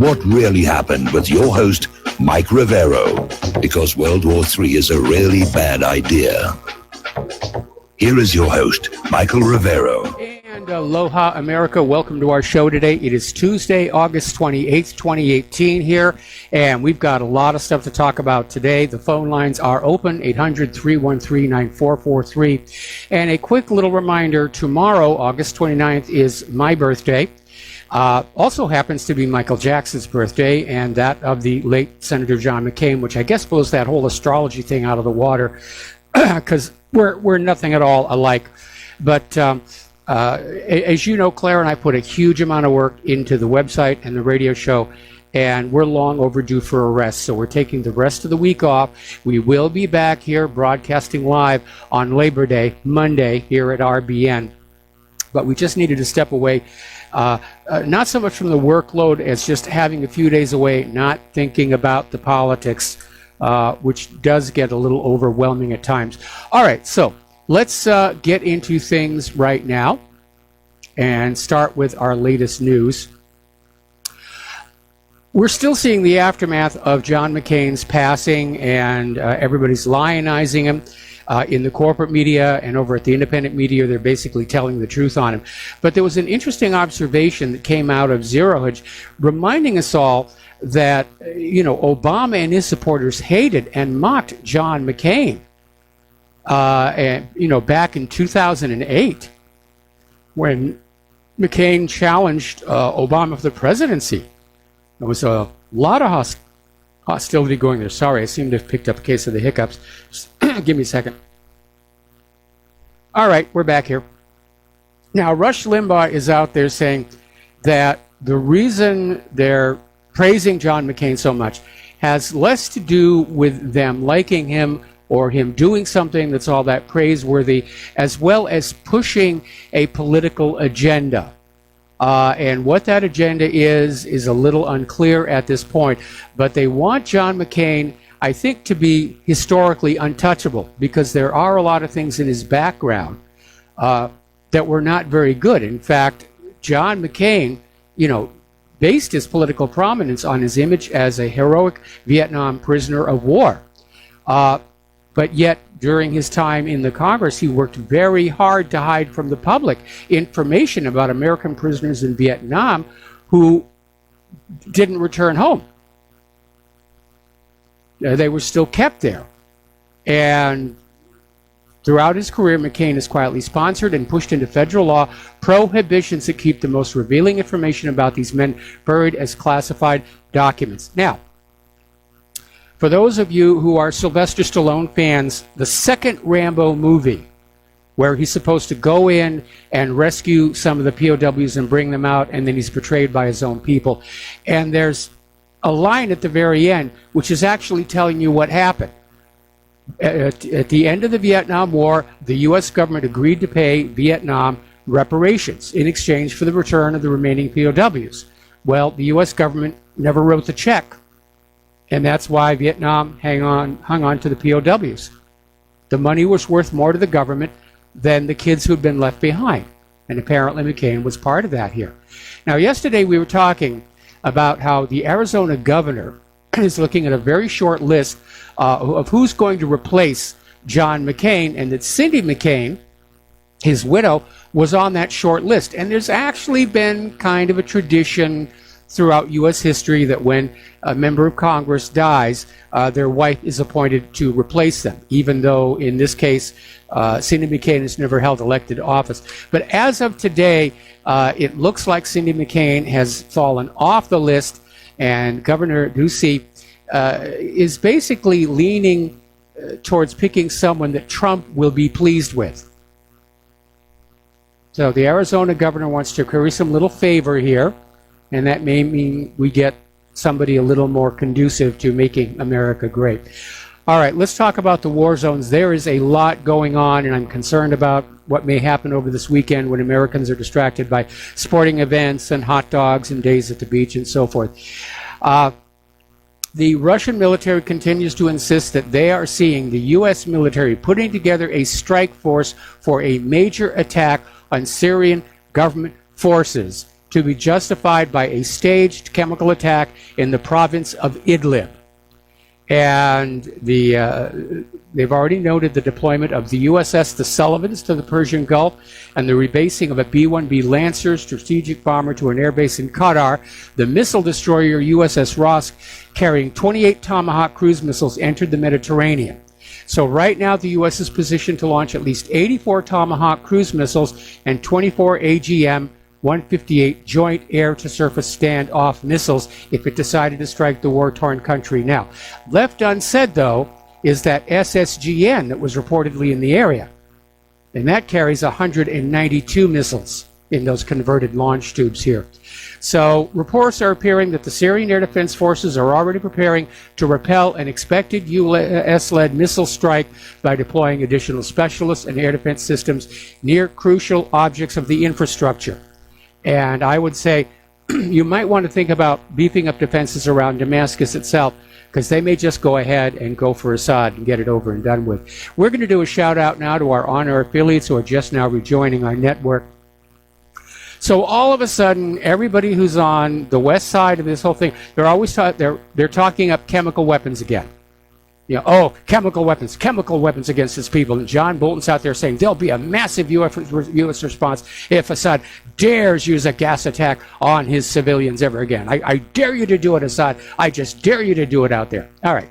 what really happened with your host, Mike Rivero, because World War III is a really bad idea. Here is your host, Michael Rivero. And aloha, America. Welcome to our show today. It is Tuesday, August 28th, 2018 here, and we've got a lot of stuff to talk about today. The phone lines are open, 800-313-9443. And a quick little reminder, tomorrow, August 29th, is my birthday. Also happens to be Michael Jackson's birthday and that of the late Senator John McCain, which I guess blows that whole astrology thing out of the water because we're nothing at all alike. But as you know, Claire and I put a huge amount of work into the website and the radio show, and we're long overdue for a rest. So we're taking the rest of the week off. We will be back here broadcasting live on Labor Day, Monday, here at RBN. But we just needed to step away, not so much from the workload as just having a few days away, not thinking about the politics, which does get a little overwhelming at times. All right, so let's get into things right now and start with our latest news. We're still seeing the aftermath of John McCain's passing, and everybody's lionizing him. In the corporate media and over at the independent media, they're basically telling the truth on him. But there was an interesting observation that came out of Zero Hedge, reminding us all that, Obama and his supporters hated and mocked John McCain, back in 2008, when McCain challenged Obama for the presidency. There was a lot of hostility going there. Sorry, I seem to have picked up a case of the hiccups. Just give me a second. All right, we're back here. Now, Rush Limbaugh is out there saying that the reason they're praising John McCain so much has less to do with them liking him or him doing something that's all that praiseworthy, as well as pushing a political agenda. And what that agenda is a little unclear at this point. But they want John McCain, I think, to be historically untouchable, because there are a lot of things in his background that were not very good. In fact, John McCain, based his political prominence on his image as a heroic Vietnam prisoner of war. But yet, during his time in the Congress, he worked very hard to hide from the public information about American prisoners in Vietnam who didn't return home. They were still kept there. And throughout his career, McCain has quietly sponsored and pushed into federal law prohibitions that keep the most revealing information about these men buried as classified documents. Now, for those of you who are Sylvester Stallone fans, the second Rambo movie, where he's supposed to go in and rescue some of the POWs and bring them out, and then he's betrayed by his own people. And there's a line at the very end, which is actually telling you what happened. At the end of the Vietnam War, the U.S. government agreed to pay Vietnam reparations in exchange for the return of the remaining POWs. Well, the U.S. government never wrote the check. And that's why Vietnam hung on to the POWs. The money was worth more to the government than the kids who'd been left behind. And apparently McCain was part of that here. Now, yesterday we were talking about how the Arizona governor is looking at a very short list of who's going to replace John McCain, and that Cindy McCain, his widow, was on that short list. And there's actually been kind of a tradition throughout U.S. history that when a member of Congress dies, their wife is appointed to replace them, even though in this case, Cindy McCain has never held elected office. But as of today, it looks like Cindy McCain has fallen off the list, and Governor Ducey is basically leaning towards picking someone that Trump will be pleased with. So the Arizona governor wants to curry some little favor here, and that may mean we get somebody a little more conducive to making America great. All right, let's talk about the war zones. There is a lot going on, and I'm concerned about what may happen over this weekend when Americans are distracted by sporting events and hot dogs and days at the beach and so forth. The Russian military continues to insist that they are seeing the U.S. military putting together a strike force for a major attack on Syrian government forces to be justified by a staged chemical attack in the province of Idlib. And they've already noted the deployment of the USS the Sullivans to the Persian Gulf and the rebasing of a B-1B Lancer strategic bomber to an airbase in Qatar. The missile destroyer USS Ross, carrying 28 Tomahawk cruise missiles, entered the Mediterranean. So right now the U.S. is positioned to launch at least 84 Tomahawk cruise missiles and 24 AGM-158 joint air-to-surface standoff missiles if it decided to strike the war-torn country now. Left unsaid, though, is that SSGN that was reportedly in the area. And that carries 192 missiles in those converted launch tubes here. So reports are appearing that the Syrian Air Defense Forces are already preparing to repel an expected U.S.-led missile strike by deploying additional specialists and air defense systems near crucial objects of the infrastructure. And I would say you might want to think about beefing up defenses around Damascus itself, because they may just go ahead and go for Assad and get it over and done with. We're going to do a shout out now to our on-air affiliates who are just now rejoining our network. So all of a sudden, everybody who's on the west side of this whole thing, they're always they're talking up chemical weapons again. You know, oh, chemical weapons against its people. And John Bolton's out there saying there'll be a massive U.S. response if Assad dares use a gas attack on his civilians ever again. I dare you to do it, Assad. I just dare you to do it out there. All right,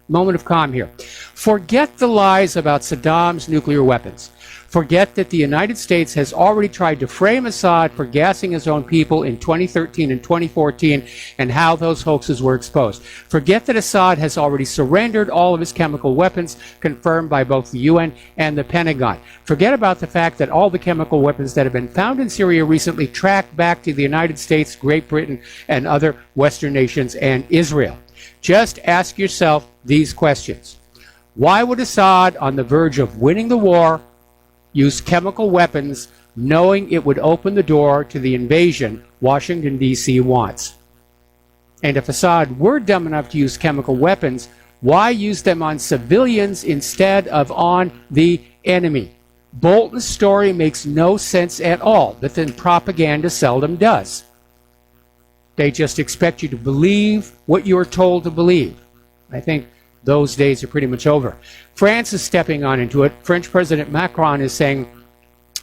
moment of calm here. Forget the lies about Saddam's nuclear weapons. Forget that the United States has already tried to frame Assad for gassing his own people in 2013 and 2014 and how those hoaxes were exposed. Forget that Assad has already surrendered all of his chemical weapons, confirmed by both the UN and the Pentagon. Forget about the fact that all the chemical weapons that have been found in Syria recently tracked back to the United States, Great Britain, and other Western nations and Israel. Just ask yourself these questions. Why would Assad, on the verge of winning the war, use chemical weapons knowing it would open the door to the invasion Washington, D.C. wants? And if Assad were dumb enough to use chemical weapons, why use them on civilians instead of on the enemy? Bolton's story makes no sense at all, but then propaganda seldom does. They just expect you to believe what you're told to believe. I think those days are pretty much over. France is stepping on into it. French President Macron is saying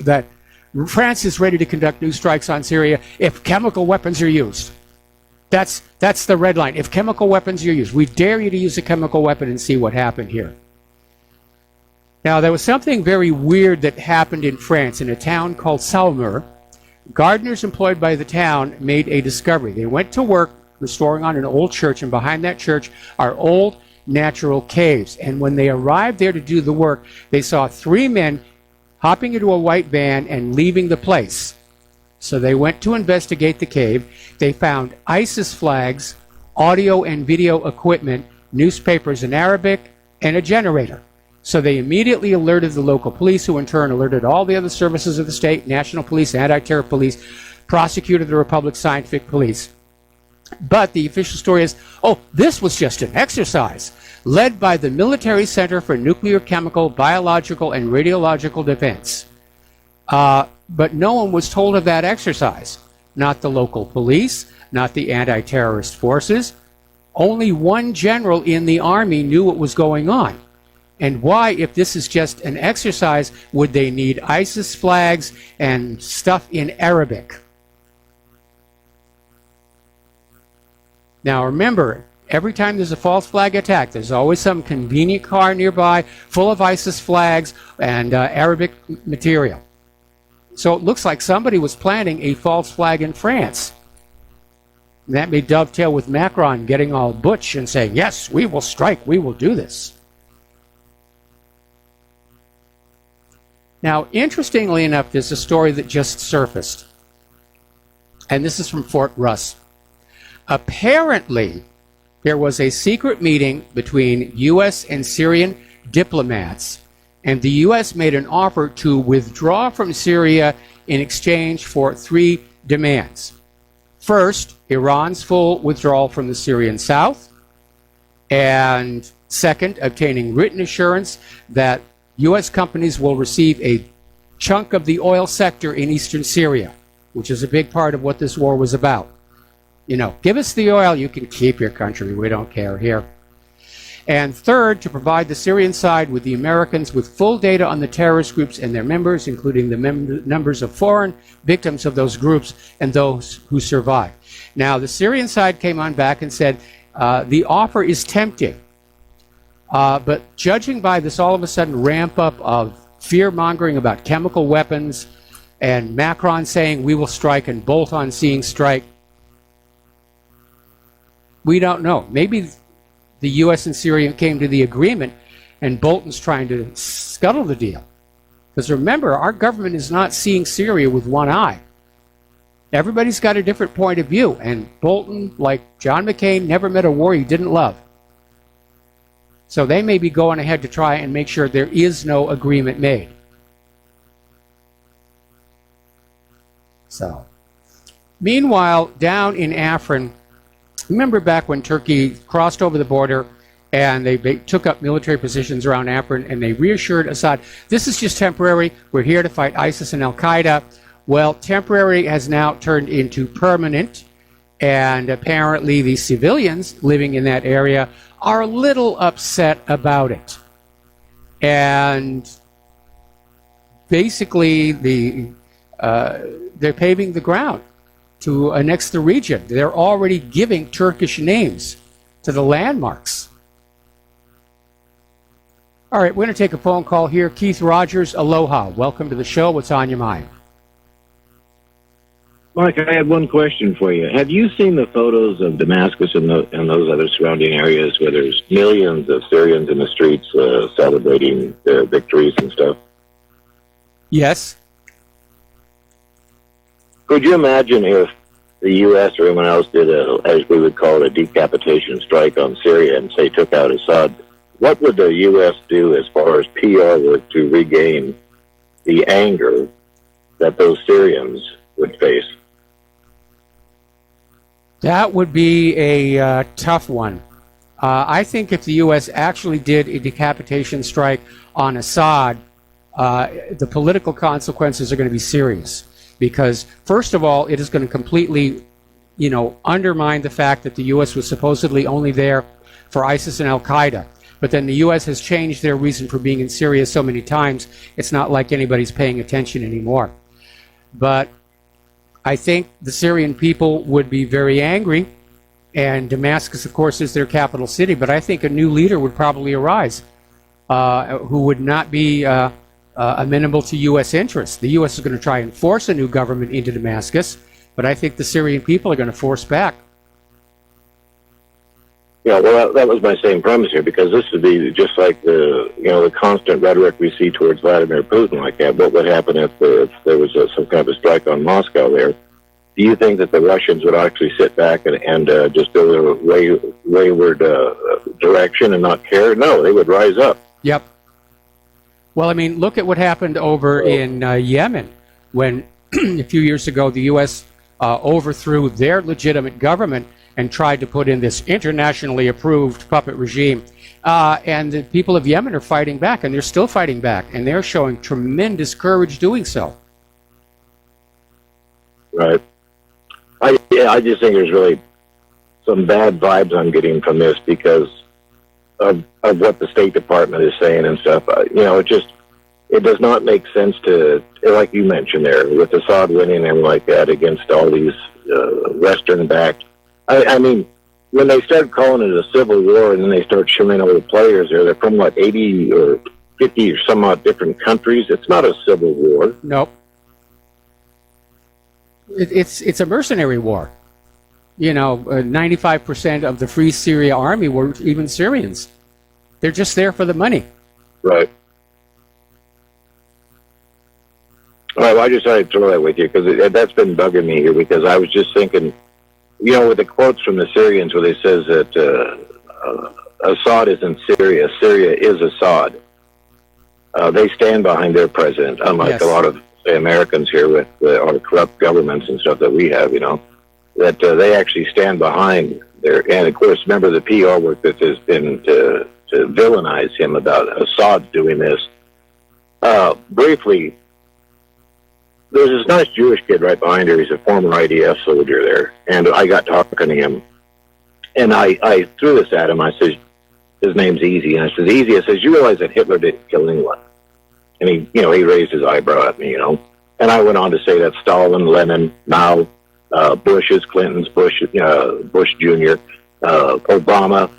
that France is ready to conduct new strikes on Syria if chemical weapons are used. That's the red line. If chemical weapons are used, we dare you to use a chemical weapon and see what happened here. Now, there was something very weird that happened in France in a town called Saumur. Gardeners employed by the town made a discovery. They went to work restoring on an old church, and behind that church are old natural caves. And when they arrived there to do the work, they saw three men hopping into a white van and leaving the place. So they went to investigate the cave. They found ISIS flags, audio and video equipment, newspapers in Arabic, and a generator. So they immediately alerted the local police, who in turn alerted all the other services of the state, national police, anti-terror police, prosecuted the Republic Scientific Police. But the official story is, oh, this was just an exercise led by the Military Center for Nuclear, Chemical, Biological, and Radiological Defense. But no one was told of that exercise. Not the local police, not the anti-terrorist forces. Only one general in the army knew what was going on. And why, if this is just an exercise, would they need ISIS flags and stuff in Arabic? Now remember, every time there's a false flag attack, there's always some convenient car nearby full of ISIS flags and Arabic material. So it looks like somebody was planting a false flag in France. And that may dovetail with Macron getting all butch and saying, yes, we will strike, we will do this. Now, interestingly enough, there's a story that just surfaced. And this is from Fort Russ. Apparently, there was a secret meeting between U.S. and Syrian diplomats, and the U.S. made an offer to withdraw from Syria in exchange for three demands. First, Iran's full withdrawal from the Syrian south, and second, obtaining written assurance that U.S. companies will receive a chunk of the oil sector in eastern Syria. which is a big part of what this war was about. You know, give us the oil, you can keep your country, we don't care here. And third, to provide the Syrian side with the Americans with full data on the terrorist groups and their members, including the numbers of foreign victims of those groups and those who survived. Now, the Syrian side came on back and said, the offer is tempting, but judging by this all of a sudden ramp up of fear-mongering about chemical weapons and Macron saying we will strike and Bolton seeing strike, we don't know. Maybe the U.S. and Syria came to the agreement and Bolton's trying to scuttle the deal. Because remember, our government is not seeing Syria with one eye. Everybody's got a different point of view, and Bolton, like John McCain, never met a war he didn't love. So they may be going ahead to try and make sure there is no agreement made. So, meanwhile, down in Afrin, remember back when Turkey crossed over the border and they took up military positions around Afrin and they reassured Assad, this is just temporary, we're here to fight ISIS and Al-Qaeda. Well, temporary has now turned into permanent, and apparently the civilians living in that area are a little upset about it. And basically they're paving the ground to annex the region. They're already giving Turkish names to the landmarks. All right, we're going to take a phone call here. Keith Rogers, aloha. Welcome to the show. What's on your mind? Mike, I had one question for you. Have you seen the photos of Damascus and those other surrounding areas where there's millions of Syrians in the streets celebrating their victories and stuff? Yes. Could you imagine if the U.S. or anyone else did as we would call it, a decapitation strike on Syria and, say, took out Assad? What would the U.S. do as far as PR work to regain the anger that those Syrians would face? That would be a tough one. I think if the U.S. actually did a decapitation strike on Assad, the political consequences are going to be serious. Because, first of all, it is going to completely, undermine the fact that the U.S. was supposedly only there for ISIS and Al-Qaeda. But then the U.S. has changed their reason for being in Syria so many times, it's not like anybody's paying attention anymore. But I think the Syrian people would be very angry, and Damascus, of course, is their capital city, but I think a new leader would probably arise who would not be amenable to U.S. interests. The U.S. is going to try and force a new government into Damascus, but I think the Syrian people are going to force back. Yeah, well, that was my same premise here, because this would be just like the constant rhetoric we see towards Vladimir Putin like that. What would happen if there was some kind of a strike on Moscow there? Do you think that the Russians would actually sit back and just go their wayward direction and not care? No, they would rise up. Yep. Well, I mean, look at what happened over in Yemen when a few years ago the U.S. Overthrew their legitimate government and tried to put in this internationally approved puppet regime. And the people of Yemen are fighting back, and they're still fighting back, and they're showing tremendous courage doing so. Right. I just think there's really some bad vibes I'm getting from this because of what the State Department is saying and stuff. It does not make sense to, like you mentioned there, with Assad winning and everything like that against all these Western-backed. I mean, when they start calling it a civil war and then they start showing all the players there, they're from, 80 or 50 or some odd different countries. It's not a civil war. Nope. It's a mercenary war. 95% of the Free Syria army were even Syrians. They're just there for the money. Right. All right, well, I just thought I'd throw that with you because that's been bugging me here because I was just thinking, with the quotes from the Syrians where they says that Assad isn't Syria, Syria is Assad. They stand behind their president, unlike a lot of Americans here with our corrupt governments and stuff that we have, that they actually stand behind their, and of course, remember the PR work that has been to villainize him about Assad doing this. Briefly, there's this nice Jewish kid right behind her. He's a former IDF soldier there, and I got talking to him, and I threw this at him. I said, his name's Easy, and I said, Easy, I says, you realize that Hitler didn't kill anyone? And he raised his eyebrow at me, and I went on to say that Stalin, Lenin, Mao, Bush's, Clinton's, Bush Jr., Obama,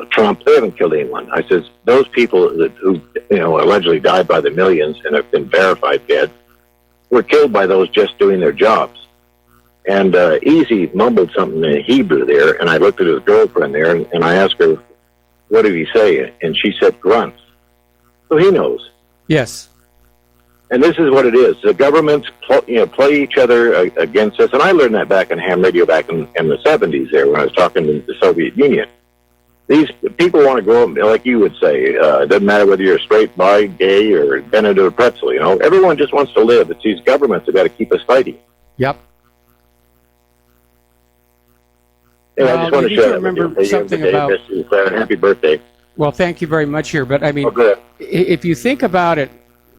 Trump, they haven't killed anyone. I says, those people who allegedly died by the millions and have been verified dead were killed by those just doing their jobs. And Easy mumbled something in Hebrew there, and I looked at his girlfriend there, and I asked her, what did he say? And she said grunts. So he knows. Yes. And this is what it is. The governments play each other against us. And I learned that back in ham radio back in the 70s there when I was talking to the Soviet Union. These people want to go, like you would say, it doesn't matter whether you're straight, bi, gay, or bended or pretzel, Everyone just wants to live. It's these governments that got to keep us fighting. Yep. And I just want to share remember something about happy birthday. Well, thank you very much here. But I mean, if you think about it,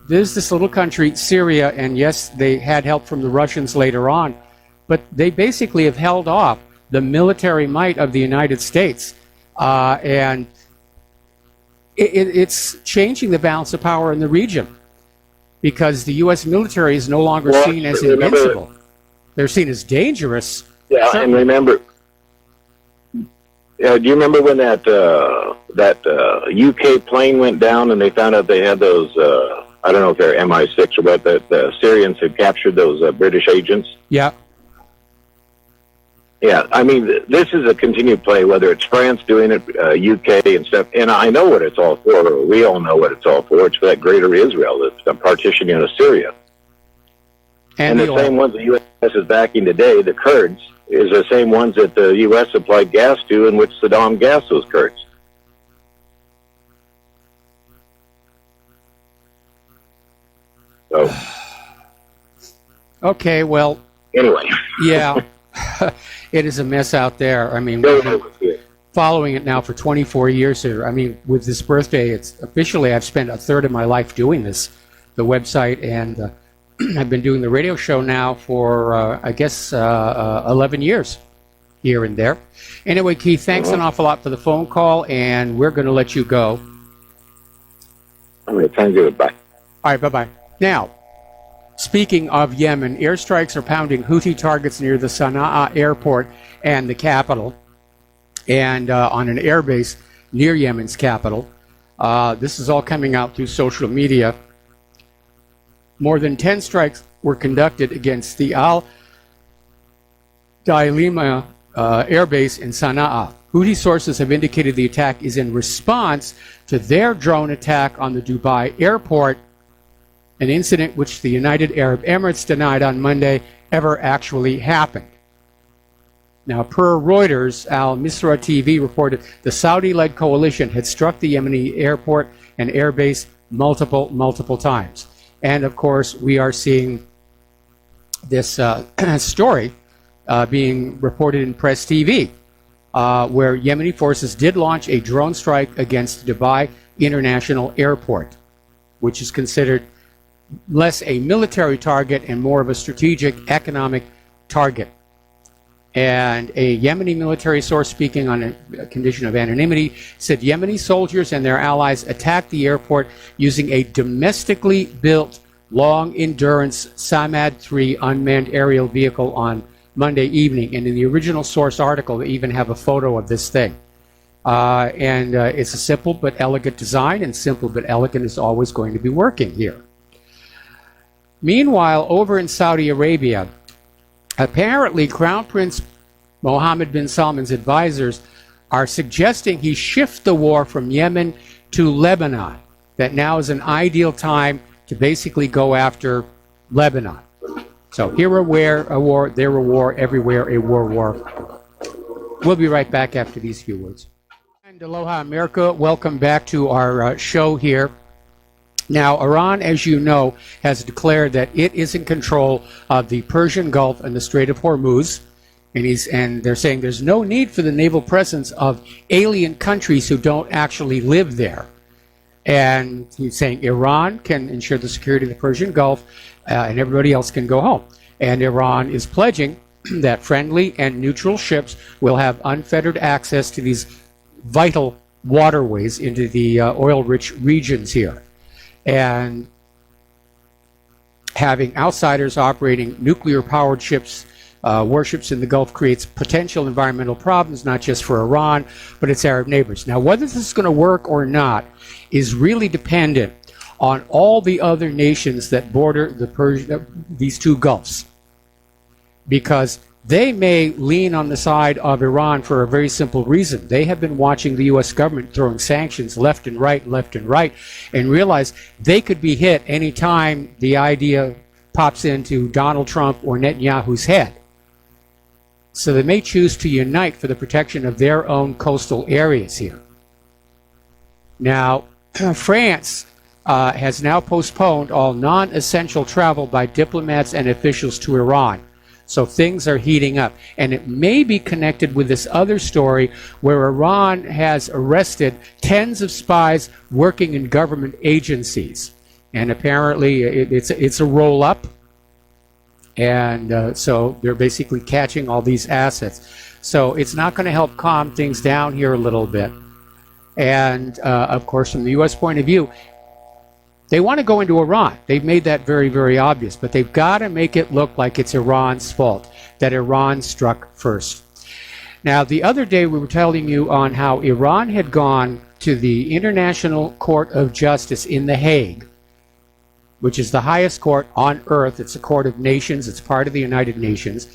there's this little country, Syria, and yes, they had help from the Russians later on, but they basically have held off the military might of the United States. And it's changing the balance of power in the region because the U.S. military is no longer seen as invincible. They're seen as dangerous. Yeah, certainly. And remember... do you remember when that UK plane went down and they found out they had those, I don't know if they're MI6 or what, the Syrians had captured those British agents? Yeah. Yeah, I mean, this is a continued play, whether it's France doing it, UK and stuff, and I know what it's all for, or we all know what it's all for. It's for that greater Israel, it's the partitioning of Syria. And the same ones the U.S. is backing today, the Kurds, is the same ones that the U.S. supplied gas to, in which Saddam gassed those Kurds. So. Okay, well. Anyway. Yeah, it is a mess out there. I mean, we've been following it now for 24 years here. I mean, with this birthday, it's officially I've spent a third of my life doing this, the website, and I've been doing the radio show now for, I guess, 11 years here and there. Anyway, Keith, thanks an awful lot for the phone call, and we're going to let you go. All right, thank you. Bye. All right, bye-bye. Now, speaking of Yemen, airstrikes are pounding Houthi targets near the Sana'a airport and the capital, and on an airbase near Yemen's capital. This is all coming out through social media. More than 10 strikes were conducted against the Al-Dailima air base in Sana'a. Houthi sources have indicated the attack is in response to their drone attack on the Dubai airport, an incident which the United Arab Emirates denied on Monday ever actually happened. Now, per Reuters, Al Misra TV reported the Saudi-led coalition had struck the Yemeni airport and air base multiple times. And, of course, we are seeing this story being reported in Press TV, where Yemeni forces did launch a drone strike against Dubai International Airport, which is considered less a military target and more of a strategic economic target. And a Yemeni military source speaking on a condition of anonymity said Yemeni soldiers and their allies attacked the airport using a domestically built long-endurance Samad-3 unmanned aerial vehicle on Monday evening. And in the original source article, they even have a photo of this thing. It's a simple but elegant design, and simple but elegant is always going to be working here. Meanwhile, over in Saudi Arabia, apparently, Crown Prince Mohammed bin Salman's advisors are suggesting he shift the war from Yemen to Lebanon, that now is an ideal time to basically go after Lebanon. So here a war, there a war, everywhere a war. We'll be right back after these few words. And aloha, America. Welcome back to our show here. Now, Iran, as you know, has declared that it is in control of the Persian Gulf and the Strait of Hormuz, and they're saying there's no need for the naval presence of alien countries who don't actually live there. And he's saying Iran can ensure the security of the Persian Gulf, and everybody else can go home. And Iran is pledging that friendly and neutral ships will have unfettered access to these vital waterways into the oil-rich regions here. And having outsiders operating nuclear-powered ships, warships in the Gulf creates potential environmental problems, not just for Iran, but its Arab neighbors. Now, whether this is going to work or not is really dependent on all the other nations that border these two Gulfs, because they may lean on the side of Iran for a very simple reason. They have been watching the U.S. government throwing sanctions left and right, and realize they could be hit any time the idea pops into Donald Trump or Netanyahu's head. So they may choose to unite for the protection of their own coastal areas here. Now, France has now postponed all non-essential travel by diplomats and officials to Iran. So things are heating up. And it may be connected with this other story where Iran has arrested tens of spies working in government agencies. And apparently it's a roll-up. And so they're basically catching all these assets. So it's not going to help calm things down here a little bit. And of course, from the U.S. point of view, they want to go into Iran. They've made that very, very obvious. But they've got to make it look like it's Iran's fault, that Iran struck first. Now, the other day we were telling you on how Iran had gone to the International Court of Justice in The Hague, which is the highest court on earth. It's a court of nations. It's part of the United Nations.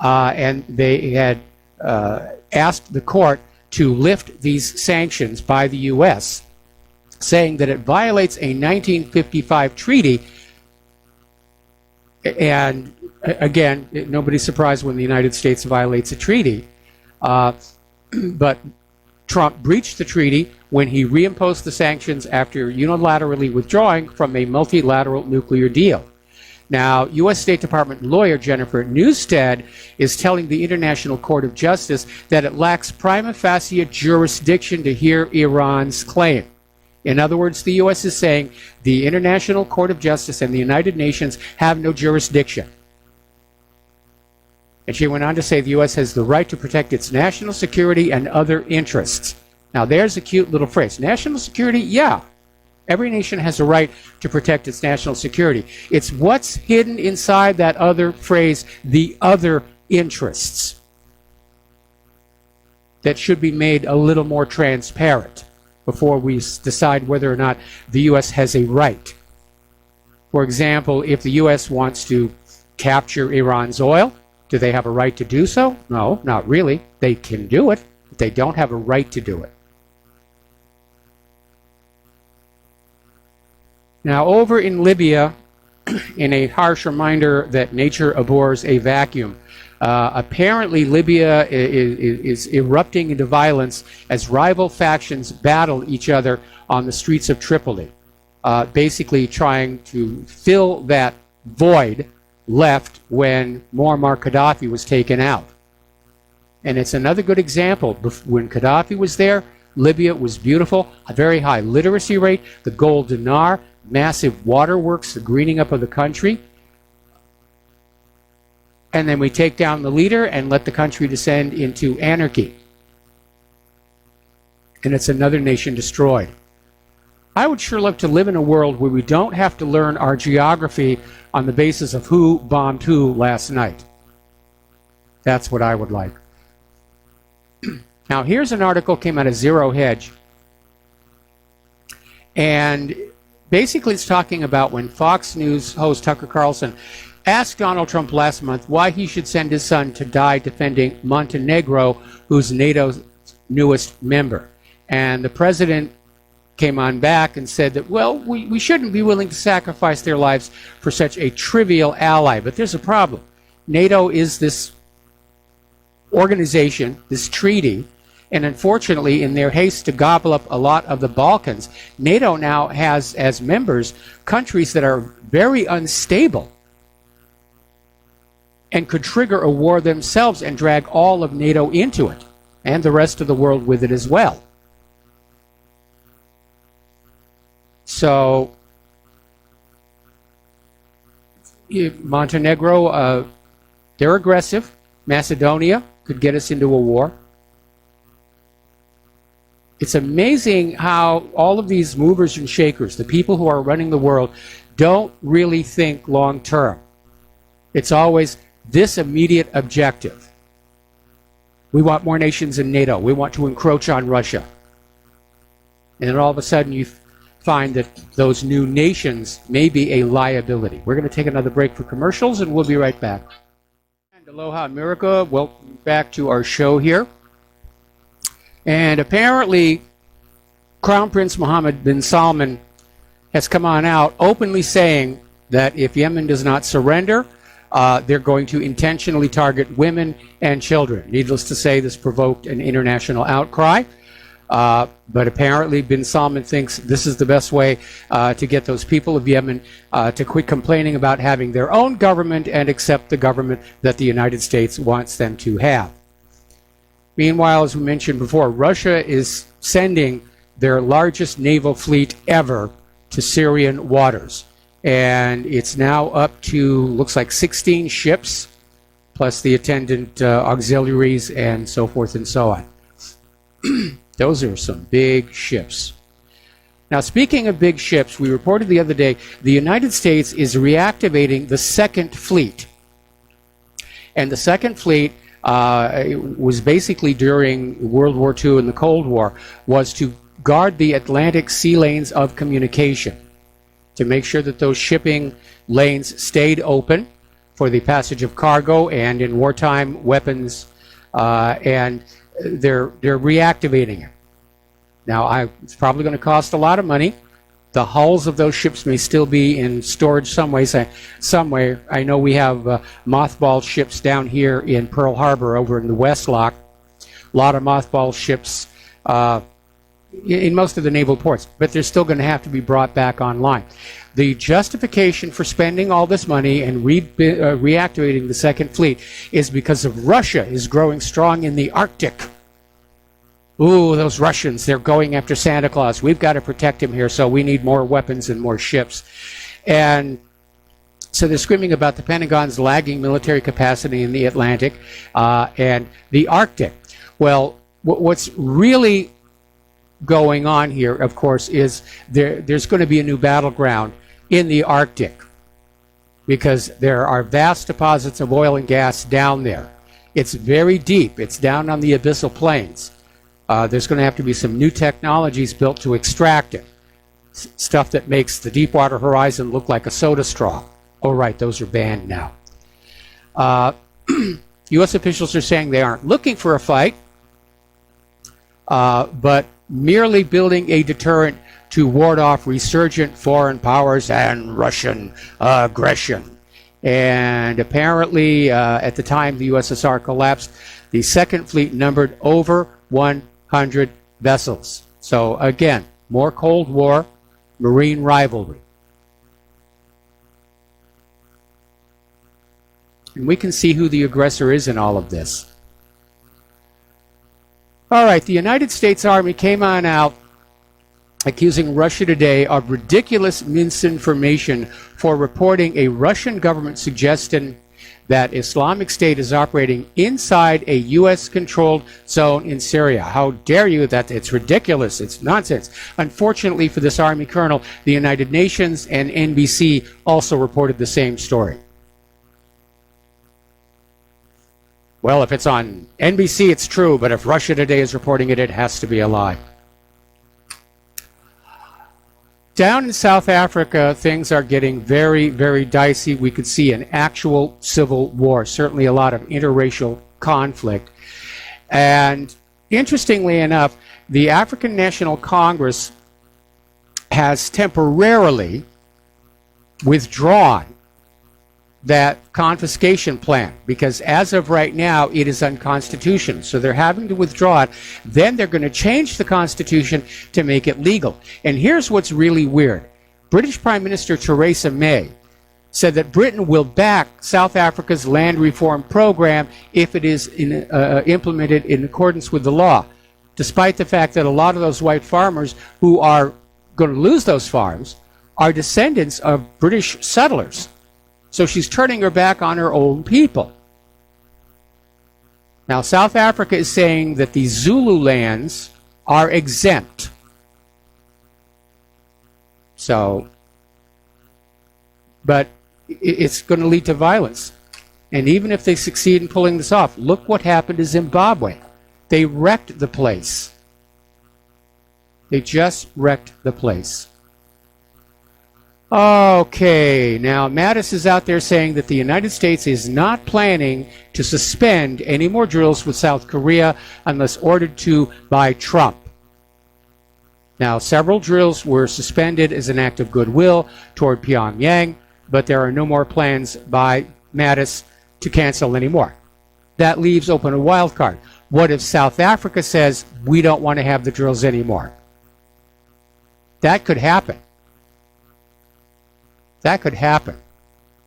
And they had asked the court to lift these sanctions by the U.S., saying that it violates a 1955 treaty. And again, nobody's surprised when the United States violates a treaty. But Trump breached the treaty when he reimposed the sanctions after unilaterally withdrawing from a multilateral nuclear deal. Now, U.S. State Department lawyer Jennifer Newstead is telling the International Court of Justice that it lacks prima facie jurisdiction to hear Iran's claim. In other words, the U.S. is saying the International Court of Justice and the United Nations have no jurisdiction. And she went on to say the U.S. has the right to protect its national security and other interests. Now, there's a cute little phrase. National security, yeah. Every nation has a right to protect its national security. It's what's hidden inside that other phrase, the other interests, that should be made a little more transparent before we decide whether or not the U.S. has a right. For example, if the U.S. wants to capture Iran's oil, do they have a right to do so? No, not really. They can do it, but they don't have a right to do it. Now, over in Libya, in a harsh reminder that nature abhors a vacuum, apparently Libya is erupting into violence as rival factions battle each other on the streets of Tripoli, basically trying to fill that void left when Muammar Gaddafi was taken out. And it's another good example. When Gaddafi was there, Libya was beautiful, a very high literacy rate, the gold dinar, massive waterworks, the greening up of the country. And then we take down the leader and let the country descend into anarchy. And it's another nation destroyed. I would sure love to live in a world where we don't have to learn our geography on the basis of who bombed who last night. That's what I would like. Now, here's an article came out of Zero Hedge. And basically it's talking about when Fox News host Tucker Carlson asked Donald Trump last month why he should send his son to die defending Montenegro, who's NATO's newest member. And the president came on back and said that, well, we shouldn't be willing to sacrifice their lives for such a trivial ally. But there's a problem. NATO is this organization, this treaty, and unfortunately, in their haste to gobble up a lot of the Balkans, NATO now has as members countries that are very unstable and could trigger a war themselves and drag all of NATO into it, and the rest of the world with it as well. So Montenegro, they're aggressive. Macedonia could get us into a war. It's amazing how all of these movers and shakers, the people who are running the world, don't really think long term. It's always this immediate objective. We want more nations in NATO. We want to encroach on Russia. And then all of a sudden you find that those new nations may be a liability. We're going to take another break for commercials, and we'll be right back. And aloha America, welcome back to our show here. And apparently, Crown Prince Mohammed bin Salman has come on out openly saying that if Yemen does not surrender, they're going to intentionally target women and children. Needless to say, this provoked an international outcry. But apparently bin Salman thinks this is the best way to get those people of Yemen to quit complaining about having their own government and accept the government that the United States wants them to have. Meanwhile, as we mentioned before, Russia is sending their largest naval fleet ever to Syrian waters. And it's now up to, looks like 16 ships, plus the attendant auxiliaries and so forth and so on. Those are some big ships. Now, speaking of big ships, we reported the other day, the United States is reactivating the Second Fleet. And the Second Fleet was basically during World War II and the Cold War, was to guard the Atlantic sea lanes of communication, to make sure that those shipping lanes stayed open for the passage of cargo and in wartime weapons, and they're reactivating it. Now, it's probably going to cost a lot of money. The hulls of those ships may still be in storage somewhere. I know we have mothballed ships down here in Pearl Harbor over in the West Lock. A lot of mothballed ships in most of the naval ports, but they're still going to have to be brought back online. The justification for spending all this money and reactivating the Second Fleet is because of Russia is growing strong in the Arctic. Ooh, those Russians, they're going after Santa Claus. We've got to protect him here, so we need more weapons and more ships. And so they're screaming about the Pentagon's lagging military capacity in the Atlantic and the Arctic. Well, what's really going on here, of course, is there's going to be a new battleground in the Arctic because there are vast deposits of oil and gas down there. It's very deep. It's down on the abyssal plains. There's going to have to be some new technologies built to extract it. Stuff that makes the Deepwater Horizon look like a soda straw. Oh, right, those are banned now. U.S. officials are saying they aren't looking for a fight, but merely building a deterrent to ward off resurgent foreign powers and Russian aggression. And apparently, at the time the USSR collapsed, the Second Fleet numbered over 100 vessels. So again, more Cold War marine rivalry. And we can see who the aggressor is in all of this. All right, the United States Army came on out accusing Russia today of ridiculous misinformation for reporting a Russian government suggestion that Islamic State is operating inside a U.S.-controlled zone in Syria. How dare you? That it's ridiculous. It's nonsense. Unfortunately for this Army colonel, the United Nations and NBC also reported the same story. Well, if it's on NBC, it's true, but if Russia Today is reporting it, it has to be a lie. Down in South Africa, things are getting very, very dicey. We could see an actual civil war, certainly a lot of interracial conflict. And interestingly enough, the African National Congress has temporarily withdrawn that confiscation plan because as of right now it is unconstitutional. So they're having to withdraw it. Then they're going to change the Constitution to make it legal. And here's what's really weird. British Prime Minister Theresa May said that Britain will back South Africa's land reform program if it is implemented in accordance with the law, despite the fact that a lot of those white farmers who are going to lose those farms are descendants of British settlers. So she's turning her back on her own people. Now, South Africa is saying that the Zulu lands are exempt. So, but it's going to lead to violence. And even if they succeed in pulling this off, look what happened to Zimbabwe. They wrecked the place. They just wrecked the place. Okay, now Mattis is out there saying that the United States is not planning to suspend any more drills with South Korea unless ordered to by Trump. Now, several drills were suspended as an act of goodwill toward Pyongyang, but there are no more plans by Mattis to cancel any more. That leaves open a wild card. What if South Africa says, we don't want to have the drills anymore? That could happen. That could happen.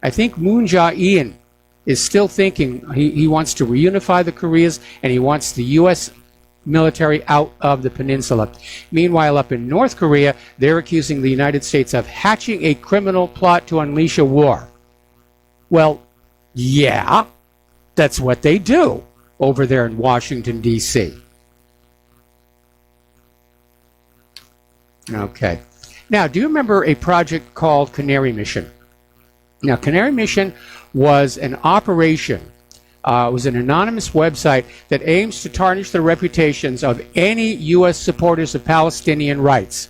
I think Moon Jae-in is still thinking he wants to reunify the Koreas and he wants the U.S. military out of the peninsula. Meanwhile, up in North Korea, they're accusing the United States of hatching a criminal plot to unleash a war. Well, yeah, that's what they do over there in Washington, D.C. Okay. Now, do you remember a project called Canary Mission? Now, Canary Mission was an operation. It was an anonymous website that aims to tarnish the reputations of any U.S. supporters of Palestinian rights.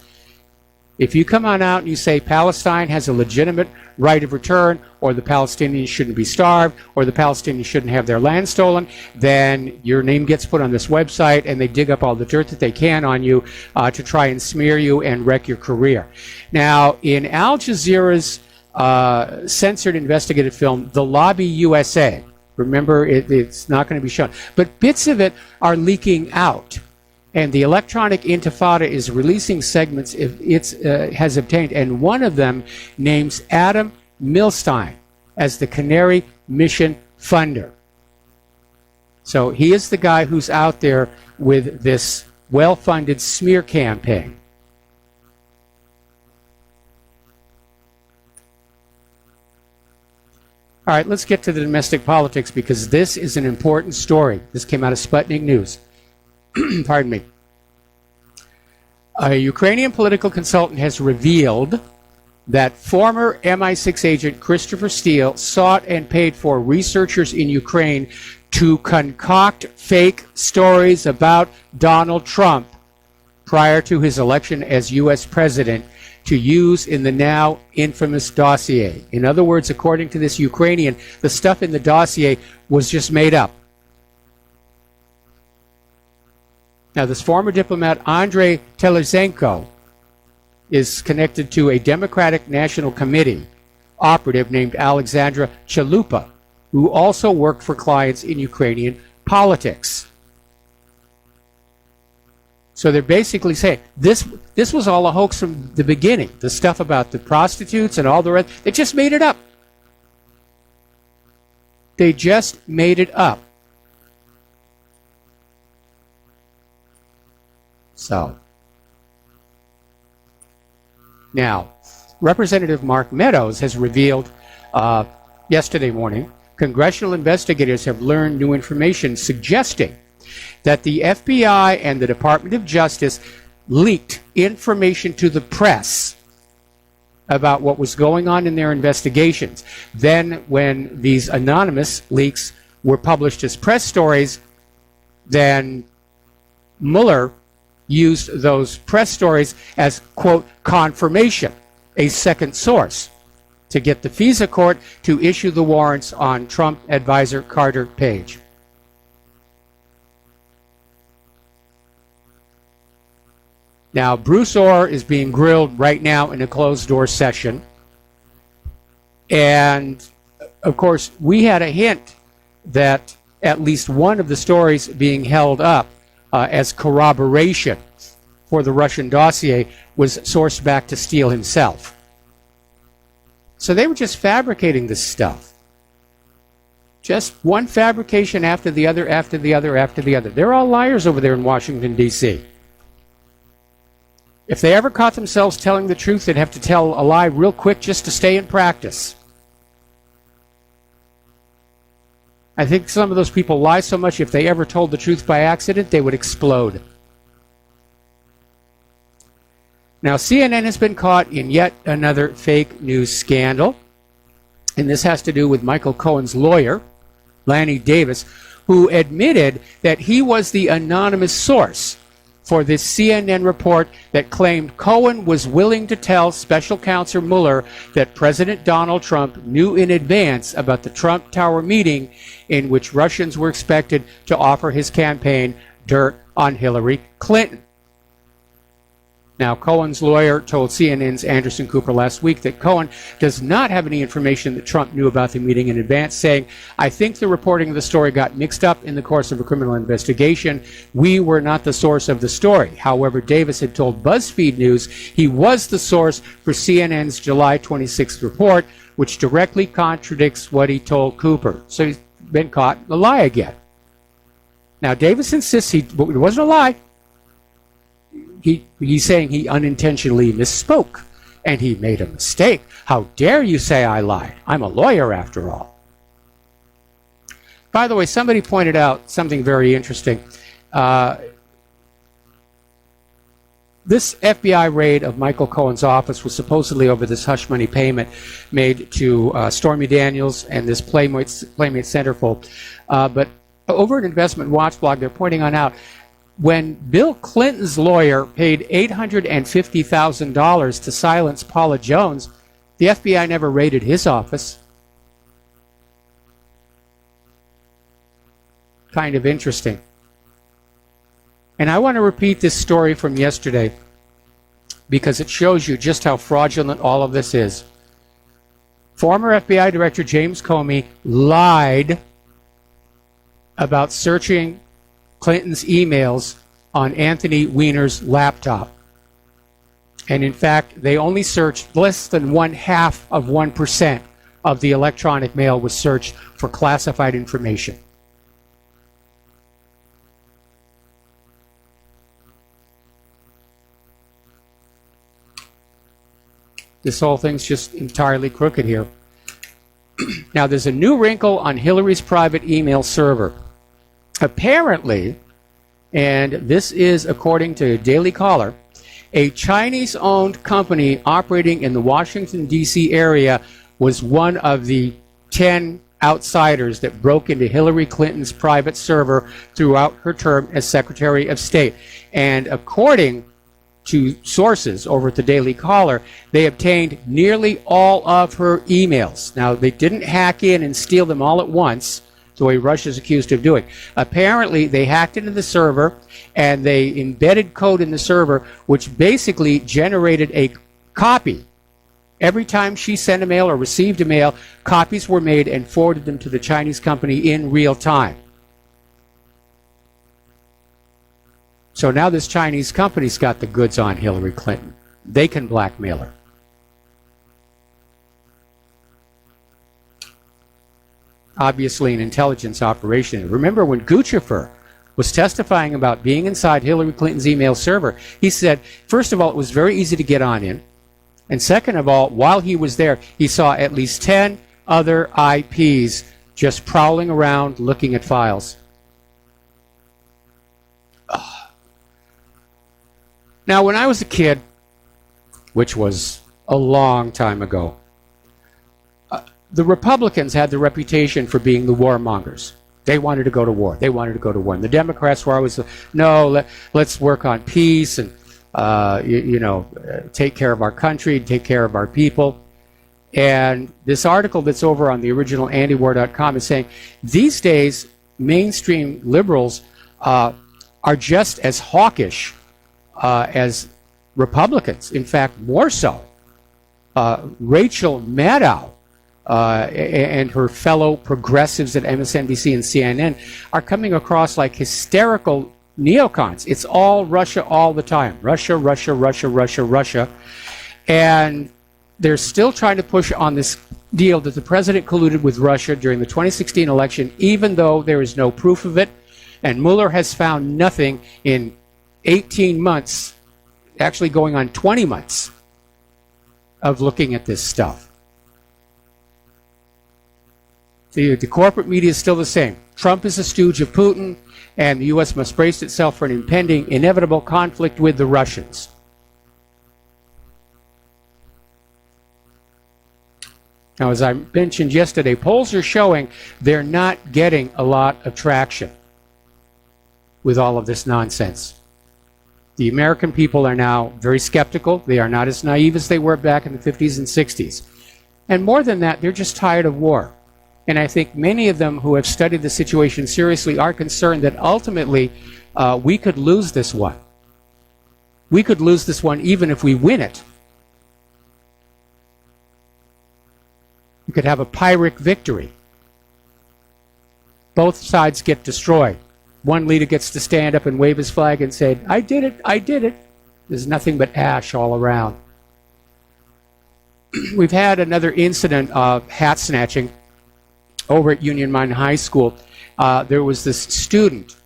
If you come on out and you say Palestine has a legitimate right of return, or the Palestinians shouldn't be starved, or the Palestinians shouldn't have their land stolen, then your name gets put on this website and they dig up all the dirt that they can on you to try and smear you and wreck your career. Now, in Al Jazeera's censored investigative film, The Lobby USA, remember, it's not going to be shown, but bits of it are leaking out. And the Electronic Intifada is releasing segments it has obtained, and one of them names Adam Milstein as the Canary Mission funder. So he is the guy who's out there with this well-funded smear campaign. All right, let's get to the domestic politics because this is an important story. This came out of Sputnik News. Pardon me. A Ukrainian political consultant has revealed that former MI6 agent Christopher Steele sought and paid for researchers in Ukraine to concoct fake stories about Donald Trump prior to his election as U.S. president to use in the now infamous dossier. In other words, according to this Ukrainian, the stuff in the dossier was just made up. Now, this former diplomat, Andrei Telezenko, is connected to a Democratic National Committee operative named Alexandra Chalupa, who also worked for clients in Ukrainian politics. So they're basically saying, this was all a hoax from the beginning. The stuff about the prostitutes and all the rest, they just made it up. They just made it up. So, now, Representative Mark Meadows has revealed yesterday morning, congressional investigators have learned new information suggesting that the FBI and the Department of Justice leaked information to the press about what was going on in their investigations. Then, when these anonymous leaks were published as press stories, then Mueller used those press stories as, quote, confirmation, a second source, to get the FISA court to issue the warrants on Trump advisor Carter Page. Now, Bruce Orr is being grilled right now in a closed-door session. And, of course, we had a hint that at least one of the stories being held up as corroboration for the Russian dossier was sourced back to Steele himself. So they were just fabricating this stuff. Just one fabrication after the other, after the other, after the other. They're all liars over there in Washington, D.C. If they ever caught themselves telling the truth, they'd have to tell a lie real quick just to stay in practice. I think some of those people lie so much, if they ever told the truth by accident, they would explode. Now, CNN has been caught in yet another fake news scandal, and this has to do with Michael Cohen's lawyer, Lanny Davis, who admitted that he was the anonymous source for this CNN report that claimed Cohen was willing to tell Special Counsel Mueller that President Donald Trump knew in advance about the Trump Tower meeting in which Russians were expected to offer his campaign dirt on Hillary Clinton. Now, Cohen's lawyer told CNN's Anderson Cooper last week that Cohen does not have any information that Trump knew about the meeting in advance, saying, "I think the reporting of the story got mixed up in the course of a criminal investigation. We were not the source of the story." However, Davis had told BuzzFeed News he was the source for CNN's July 26th report, which directly contradicts what he told Cooper. So he's been caught in a lie again. Now, Davis insists it wasn't a lie. He's saying he unintentionally misspoke, and he made a mistake. How dare you say I lied? I'm a lawyer after all. By the way, somebody pointed out something very interesting. This FBI raid of Michael Cohen's office was supposedly over this hush money payment made to Stormy Daniels and this Playmate centerfold. But over at Investment Watch blog, they're pointing out when Bill Clinton's lawyer paid $850,000 to silence Paula Jones, the FBI never raided his office. Kind of interesting. And I want to repeat this story from yesterday because it shows you just how fraudulent all of this is. Former FBI Director James Comey lied about searching Clinton's emails on Anthony Weiner's laptop. And in fact, they only searched less than 0.5% of the electronic mail was searched for classified information. This whole thing's just entirely crooked here. Now, there's a new wrinkle on Hillary's private email server. Apparently, and this is according to Daily Caller, a Chinese-owned company operating in the Washington, D.C. area was one of the 10 outsiders that broke into Hillary Clinton's private server throughout her term as Secretary of State. And according to sources over at the Daily Caller, they obtained nearly all of her emails. Now, they didn't hack in and steal them all at once, the way Russia's accused of doing. Apparently, they hacked into the server and they embedded code in the server, which basically generated a copy. Every time she sent a mail or received a mail, copies were made and forwarded them to the Chinese company in real time. So now this Chinese company's got the goods on Hillary Clinton. They can blackmail her. Obviously an intelligence operation. Remember when Guccifer was testifying about being inside Hillary Clinton's email server, he said, first of all, it was very easy to get on in. And second of all, while he was there, he saw at least 10 other IPs just prowling around looking at files. Now, when I was a kid, which was a long time ago, the Republicans had the reputation for being the warmongers. They wanted to go to war. They wanted to go to war. And the Democrats were always, no, let's work on peace and, take care of our country, take care of our people. And this article that's over on the original antiwar.com is saying these days mainstream liberals are just as hawkish as Republicans. In fact, more so. Rachel Maddow and her fellow progressives at MSNBC and CNN are coming across like hysterical neocons. It's all Russia all the time. Russia, Russia, Russia, Russia, Russia. And they're still trying to push on this deal that the president colluded with Russia during the 2016 election, even though there is no proof of it. And Mueller has found nothing in 18 months actually going on 20 months of looking at this stuff. The corporate media is still the same. Trump is a stooge of Putin, and the U.S. must brace itself for an impending, inevitable conflict with the Russians. Now, as I mentioned yesterday, polls are showing they're not getting a lot of traction with all of this nonsense. The American people are now very skeptical. They are not as naive as they were back in the 50s and 60s. And more than that, they're just tired of war. And I think many of them who have studied the situation seriously are concerned that ultimately we could lose this one. We could lose this one even if we win it. We could have a Pyrrhic victory. Both sides get destroyed. One leader gets to stand up and wave his flag and say, I did it, I did it. There's nothing but ash all around. We've had another incident of hat snatching over at Union Mine High School. There was this student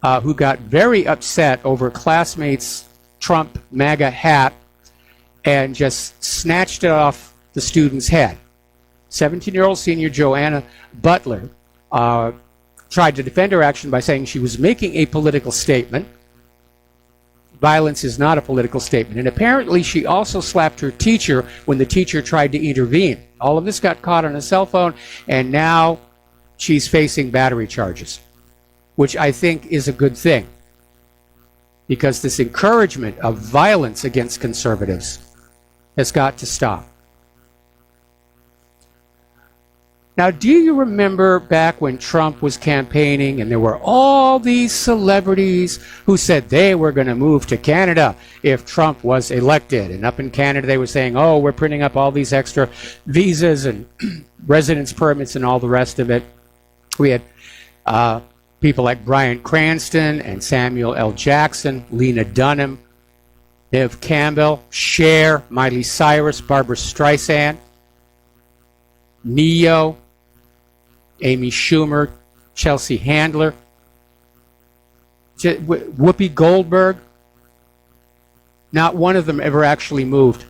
who got very upset over a classmate's Trump MAGA hat and just snatched it off the student's head. 17-year-old senior Joanna Butler tried to defend her action by saying she was making a political statement. Violence is not a political statement. And apparently she also slapped her teacher when the teacher tried to intervene. All of this got caught on a cell phone, and now she's facing battery charges, which I think is a good thing, because this encouragement of violence against conservatives has got to stop. Now, do you remember back when Trump was campaigning and there were all these celebrities who said they were going to move to Canada if Trump was elected? And up in Canada, they were saying, oh, we're printing up all these extra visas and residence permits and all the rest of it. We had people like Bryan Cranston and Samuel L. Jackson, Lena Dunham, Neve Campbell, Cher, Miley Cyrus, Barbara Streisand, Neo, Amy Schumer, Chelsea Handler, Whoopi Goldberg. Not one of them ever actually moved.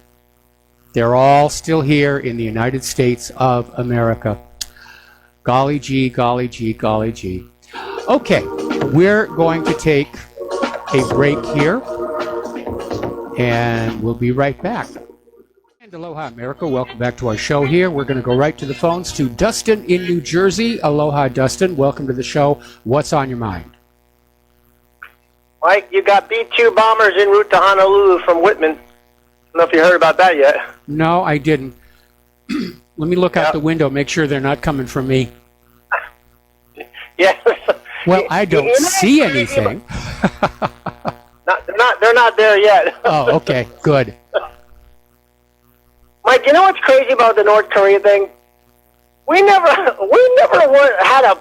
They're all still here in the United States of America. Golly gee, golly gee, golly gee. Okay, we're going to take a break here, and we'll be right back. And aloha, America. Welcome back to our show here. We're going to go right to the phones to Dustin in New Jersey. Aloha, Dustin. Welcome to the show. What's on your mind? Mike, you got B-2 bombers en route to Honolulu from Whitman. I don't know if you heard about that yet. No, I didn't. Let me look out the window, make sure they're not coming from me. Yeah. Well, I don't see anything. They're not there yet. Oh, okay, good. Mike, you know what's crazy about the North Korea thing? We never had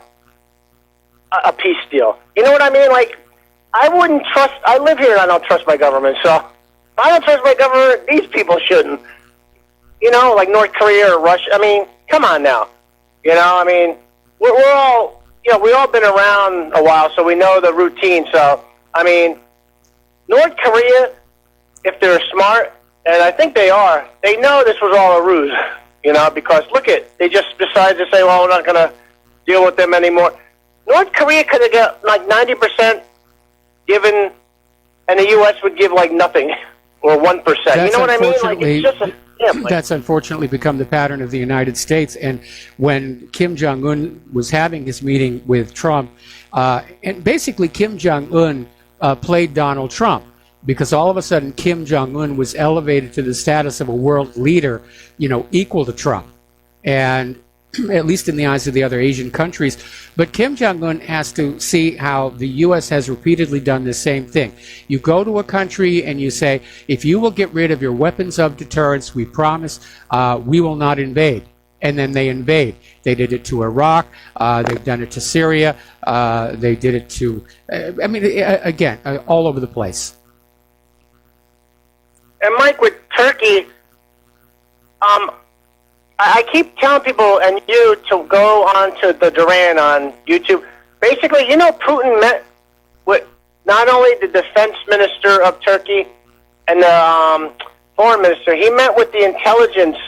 a peace deal. You know what I mean? Like, I wouldn't trust. I live here and I don't trust my government. So if I don't trust my government, these people shouldn't. You know, like North Korea or Russia. I mean, come on now. You know, I mean, we're all, you know, we've all been around a while, so we know the routine. So, I mean, North Korea, if they're smart, and I think they are, they know this was all a ruse, you know, because look they just decided to say, well, we're not going to deal with them anymore. North Korea could have got like 90% given, and the U.S. would give like nothing, or 1%. You know what I mean? Like, it's just a scam. That's unfortunately become the pattern of the United States. And when Kim Jong-un was having his meeting with Trump, and basically Kim Jong-un played Donald Trump, because all of a sudden Kim Jong-un was elevated to the status of a world leader, you know, equal to Trump, and at least in the eyes of the other Asian countries. But Kim Jong-un has to see how the U.S. has repeatedly done the same thing. You go to a country and you say, if you will get rid of your weapons of deterrence, we promise we will not invade. And then they invade. They did it to Iraq. They've done it to Syria. They did it to, I mean, again, all over the place. And Mike, with Turkey, I keep telling people and you to go on to the Duran on YouTube. Basically, you know, Putin met with not only the defense minister of Turkey, and the foreign minister, he met with the intelligence,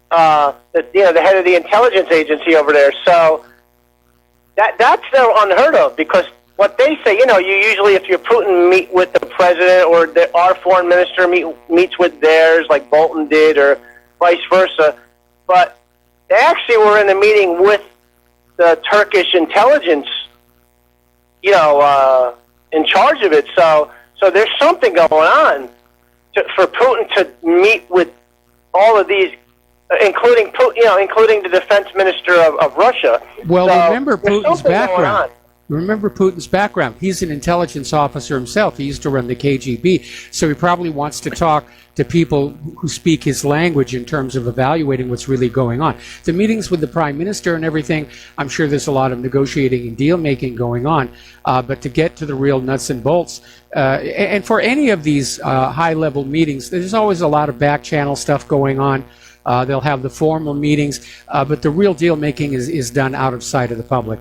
the head of the intelligence agency over there. So that's unheard of, because what they say, you usually, if you're Putin, meet with the president, or our foreign minister meets with theirs, like Bolton did, or vice versa. But they actually were in a meeting with the Turkish intelligence, in charge of it. So there's something going on for Putin to meet with all of these, including the defense minister of Russia. Well, so remember Putin's background. Remember Putin's background. He's an intelligence officer himself. He used to run the KGB, so he probably wants to talk to people who speak his language in terms of evaluating what's really going on. The meetings with the prime minister and everything, I'm sure there's a lot of negotiating and deal-making going on, but to get to the real nuts and bolts, and for any of these high-level meetings, there's always a lot of back-channel stuff going on. They'll have the formal meetings, but the real deal-making is done out of sight of the public.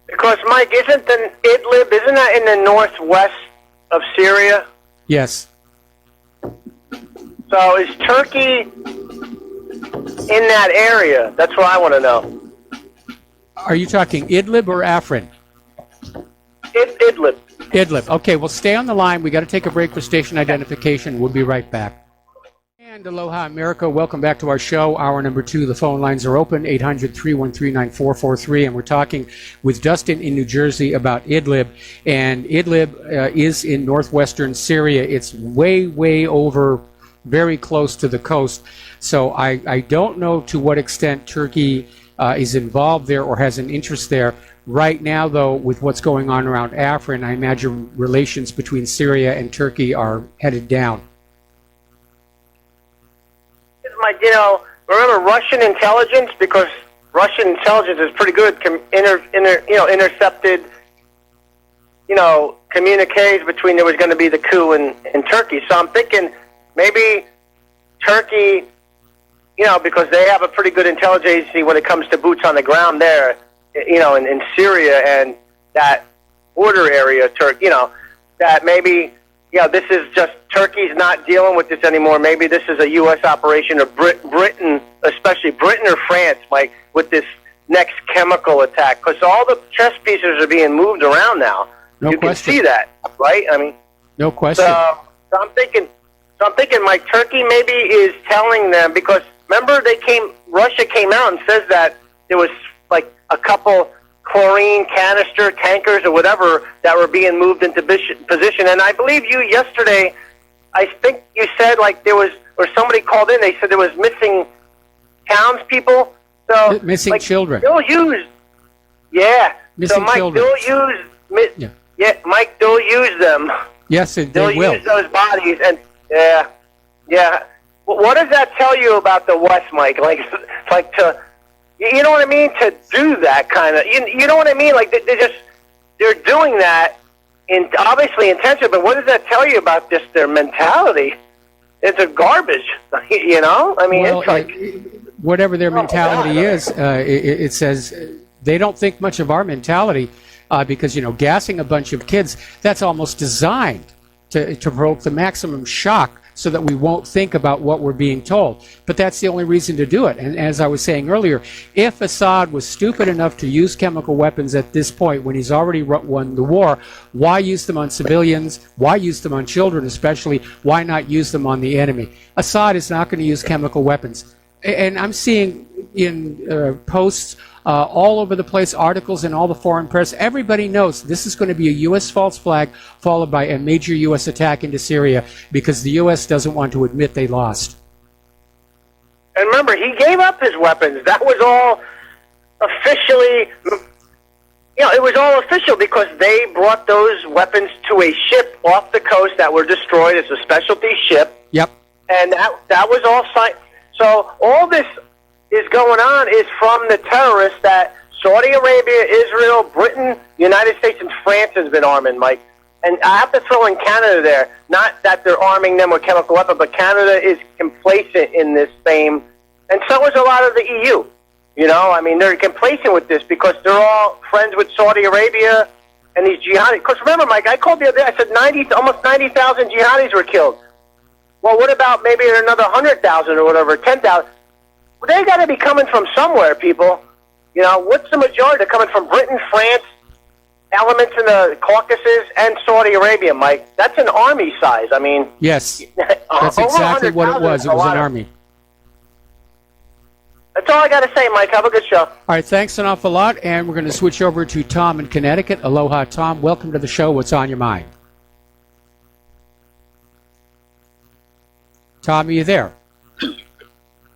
Because, Mike, isn't that in the northwest of Syria? Yes. So is Turkey in that area? That's what I want to know. Are you talking Idlib or Afrin? Idlib. Idlib. Okay, well, stay on the line. We got to take a break for station identification. We'll be right back. And aloha, America. Welcome back to our show. Hour number 2. The phone lines are open, 800-313-9443. And we're talking with Dustin in New Jersey about Idlib. And Idlib is in northwestern Syria. It's way, way over, very close to the coast. So I don't know to what extent Turkey is involved there or has an interest there. Right now, though, with what's going on around Afrin, I imagine relations between Syria and Turkey are headed down. Remember Russian intelligence? Because Russian intelligence is pretty good. Intercepted, communiques between there was going to be the coup in Turkey. So I'm thinking maybe Turkey, because they have a pretty good intelligence agency when it comes to boots on the ground there, in Syria and that border area, that maybe. Yeah, this is just Turkey's not dealing with this anymore. Maybe this is a U.S. operation, or Britain, especially Britain or France, Mike, with this next chemical attack. Because all the chess pieces are being moved around now. No question. Can see that, right? I mean, no question. So I'm thinking, Mike, Turkey maybe is telling them, because remember Russia came out and says that there was like a couple chlorine canister tankers or whatever that were being moved into position. And I believe you yesterday, I think you said there was, or somebody called in, they said there was missing townspeople. So missing children. They'll use, yeah. Missing so Mike, children. Mike, they'll use them. Yes, they They'll will. use those bodies, and yeah. What does that tell you about the West, Mike? You know what I mean? To do that kind of, you know what I mean? They're doing that obviously intentionally, but what does that tell you about just their mentality? It's a garbage, I mean, well, it's like whatever their mentality is, it says they don't think much of our mentality because, gassing a bunch of kids, that's almost designed to provoke the maximum shock so that we won't think about what we're being told. But that's the only reason to do it. And as I was saying earlier, if Assad was stupid enough to use chemical weapons at this point when he's already won the war, why use them on civilians? Why use them on children especially? Why not use them on the enemy? Assad is not going to use chemical weapons. And I'm seeing in posts all over the place, articles in all the foreign press, everybody knows this is going to be a U.S. false flag followed by a major U.S. attack into Syria because the U.S. doesn't want to admit they lost. And remember, he gave up his weapons. That was all officially, it was all official because they brought those weapons to a ship off the coast that were destroyed. It's a specialty ship. Yep. And that was all signed. So all this is going on is from the terrorists that Saudi Arabia, Israel, Britain, United States, and France has been arming, Mike. And I have to throw in Canada there. Not that they're arming them with chemical weapons, but Canada is complacent in this same, and so is a lot of the EU. I mean, they're complacent with this because they're all friends with Saudi Arabia, and these jihadis. Because remember, Mike, I called the other day. I said almost 90,000 jihadis were killed. Well, what about maybe another 100,000 or whatever, 10,000? Well, they got to be coming from somewhere, people. You know, what's the majority? They're coming from Britain, France, elements in the Caucasus, and Saudi Arabia, Mike. That's an army size. I mean, Yes, that's exactly what it was. It was an army. That's all I got to say, Mike. Have a good show. All right, thanks an awful lot. And we're going to switch over to Tom in Connecticut. Aloha, Tom. Welcome to the show. What's on your mind? Tom, are you there?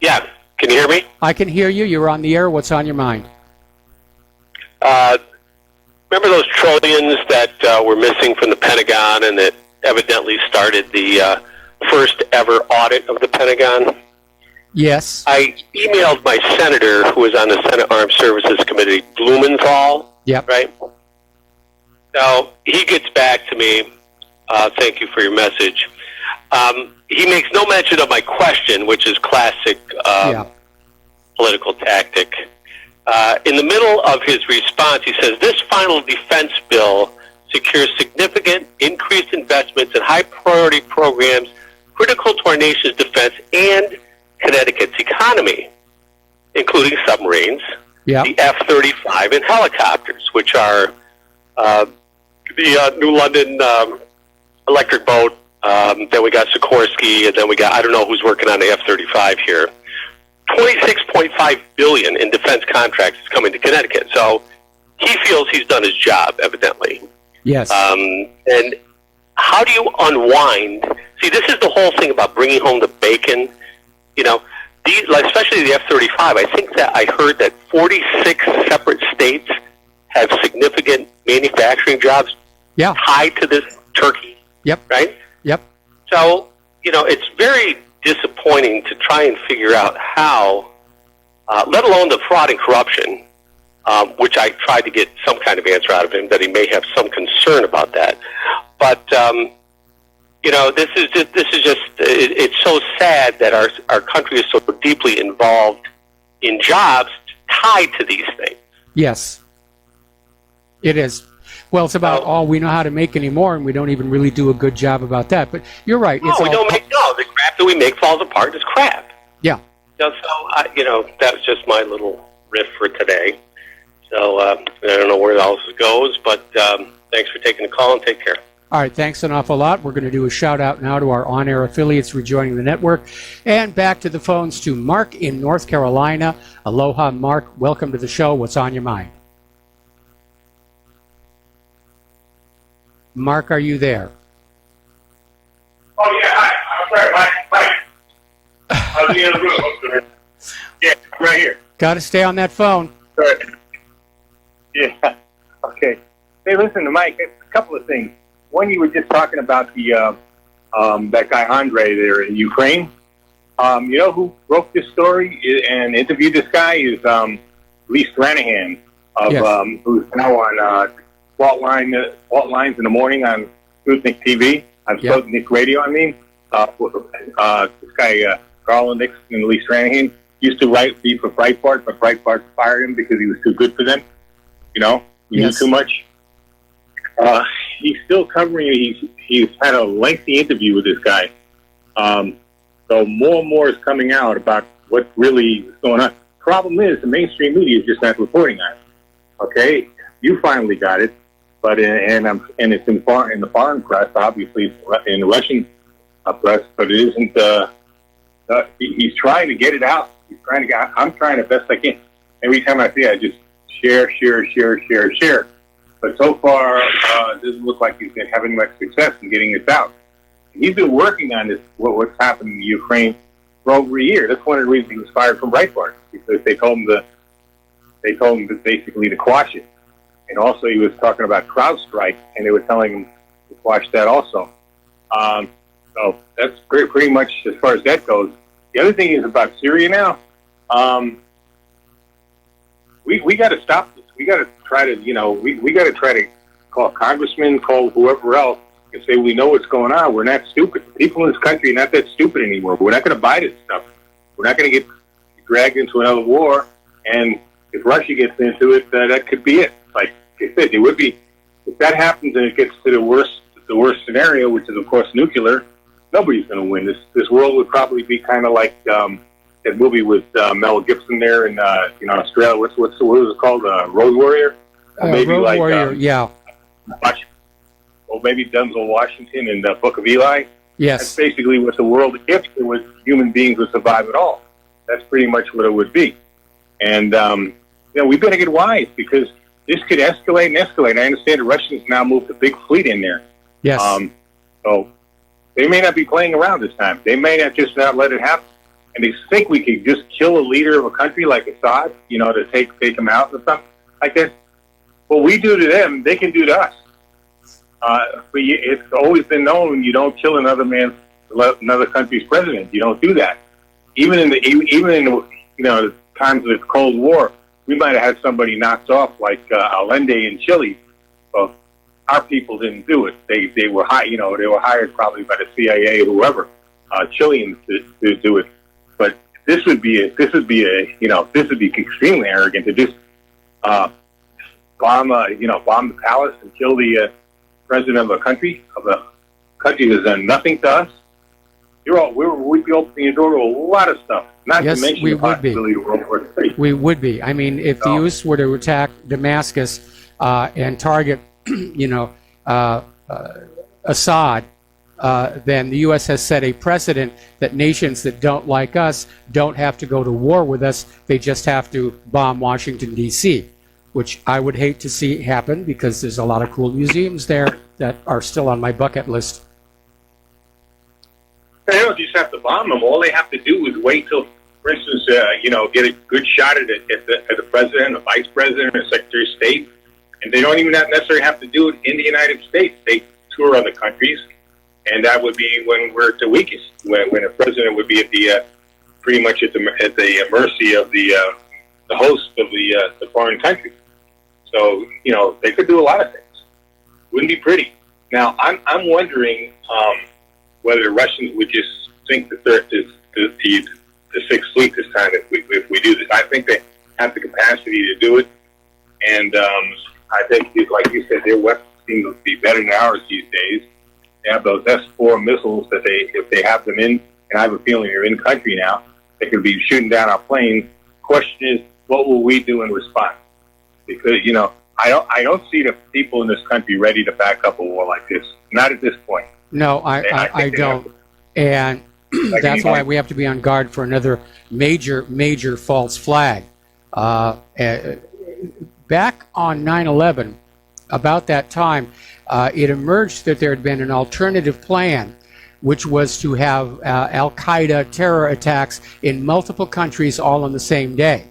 Yeah. Can you hear me? I can hear you. You're on the air. What's on your mind? Remember those trillions that were missing from the Pentagon and that evidently started the first ever audit of the Pentagon? Yes. I emailed my senator, who was on the Senate Armed Services Committee, Blumenthal. Yep. Right? So he gets back to me. Thank you for your message. He makes no mention of my question, which is classic political tactic. In the middle of his response, he says, this final defense bill secures significant increased investments in high-priority programs critical to our nation's defense and Connecticut's economy, including submarines, the F-35, and helicopters, which are the New London electric boat. Then we got Sikorsky, and then we got, I don't know who's working on the F-35 here. $26.5 billion in defense contracts is coming to Connecticut. So he feels he's done his job, evidently. Yes. And how do you unwind? See, this is the whole thing about bringing home the bacon. You know, especially the F-35. I think that I heard that 46 separate states have significant manufacturing jobs tied to this turkey. Yep. Right? Yep. So, you know, it's very disappointing to try and figure out how, let alone the fraud and corruption, which I tried to get some kind of answer out of him, that he may have some concern about that. But, you know, this is just, it's so sad that our country is so deeply involved in jobs tied to these things. Yes, it is. Well, it's about all we know how to make anymore, and we don't even really do a good job about that. But you're right. The crap that we make falls apart. It's crap. Yeah. So, you know, that was just my little riff for today. So I don't know where else it goes, but thanks for taking the call, and take care. All right, thanks an awful lot. We're going to do a shout-out now to our on-air affiliates rejoining the network. And back to the phones to Mark in North Carolina. Aloha, Mark. Welcome to the show. What's on your mind? Mark, are you there? Oh, yeah. Hi. I'm sorry, Mike. I was in the other room. Yeah, right here. Got to stay on that phone. Sorry. Yeah. Okay. Hey, listen to Mike. A couple of things. One, you were just talking about the that guy Andre there in Ukraine. You know who wrote this story and interviewed this guy is Lee Stranahan of who's now on fault lines in the morning on Sputnik TV, on Sputnik Radio. I mean, this guy Garland Nixon and Lee Stranahan used to be for Breitbart, but Breitbart fired him because he was too good for them. You know, he knew too much. He's still covering. He's had a lengthy interview with this guy. So more and more is coming out about what really is going on. Problem is, the mainstream media is just not reporting on it. Okay, you finally got it, but and it's in the foreign press, obviously in the Russian press, but it isn't. He's trying to get it out. He's trying to get. I'm trying the best I can. Every time I see it, I just share. But so far, it doesn't look like he's been having much success in getting this out. He's been working on this, what's happened in Ukraine, for over a year. That's one of the reasons he was fired from Breitbart, because they told him basically to quash it. And also he was talking about CrowdStrike, and they were telling him to quash that also. So that's pretty much as far as that goes. The other thing is about Syria now. We got to stop this. We got to try to, we got to try to call congressmen, call whoever else, and say we know what's going on. We're not stupid. People in this country are not that stupid anymore. We're not going to buy this stuff. We're not going to get dragged into another war. And if Russia gets into it, that could be it. Like I said, there would be if that happens and it gets to the worst scenario, which is of course nuclear, nobody's going to win. This world would probably be kind of like that movie with Mel Gibson there in Australia. What was it called? Road Warrior. Maybe Road like Warrior. Yeah. Or maybe Denzel Washington in the Book of Eli. Yes. That's basically what the world, if there was human beings would survive at all. That's pretty much what it would be. And we better get wise because this could escalate and escalate. I understand the Russians now moved a big fleet in there. Yes. So they may not be playing around this time. They may not let it happen. And they think we could just kill a leader of a country like Assad, to take him out or something like that. What we do to them, they can do to us. But it's always been known you don't kill another country's president. You don't do that. Even in the times of the Cold War, we might have had somebody knocked off like Allende in Chile. Well, our people didn't do it. They were hired probably by the CIA or whoever, Chileans to do it. But this would be extremely arrogant to just bomb the palace and kill the president of a country that's done nothing to us. We'd be opening the door to a lot of stuff. Not to mention the possibility of World War III. We would be. I mean, if the U.S. were to attack Damascus and target, Assad, then the U.S. has set a precedent that nations that don't like us don't have to go to war with us. They just have to bomb Washington, D.C., which I would hate to see happen because there's a lot of cool museums there that are still on my bucket list. They don't just have to bomb them. All they have to do is wait till, for instance, get a good shot at the president, the vice president, or secretary of state. And they don't even necessarily have to do it in the United States. They tour other countries, and that would be when we're at the weakest, when a president would be at the pretty much at the mercy of the host of the foreign country. So they could do a lot of things. Wouldn't be pretty. Now I'm wondering whether the Russians would just think that the Sixth Fleet this time if we do this. I think they have the capacity to do it, and I think, like you said, their weapons seem to be better than ours these days. They have those S-4 missiles that if they have them in, and I have a feeling they're in country now, they could be shooting down our planes. Question is, what will we do in response? Because I don't see the people in this country ready to back up a war like this. Not at this point. No, I don't. And that's why we have to be on guard for another major false flag. Back on 9/11, about that time, it emerged that there had been an alternative plan, which was to have Al-Qaeda terror attacks in multiple countries all on the same day.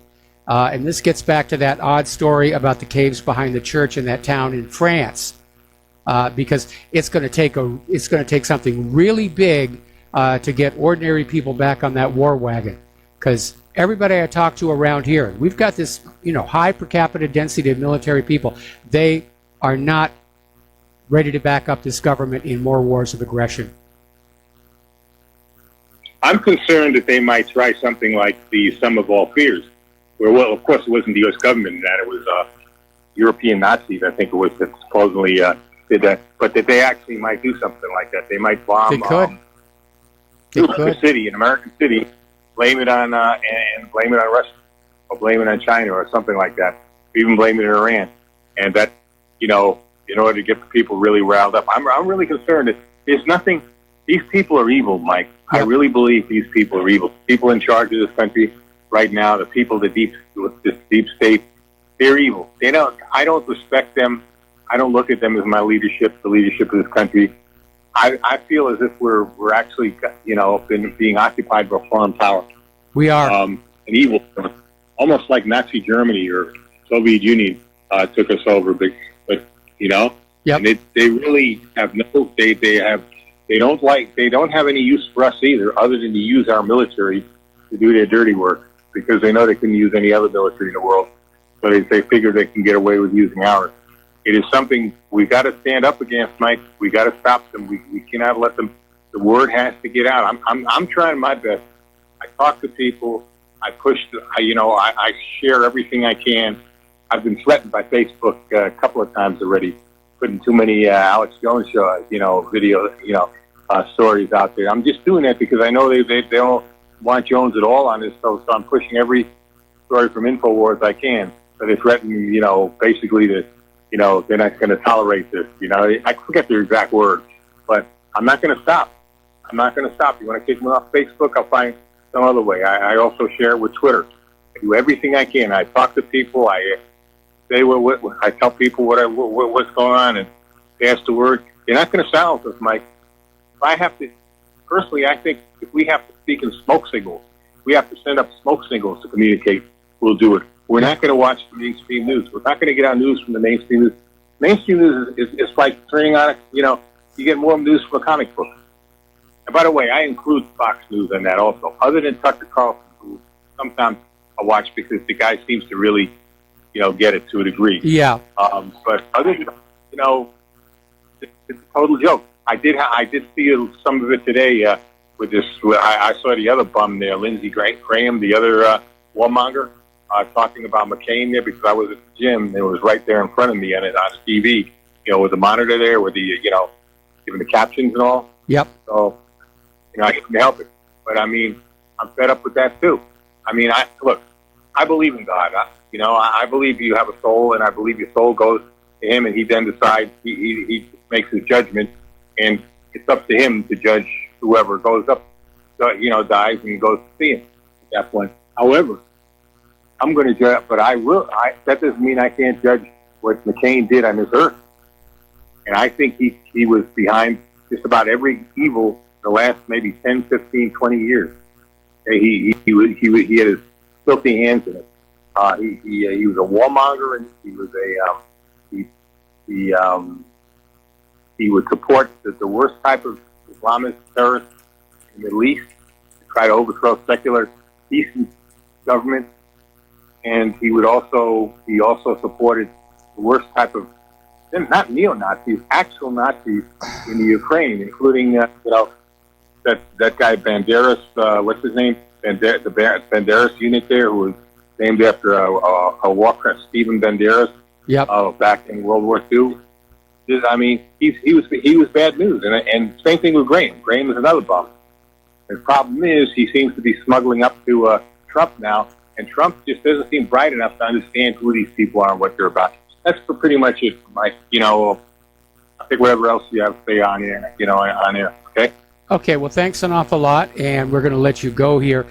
And this gets back to that odd story about the caves behind the church in that town in France, because it's going to take something really big to get ordinary people back on that war wagon. Because everybody I talk to around here, we've got this high per capita density of military people. They are not ready to back up this government in more wars of aggression. I'm concerned that they might try something like the sum of all fears, where, well, of course, it wasn't the U.S. government that it was European Nazis, I think it was, that supposedly did that, but that they actually might do something like that. They might bomb a city, an American city, blame it on and blame it on Russia, or blame it on China, or something like that, or even blame it on Iran, and that in order to get the people really riled up. I'm really concerned that there's nothing. These people are evil, Mike. I really believe these people are evil. People in charge of this country right now, the people, this deep state, they're evil. I don't respect them. I don't look at them as my leadership, the leadership of this country. I feel as if we're actually, being occupied by foreign power. We are. An evil, almost like Nazi Germany or Soviet Union took us over, but Yep. And they really have they don't have any use for us either, other than to use our military to do their dirty work, because they know they couldn't use any other military in the world. So they figure they can get away with using ours. It is something we got to stand up against, Mike. We got to stop them. We cannot let them. The word has to get out. I'm trying my best. I talk to people. I push. I share everything I can. I've been threatened by Facebook a couple of times already, putting too many Alex Jones show, video, stories out there. I'm just doing that because I know they don't want Jones at all on this, so I'm pushing every story from InfoWars I can. So they threaten, basically that, they're not going to tolerate this. I forget their exact words, but I'm not going to stop. I'm not going to stop. You want to kick me off Facebook? I'll find some other way. I also share it with Twitter. I do everything I can. I talk to people. I say I tell people what's going on and pass the word. You're not going to silence us, Mike. If I have to, personally, I think if we have to speak in smoke signals, we have to send up smoke signals to communicate, we'll do it. We're not going to watch the mainstream news. We're not going to get our news from the mainstream news. Mainstream news is like turning on it, you get more news from a comic book. And by the way, I include Fox News in that also, other than Tucker Carlson, who sometimes I watch because the guy seems to really, get it to a degree. Yeah. But other than, it's a total joke. I did see some of it today with this. I saw the other bum there, Lindsey Graham, the other warmonger, talking about McCain there because I was at the gym and it was right there in front of me on TV, with the monitor there, with the, giving the captions and all. Yep. So, I couldn't help it. But I'm fed up with that too. I believe in God. I believe you have a soul, and I believe your soul goes to Him, and He then decides. He makes His judgment, and it's up to Him to judge whoever goes up, dies and goes to see Him at that point. However, I'm going to judge, but I will. That doesn't mean I can't judge what McCain did on this earth. And I think he was behind just about every evil the last maybe 10, 15, 20 years. He had his filthy hands in it. He was a warmonger, and he was he would support the worst type of Islamist terrorists in the Middle East to try to overthrow secular, decent government. And he also supported the worst type of, not neo-Nazis, actual Nazis in the Ukraine, including that guy Banderas, what's his name? The Banderas unit there, who was named after a war criminal, Stephen Banderas. Yep. Back in World War II. He was bad news, and same thing with Graham. Graham is another bum. The problem is he seems to be smuggling up to Trump now, and Trump just doesn't seem bright enough to understand who these people are and what they're about. That's pretty much it, Mike. I think whatever else you have to say on here, on here. Okay. Okay. Well, thanks an awful lot, and we're going to let you go here.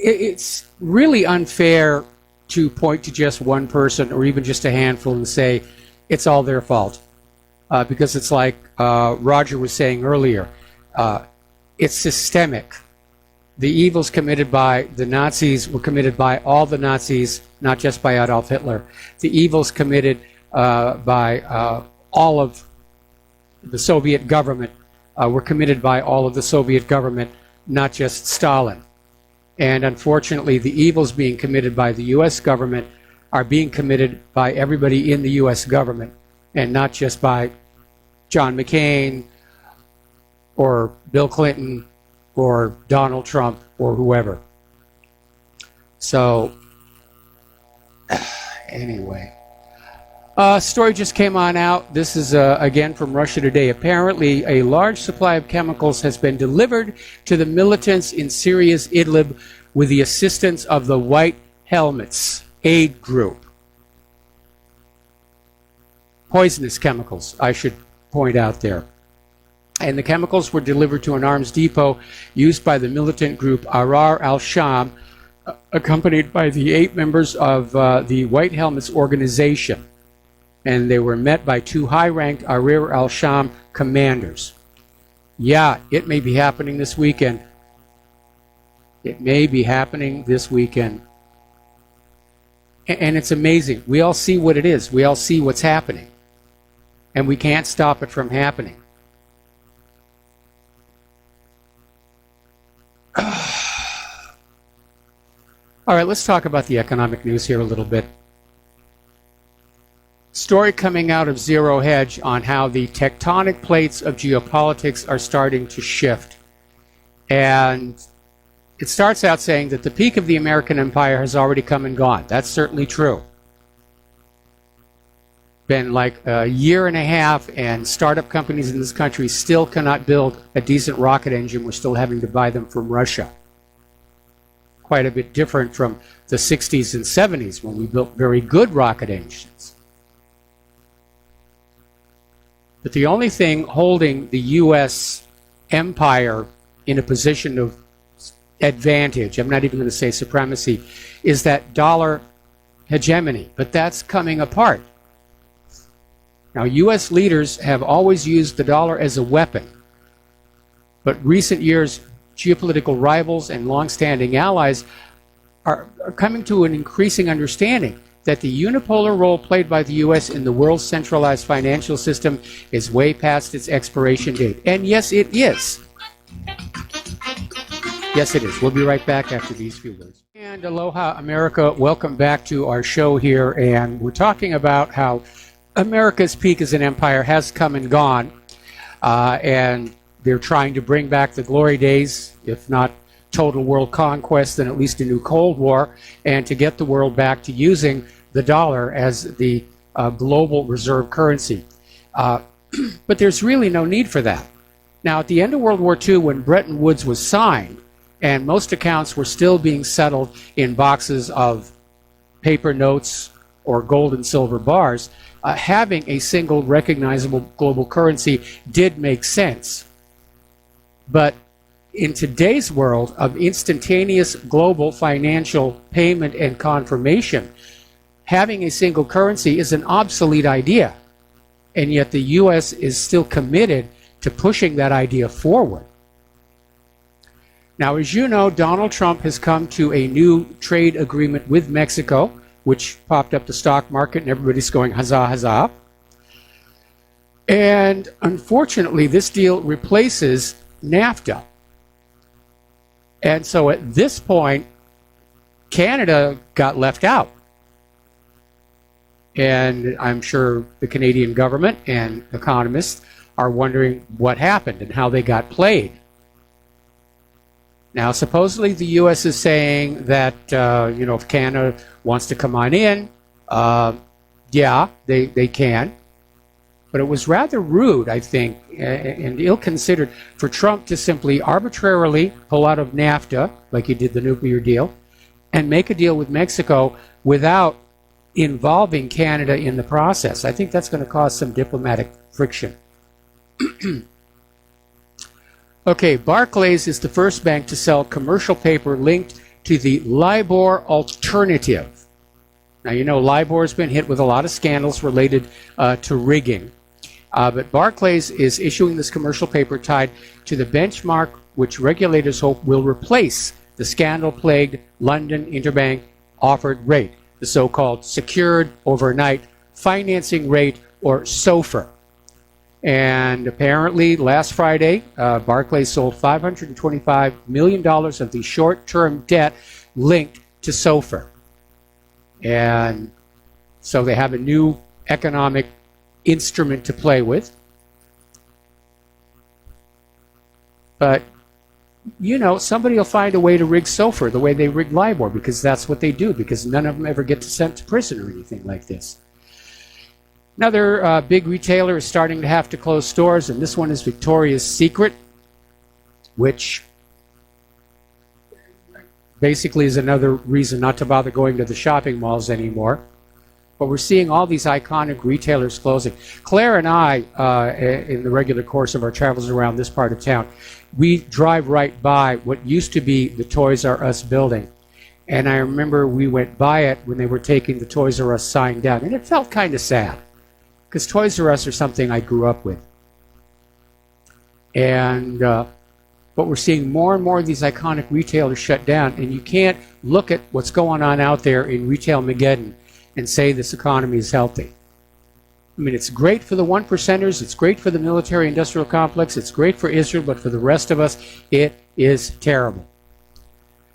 It's really unfair to point to just one person or even just a handful and say it's all their fault. Because it's like Roger was saying earlier, it's systemic. The evils committed by the Nazis were committed by all the Nazis, not just by Adolf Hitler. The evils committed by all of the Soviet government were committed by all of the Soviet government, not just Stalin. And unfortunately, the evils being committed by the U.S. government are being committed by everybody in the U.S. government, and not just by John McCain or Bill Clinton or Donald Trump or whoever. So, anyway. Story just came on out. This is, again, from Russia Today. Apparently, a large supply of chemicals has been delivered to the militants in Syria's Idlib with the assistance of the White Helmets aid group. Poisonous chemicals, I should point out there. And the chemicals were delivered to an arms depot used by the militant group Ahrar al-Sham, accompanied by the 8 members of the White Helmets organization. And they were met by 2 high-ranked Ahrar al-Sham commanders. Yeah, it may be happening this weekend. It may be happening this weekend. And it's amazing. We all see what it is. We all see what's happening. And we can't stop it from happening. All right, let's talk about the economic news here a little bit. Story coming out of Zero Hedge on how the tectonic plates of geopolitics are starting to shift. And it starts out saying that the peak of the American empire has already come and gone. That's certainly true. Been like a year and a half, and startup companies in this country still cannot build a decent rocket engine. We're still having to buy them from Russia. Quite a bit different from the 60s and 70s when we built very good rocket engines. But the only thing holding the U.S. empire in a position of advantage, I'm not even going to say supremacy, is that dollar hegemony. But that's coming apart. Now, U.S. leaders have always used the dollar as a weapon. But recent years, geopolitical rivals and long-standing allies are coming to an increasing understanding that the unipolar role played by the U.S. in the world's centralized financial system is way past its expiration date. And yes, it is. Yes, it is. We'll be right back after these few words. And aloha, America. Welcome back to our show here. And we're talking about how America's peak as an empire has come and gone. And they're trying to bring back the glory days, if not total world conquest, then at least a new Cold War, and to get the world back to using the dollar as the global reserve currency. But there's really no need for that. Now, at the end of World War II, when Bretton Woods was signed, and most accounts were still being settled in boxes of paper notes or gold and silver bars, having a single recognizable global currency did make sense. But in today's world of instantaneous global financial payment and confirmation, having a single currency is an obsolete idea. And yet the U.S. is still committed to pushing that idea forward. Now, as you know, Donald Trump has come to a new trade agreement with Mexico, which popped up the stock market, and everybody's going, huzzah, huzzah. And unfortunately, this deal replaces NAFTA. And so at this point, Canada got left out. And I'm sure the Canadian government and economists are wondering what happened and how they got played. Now, supposedly the U.S. is saying that, if Canada wants to come on in, yeah, they can. But it was rather rude, I think, and ill-considered for Trump to simply arbitrarily pull out of NAFTA, like he did the nuclear deal, and make a deal with Mexico without involving Canada in the process. I think that's going to cause some diplomatic friction. Okay, Barclays is the first bank to sell commercial paper linked to the LIBOR alternative. Now, you know, LIBOR has been hit with a lot of scandals related to rigging. But Barclays is issuing this commercial paper tied to the benchmark which regulators hope will replace the scandal-plagued London Interbank Offered Rate, the so-called Secured Overnight Financing Rate, or SOFR. And apparently, last Friday, Barclays sold $525 million of the short-term debt linked to SOFR. And so they have a new economic instrument to play with. But, you know, somebody will find a way to rig SOFR the way they rig LIBOR, because that's what they do, because none of them ever get sent to prison or anything like this. Another big retailer is starting to have to close stores, and this one is Victoria's Secret, which basically is another reason not to bother going to the shopping malls anymore. But we're seeing all these iconic retailers closing. Claire and I, in the regular course of our travels around this part of town, we drive right by what used to be the Toys R Us building. And I remember we went by it when they were taking the Toys R Us sign down, and it felt kind of sad, because Toys R Us are something I grew up with. And but we're seeing more and more of these iconic retailers shut down, and you can't look at what's going on out there in Retail Mageddon and say this economy is healthy. I mean, it's great for the one percenters, it's great for the military-industrial complex, it's great for Israel, but for the rest of us, it is terrible.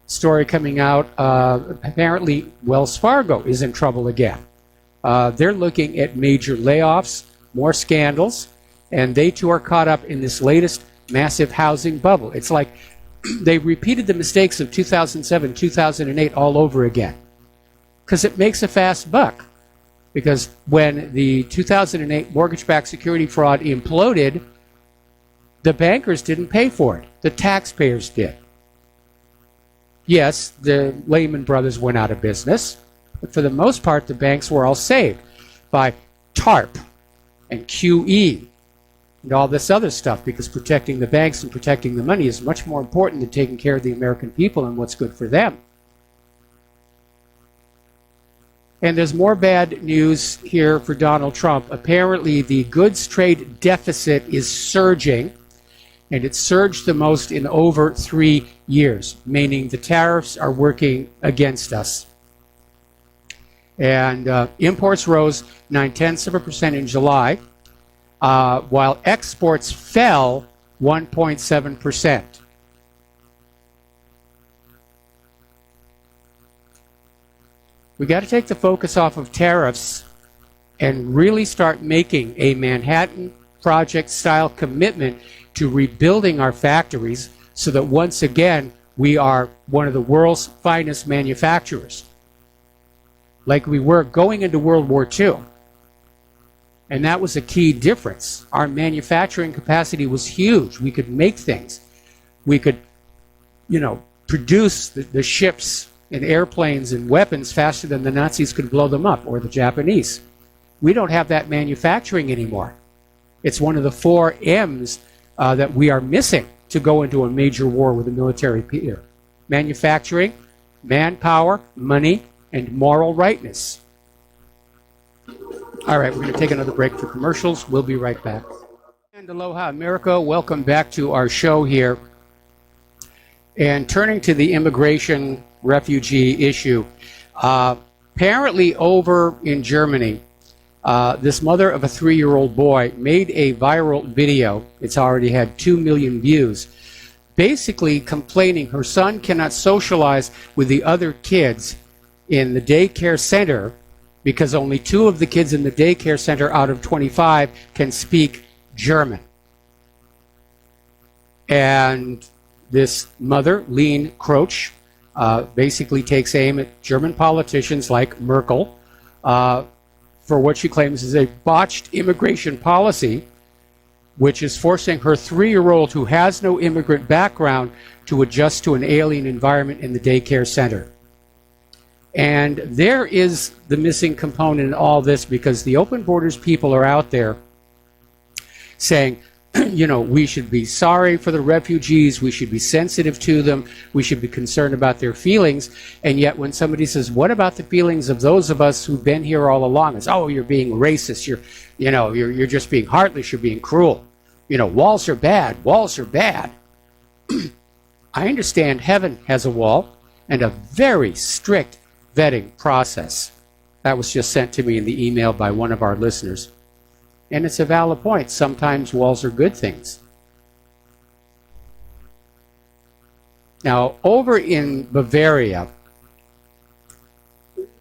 Story coming out, apparently Wells Fargo is in trouble again. They're looking at major layoffs, more scandals, and they too are caught up in this latest massive housing bubble. It's like they repeated the mistakes of 2007, 2008 all over again. Because it makes a fast buck. Because when the 2008 mortgage-backed security fraud imploded, the bankers didn't pay for it. The taxpayers did. Yes, the Lehman Brothers went out of business, but for the most part, the banks were all saved by TARP and QE and all this other stuff, because protecting the banks and protecting the money is much more important than taking care of the American people and what's good for them. And there's more bad news here for Donald Trump. Apparently, the goods trade deficit is surging, and it surged the most in over 3 years, meaning the tariffs are working against us. And imports rose 0.9% in July, while exports fell 1.7%. We got to take the focus off of tariffs and really start making a Manhattan Project style commitment to rebuilding our factories so that once again we are one of the world's finest manufacturers, like we were going into World War II. And that was a key difference. Our manufacturing capacity was huge. We could make things. We could, produce the ships and airplanes and weapons faster than the Nazis could blow them up, or the Japanese. We don't have that manufacturing anymore. It's one of the 4 M's that we are missing to go into a major war with a military peer. Manufacturing, manpower, money, and moral rightness. All right, we're going to take another break for commercials. We'll be right back. And aloha, America. Welcome back to our show here. And turning to the immigration refugee issue, apparently over in Germany, this mother of a 3-year-old boy made a viral video. It's already had 2 million views, basically complaining her son cannot socialize with the other kids in the daycare center because only 2 of the kids in the daycare center out of 25 can speak German. And this mother, Lean Kroch, basically takes aim at German politicians like Merkel for what she claims is a botched immigration policy, which is forcing her 3-year-old who has no immigrant background to adjust to an alien environment in the daycare center. And there is the missing component in all this, because the open borders people are out there saying, we should be sorry for the refugees, we should be sensitive to them, we should be concerned about their feelings. And yet when somebody says, what about the feelings of those of us who've been here all along? It's, oh, you're being racist, you're just being heartless, you're being cruel. Walls are bad, walls are bad. I understand heaven has a wall and a very strict vetting process. That was just sent to me in the email by one of our listeners. And it's a valid point. Sometimes walls are good things. Now, over in Bavaria,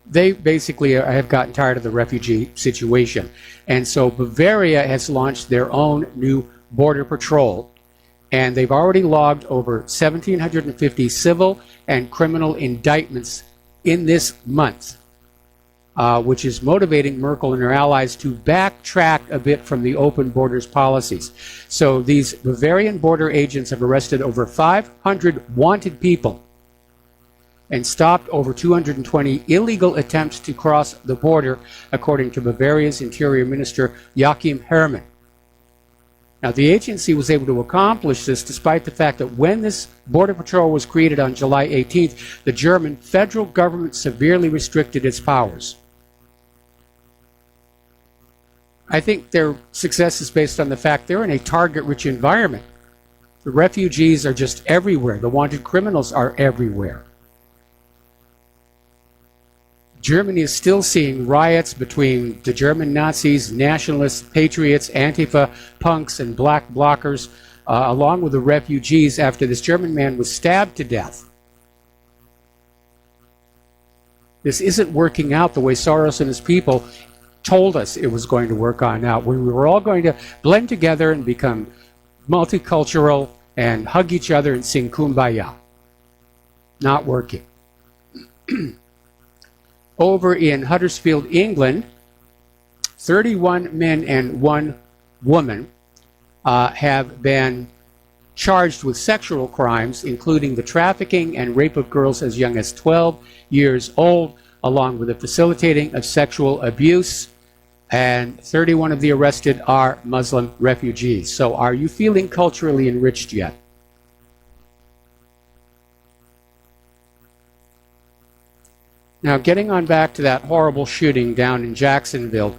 they basically have gotten tired of the refugee situation. And so Bavaria has launched their own new border patrol. And they've already logged over 1,750 civil and criminal indictments in this month, which is motivating Merkel and her allies to backtrack a bit from the open borders policies. So these Bavarian border agents have arrested over 500 wanted people and stopped over 220 illegal attempts to cross the border, according to Bavaria's Interior Minister Joachim Herrmann. Now, the agency was able to accomplish this despite the fact that when this border patrol was created on July 18th, the German federal government severely restricted its powers. I think their success is based on the fact they're in a target-rich environment. The refugees are just everywhere. The wanted criminals are everywhere. Germany is still seeing riots between the German Nazis, nationalists, patriots, Antifa, punks, and black blockers, along with the refugees after this German man was stabbed to death. This isn't working out the way Soros and his people told us it was going to work on out. We were all going to blend together and become multicultural and hug each other and sing Kumbaya. Not working. Over in Huddersfield, England, 31 men and 1 woman have been charged with sexual crimes, including the trafficking and rape of girls as young as 12 years old, along with the facilitating of sexual abuse. And 31 of the arrested are Muslim refugees. So are you feeling culturally enriched yet? Now, getting on back to that horrible shooting down in Jacksonville,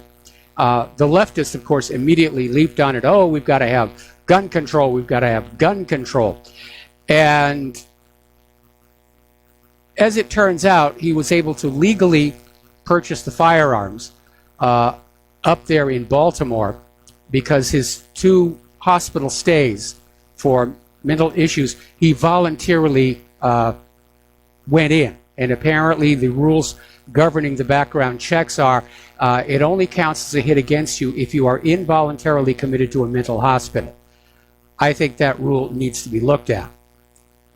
the leftists, of course, immediately leaped on it. Oh, we've got to have gun control. We've got to have gun control. And as it turns out, he was able to legally purchase the firearms up there in Baltimore because his 2 hospital stays for mental issues, he voluntarily went in. And apparently the rules governing the background checks are it only counts as a hit against you if you are involuntarily committed to a mental hospital. I think that rule needs to be looked at.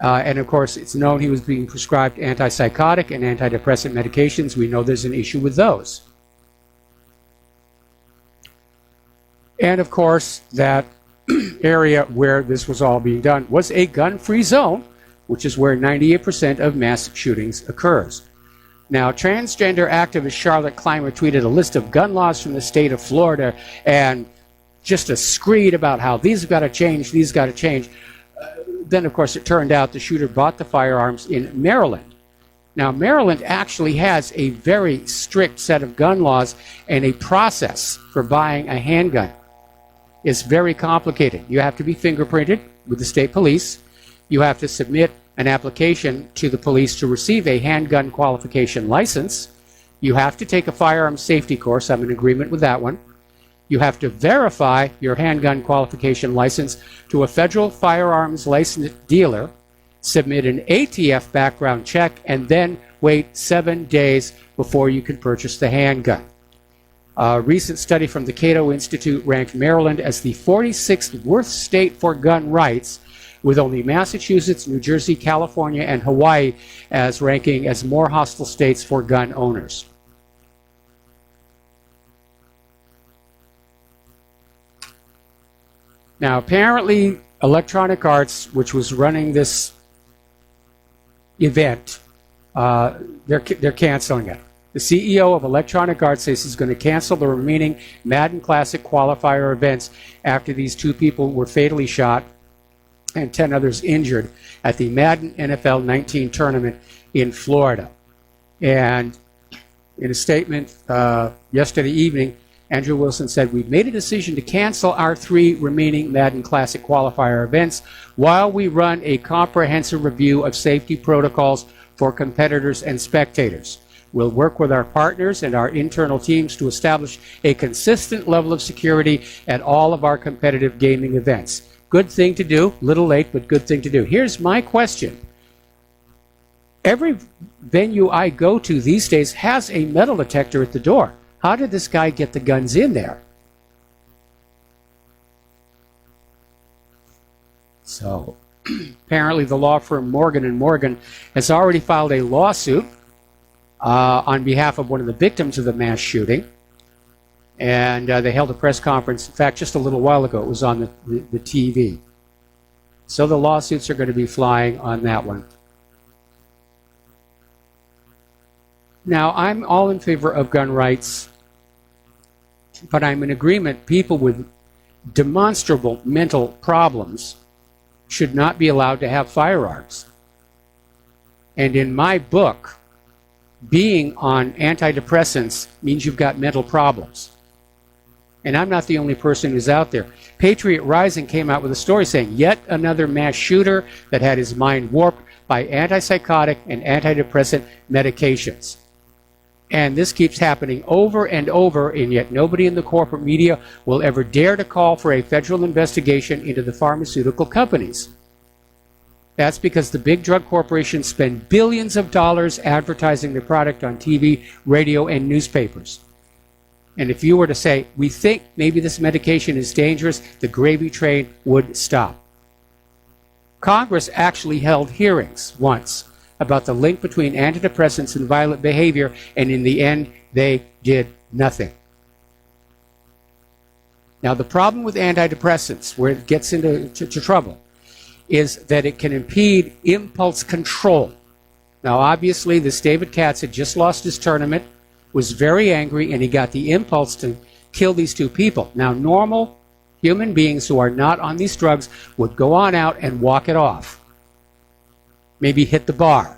And of course, it's known he was being prescribed antipsychotic and antidepressant medications. We know there's an issue with those. And of course, that area where this was all being done was a gun-free zone, which is where 98% of mass shootings occurs. Now, transgender activist Charlotte Clymer tweeted a list of gun laws from the state of Florida and just a screed about how these have got to change, these got to change. Then, of course, it turned out the shooter bought the firearms in Maryland. Now, Maryland actually has a very strict set of gun laws and a process for buying a handgun. It's very complicated. You have to be fingerprinted with the state police. You have to submit an application to the police to receive a handgun qualification license. You have to take a firearms safety course. I'm in agreement with that one. You have to verify your handgun qualification license to a federal firearms licensed dealer, submit an ATF background check, and then wait 7 days before you can purchase the handgun. A recent study from the Cato Institute ranked Maryland as the 46th worst state for gun rights, with only Massachusetts, New Jersey, California, and Hawaii as ranking as more hostile states for gun owners. Now, apparently, Electronic Arts, which was running this event, they're canceling it. The CEO of Electronic Arts says he's going to cancel the remaining Madden Classic qualifier events after these 2 people were fatally shot and 10 others injured at the Madden NFL 19 tournament in Florida. And in a statement yesterday evening, Andrew Wilson said, "We've made a decision to cancel our 3 remaining Madden Classic qualifier events while we run a comprehensive review of safety protocols for competitors and spectators. We'll work with our partners and our internal teams to establish a consistent level of security at all of our competitive gaming events." Good thing to do, little late, but good thing to do. Here's my question. Every venue I go to these days has a metal detector at the door. How did this guy get the guns in there? So, apparently the law firm Morgan & Morgan has already filed a lawsuit on behalf of one of the victims of the mass shooting. And they held a press conference, in fact, just a little while ago. It was on the TV. So the lawsuits are going to be flying on that one. Now, I'm all in favor of gun rights, but I'm in agreement people with demonstrable mental problems should not be allowed to have firearms. And in my book, being on antidepressants means you've got mental problems. And I'm not the only person who's out there. Patriot Rising came out with a story saying yet another mass shooter that had his mind warped by antipsychotic and antidepressant medications. And this keeps happening over and over, and yet nobody in the corporate media will ever dare to call for a federal investigation into the pharmaceutical companies. That's because the big drug corporations spend billions of dollars advertising their product on TV, radio, and newspapers. And if you were to say, we think maybe this medication is dangerous, the gravy train would stop. Congress actually held hearings once about the link between antidepressants and violent behavior, and in the end, they did nothing. Now, the problem with antidepressants, where it gets into trouble, is that it can impede impulse control. Now, obviously, this David Katz had just lost his tournament, was very angry, and he got the impulse to kill these two people. Now, normal human beings who are not on these drugs would go on out and walk it off. Maybe hit the bar.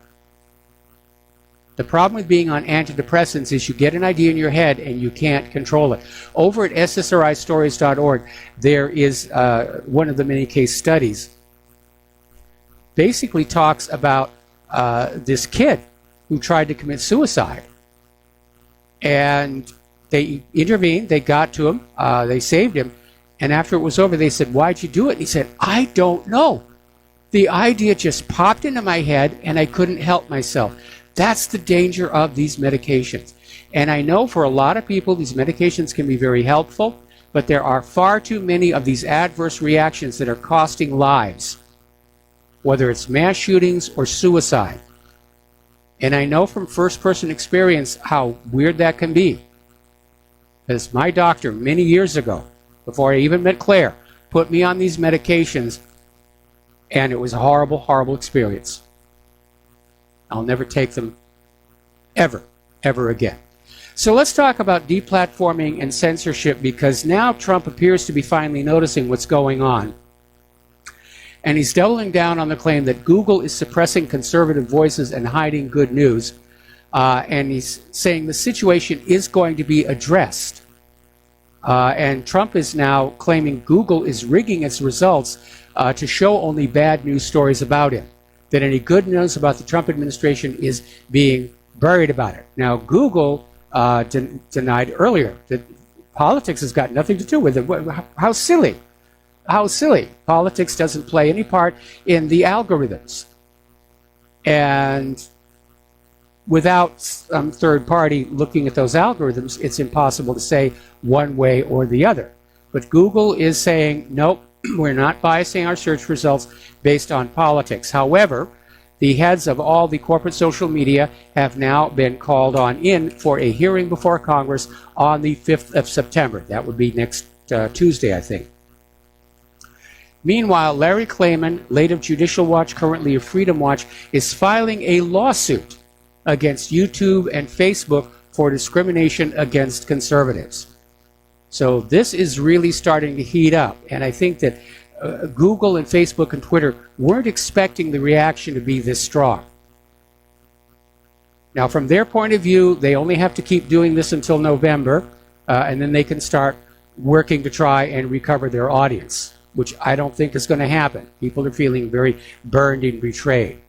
The problem with being on antidepressants is you get an idea in your head and you can't control it. Over at ssristories.org, there is one of the many case studies. Basically talks about this kid who tried to commit suicide. And they intervened, they got to him, they saved him, and after it was over, they said, "Why'd you do it?" And he said, "I don't know. The idea just popped into my head and I couldn't help myself." That's the danger of these medications. And I know for a lot of people, these medications can be very helpful, but there are far too many of these adverse reactions that are costing lives, whether it's mass shootings or suicide. And I know from first-person experience how weird that can be. Because my doctor, many years ago, before I even met Claire, put me on these medications, and it was a horrible, horrible experience. I'll never take them ever, ever again. So let's talk about deplatforming and censorship, because now Trump appears to be finally noticing what's going on. And he's doubling down on the claim that Google is suppressing conservative voices and hiding good news. And he's saying the situation is going to be addressed. And Trump is now claiming Google is rigging its results to show only bad news stories about him. That any good news about the Trump administration is being buried about it. Now, Google denied earlier that politics has got nothing to do with it. How silly. How silly. Politics doesn't play any part in the algorithms. And without some third party looking at those algorithms, it's impossible to say one way or the other. But Google is saying, nope, we're not biasing our search results based on politics. However, the heads of all the corporate social media have now been called on in for a hearing before Congress on the 5th of September. That would be next Tuesday, I think. Meanwhile, Larry Klayman, late of Judicial Watch, currently of Freedom Watch, is filing a lawsuit against YouTube and Facebook for discrimination against conservatives. So this is really starting to heat up, and I think that Google and Facebook and Twitter weren't expecting the reaction to be this strong. Now, from their point of view, they only have to keep doing this until November, and then they can start working to try and recover their audience, which I don't think is going to happen. People are feeling very burned and betrayed.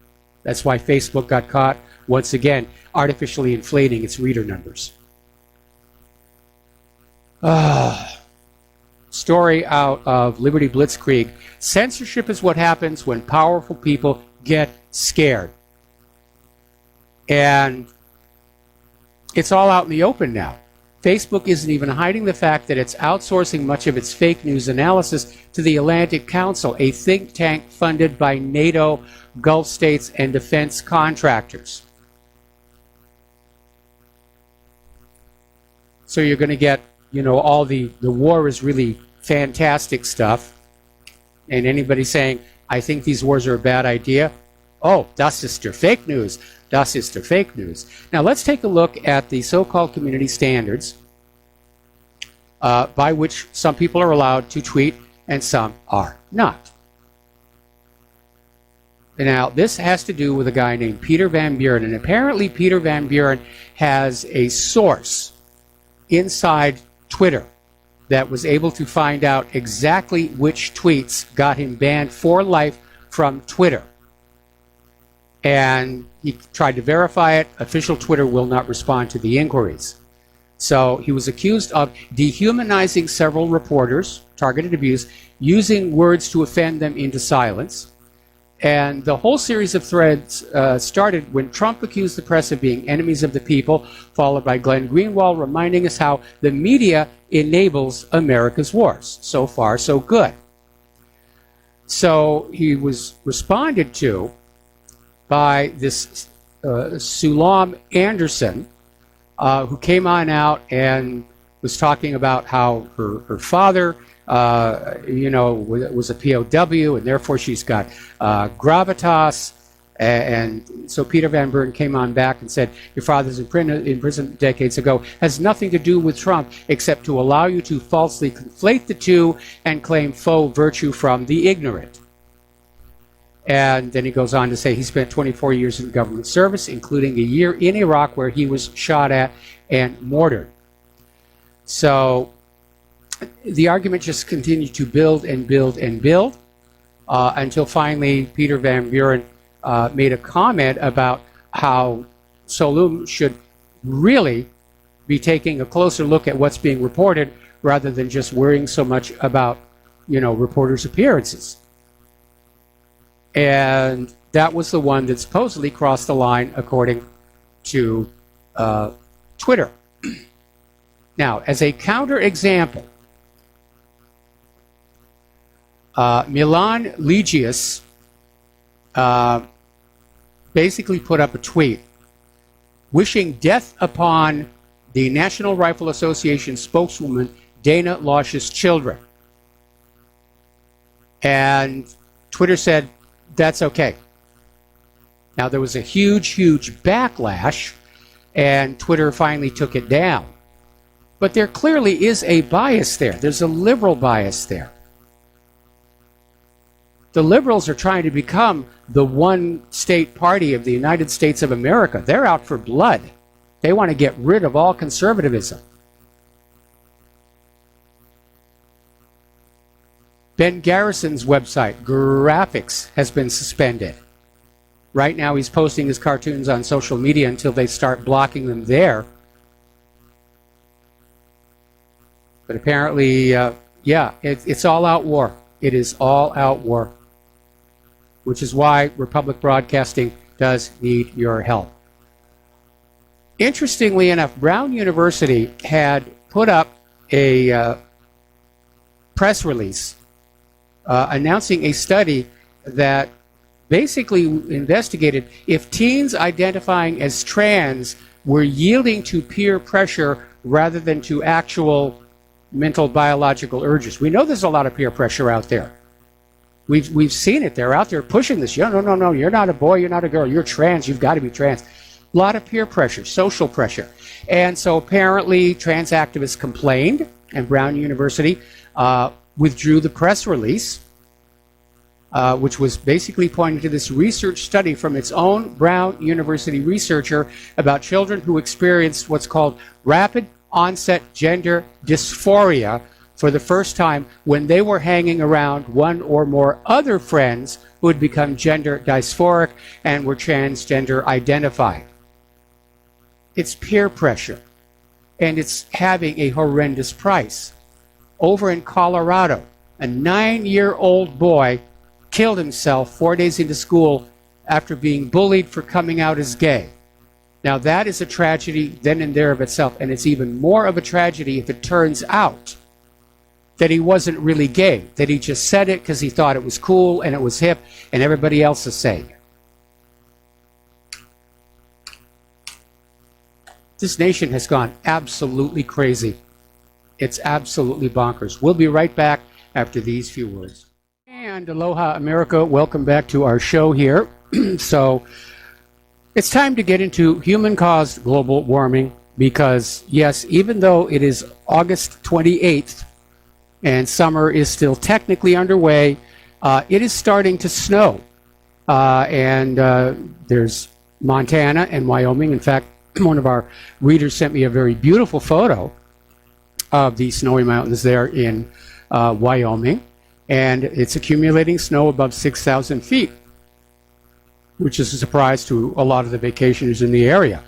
That's why Facebook got caught, once again, artificially inflating its reader numbers. Story out of Liberty Blitzkrieg. Censorship is what happens when powerful people get scared. And it's all out in the open now. Facebook isn't even hiding the fact that it's outsourcing much of its fake news analysis to the Atlantic Council, a think tank funded by NATO, Gulf states, and defense contractors. So you're going to get, all the war is really fantastic stuff. And anybody saying, I think these wars are a bad idea. Oh, das ist der fake news. Das ist der fake news. Now let's take a look at the so-called community standards by which some people are allowed to tweet and some are not. Now, this has to do with a guy named Peter Van Buren. And apparently Peter Van Buren has a source inside Twitter that was able to find out exactly which tweets got him banned for life from Twitter. And he tried to verify it. Official Twitter will not respond to the inquiries. So he was accused of dehumanizing several reporters, targeted abuse, using words to offend them into silence. And the whole series of threads started when Trump accused the press of being enemies of the people, followed by Glenn Greenwald reminding us how the media enables America's wars. So far, so good. So he was responded to by this Sulam Anderson, who came on out and was talking about how her father, was a POW, and therefore she's got gravitas. And so Peter Van Buren came on back and said, your father's in prison decades ago has nothing to do with Trump except to allow you to falsely conflate the two and claim faux virtue from the ignorant. And then he goes on to say he spent 24 years in government service, including a year in Iraq where he was shot at and mortared. So the argument just continued to build and build and build until finally Peter Van Buren made a comment about how Solum should really be taking a closer look at what's being reported rather than just worrying so much about, reporters' appearances. And that was the one that supposedly crossed the line, according to Twitter. Now, as a counterexample, Milan Ligius basically put up a tweet wishing death upon the National Rifle Association spokeswoman Dana Losh's children. And Twitter said, that's okay. Now, there was a huge backlash, and Twitter finally took it down. But there clearly is a bias there. There's a liberal bias there. The liberals are trying to become the one state party of the United States of America. They're out for blood. They want to get rid of all conservatism. Ben Garrison's website, Graphics, has been suspended. Right now he's posting his cartoons on social media until they start blocking them there. But apparently, it's all-out war. It is all-out war. Which is why Republic Broadcasting does need your help. Interestingly enough, Brown University had put up a press release announcing a study that basically investigated if teens identifying as trans were yielding to peer pressure rather than to actual mental biological urges. We know there's a lot of peer pressure out there. We've seen it. They're out there pushing this. No, you're not a boy, you're not a girl, you're trans, you've got to be trans. A lot of peer pressure, social pressure. And so apparently trans activists complained, and Brown University withdrew the press release, which was basically pointing to this research study from its own Brown University researcher about children who experienced what's called rapid onset gender dysphoria for the first time when they were hanging around one or more other friends who had become gender dysphoric and were transgender identified. It's peer pressure, and it's having a horrendous price. Over in Colorado, a 9-year-old boy killed himself 4 days into school after being bullied for coming out as gay. Now that is a tragedy then and there of itself, and it's even more of a tragedy if it turns out that he wasn't really gay, that he just said it because he thought it was cool and it was hip and everybody else is saying it. This nation has gone absolutely crazy. It's absolutely bonkers. We'll be right back after these few words. And aloha, America. Welcome back to our show here. So it's time to get into human-caused global warming because, yes, even though it is August 28th and summer is still technically underway, it is starting to snow. And there's Montana and Wyoming. In fact, one of our readers sent me a very beautiful photo of the snowy mountains there in Wyoming. And it's accumulating snow above 6,000 feet, which is a surprise to a lot of the vacationers in the area.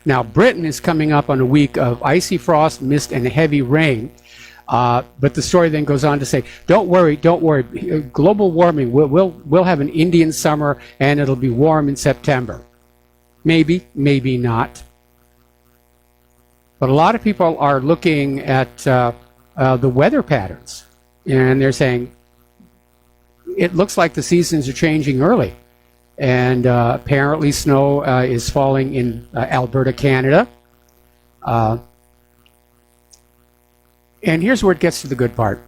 Now, Britain is coming up on a week of icy frost, mist, and heavy rain. But the story then goes on to say, don't worry. Global warming, we'll have an Indian summer, and it'll be warm in September. Maybe, maybe not. But a lot of people are looking at the weather patterns, and they're saying, it looks like the seasons are changing early. And apparently snow is falling in Alberta, Canada. And here's where it gets to the good part.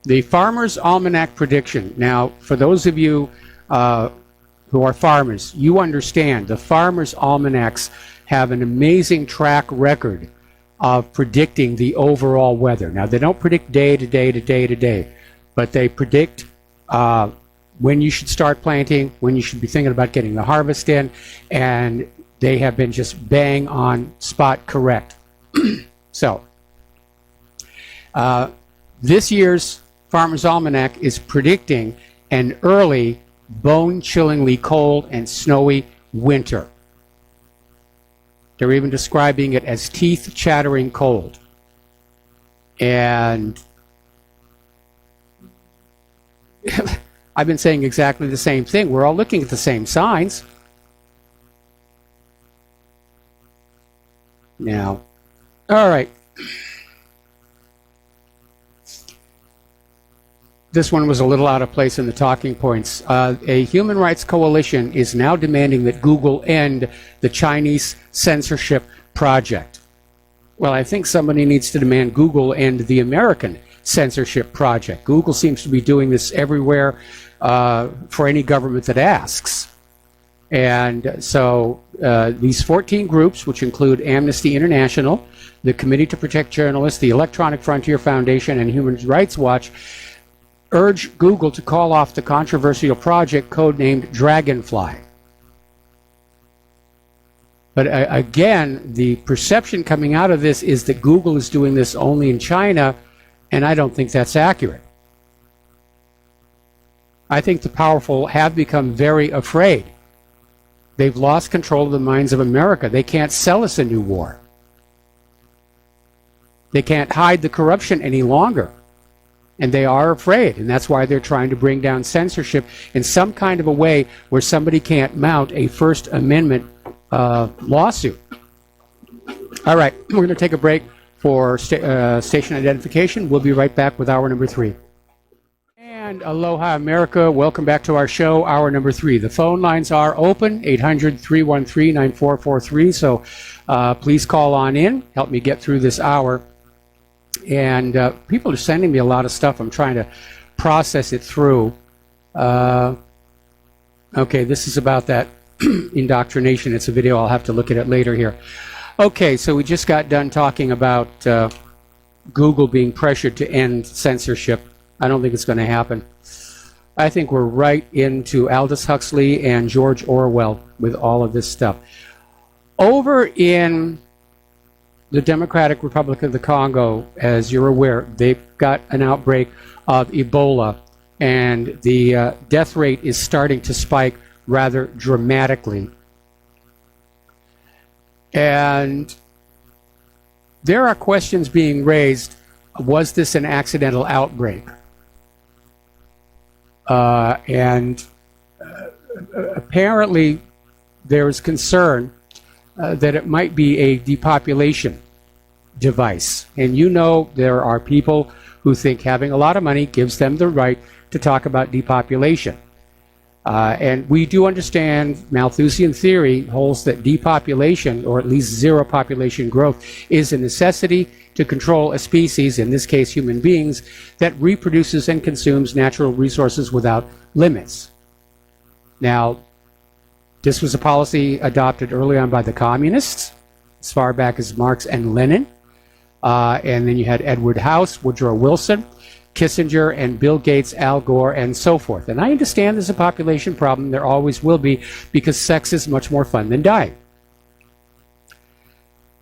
The Farmer's Almanac prediction. Now, for those of you who are farmers, you understand the Farmer's Almanacs have an amazing track record of predicting the overall weather. Now, they don't predict day to day to day to day, but they predict when you should start planting, when you should be thinking about getting the harvest in, and they have been just bang on spot correct. So, this year's Farmer's Almanac is predicting an early, bone-chillingly cold and snowy winter. They're even describing it as teeth-chattering cold. And I've been saying exactly the same thing. We're all looking at the same signs. Now, all right. This one was a little out of place in the talking points. A human rights coalition is now demanding that Google end the Chinese censorship project. Well, I think somebody needs to demand Google end the American censorship project. Google seems to be doing this everywhere for any government that asks. And so these 14 groups, which include Amnesty International, the Committee to Protect Journalists, the Electronic Frontier Foundation, and Human Rights Watch, urge Google to call off the controversial project codenamed Dragonfly. But again, the perception coming out of this is that Google is doing this only in China, and I don't think that's accurate. I think the powerful have become very afraid. They've lost control of the minds of America. They can't sell us a new war. They can't hide the corruption any longer. And they are afraid, and that's why they're trying to bring down censorship in some kind of a way where somebody can't mount a First Amendment lawsuit. All right, we're going to take a break for station identification. We'll be right back with hour number 3. And aloha, America. Welcome back to our show, hour number 3. The phone lines are open, 800-313-9443. So please call on in. Help me get through this hour. And people are sending me a lot of stuff. I'm trying to process it through. Okay, this is about that indoctrination. It's a video. I'll have to look at it later here. Okay, so we just got done talking about Google being pressured to end censorship. I don't think it's going to happen. I think we're right into Aldous Huxley and George Orwell with all of this stuff. Over in the Democratic Republic of the Congo, as you're aware, they've got an outbreak of Ebola, and the death rate is starting to spike rather dramatically. And there are questions being raised. Was this an accidental outbreak? Apparently there is concern that it might be a depopulation device. And you know there are people who think having a lot of money gives them the right to talk about depopulation. And we do understand Malthusian theory holds that depopulation, or at least zero population growth, is a necessity to control a species, in this case human beings, that reproduces and consumes natural resources without limits. Now, this was a policy adopted early on by the communists, as far back as Marx and Lenin. And then you had Edward House, Woodrow Wilson, Kissinger, and Bill Gates, Al Gore, and so forth. And I understand there's a population problem. There always will be, because sex is much more fun than dying.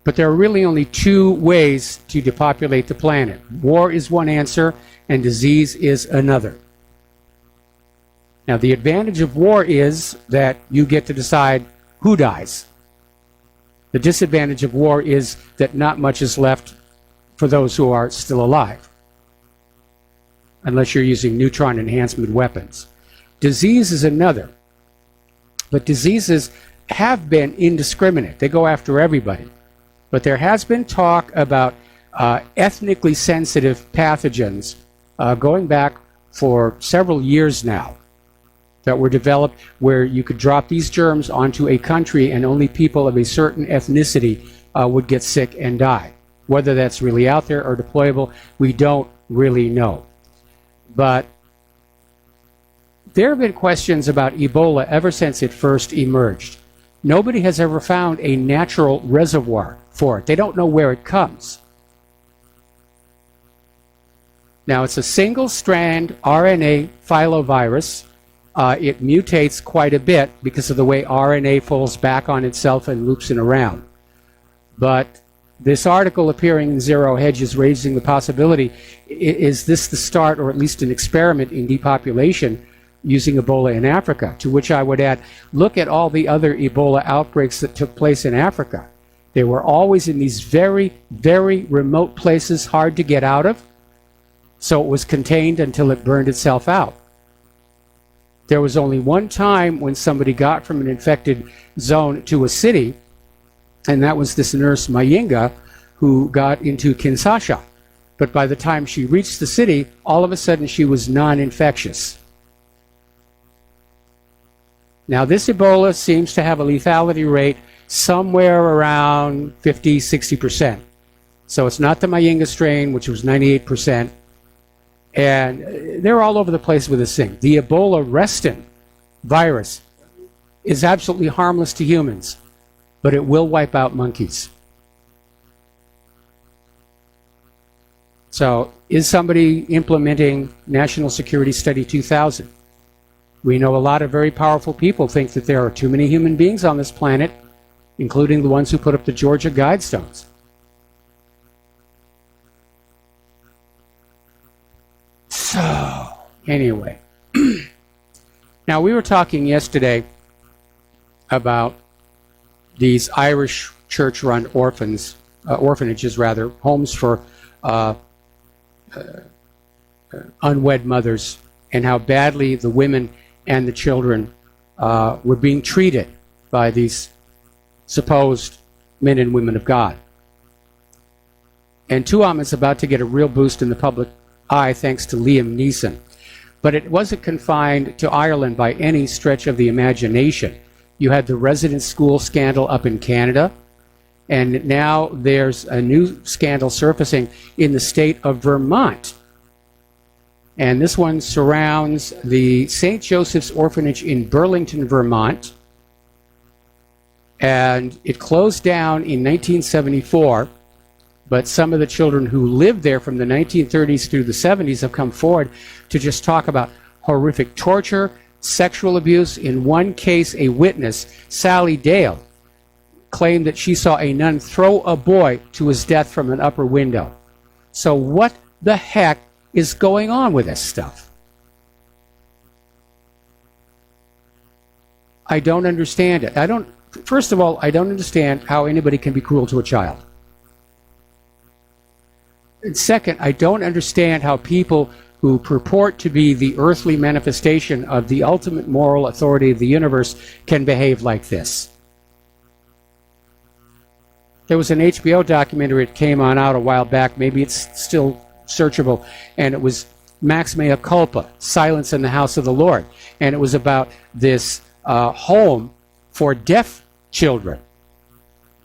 But there are really only two ways to depopulate the planet. War is one answer, and disease is another. Now, the advantage of war is that you get to decide who dies. The disadvantage of war is that not much is left for those who are still alive, unless you're using neutron enhancement weapons. Disease is another. But diseases have been indiscriminate. They go after everybody. But there has been talk about ethnically sensitive pathogens going back for several years now that were developed where you could drop these germs onto a country and only people of a certain ethnicity would get sick and die. Whether that's really out there or deployable, we don't really know. But there have been questions about Ebola ever since it first emerged. Nobody has ever found a natural reservoir for it. They don't know where it comes. Now, it's a single-strand RNA filovirus. It mutates quite a bit because of the way RNA falls back on itself and loops it around. But this article appearing in Zero Hedge is raising the possibility, is this the start or at least an experiment in depopulation using Ebola in Africa? To which I would add, look at all the other Ebola outbreaks that took place in Africa. They were always in these very, very remote places, hard to get out of. So it was contained until it burned itself out. There was only one time when somebody got from an infected zone to a city, and that was this nurse Mayinga who got into Kinshasa. But by the time she reached the city, all of a sudden she was non-infectious. Now this Ebola seems to have a lethality rate somewhere around 50, 60%. So it's not the Mayinga strain, which was 98%. And they're all over the place with this thing. The Ebola restin virus is absolutely harmless to humans, but it will wipe out monkeys. So, is somebody implementing National Security Study 2000? We know a lot of very powerful people think that there are too many human beings on this planet, including the ones who put up the Georgia Guidestones. So, anyway. Now, we were talking yesterday about these Irish church-run orphanages, homes for unwed mothers, and how badly the women and the children were being treated by these supposed men and women of God. And Tuam is about to get a real boost in the public eye thanks to Liam Neeson. But it wasn't confined to Ireland by any stretch of the imagination. You had the resident school scandal up in Canada, and now there's a new scandal surfacing in the state of Vermont. And this one surrounds the St. Joseph's Orphanage in Burlington, Vermont. And it closed down in 1974, but some of the children who lived there from the 1930s through the 70s have come forward to just talk about horrific torture, sexual abuse. In one case, a witness, Sally Dale, claimed that she saw a nun throw a boy to his death from an upper window. So what the heck is going on with this stuff? I don't understand it. First of all, I don't understand how anybody can be cruel to a child. And second, I don't understand how people who purport to be the earthly manifestation of the ultimate moral authority of the universe can behave like this. There was an HBO documentary that came on out a while back, maybe it's still searchable, and it was Max Mea Culpa, Silence in the House of the Lord. And it was about this home for deaf children,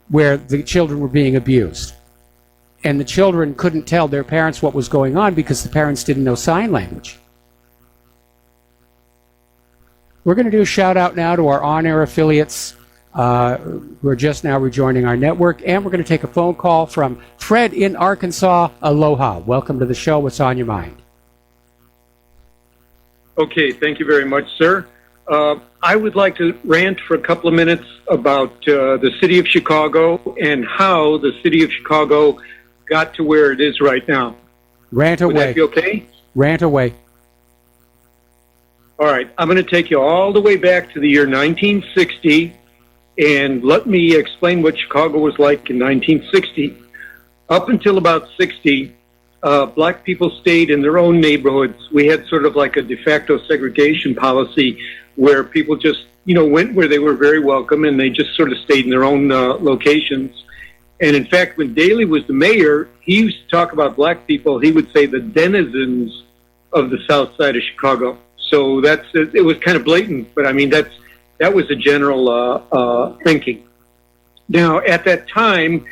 where the children were being abused. And the children couldn't tell their parents what was going on because the parents didn't know sign language. We're going to do a shout out now to our on-air affiliates who are just now rejoining our network. And we're going to take a phone call from Fred in Arkansas. Aloha. Welcome to the show. What's on your mind? Okay, thank you very much, sir. I would like to rant for a couple of minutes about the city of Chicago and how the city of Chicago got to where it is right now. Rant away. Would that be okay? Rant away. All right. I'm going to take you all the way back to the year 1960, and let me explain what Chicago was like in 1960. Up until about 60, black people stayed in their own neighborhoods. We had sort of like a de facto segregation policy where people just, went where they were very welcome, and they just sort of stayed in their own locations. And in fact, when Daley was the mayor, he used to talk about black people. He would say the denizens of the south side of Chicago. So it was kind of blatant, but I mean, that was the general thinking. Now, at that time,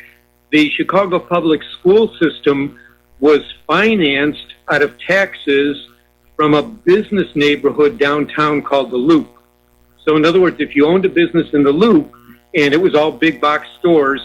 the Chicago public school system was financed out of taxes from a business neighborhood downtown called the Loop. So in other words, if you owned a business in the Loop and it was all big box stores,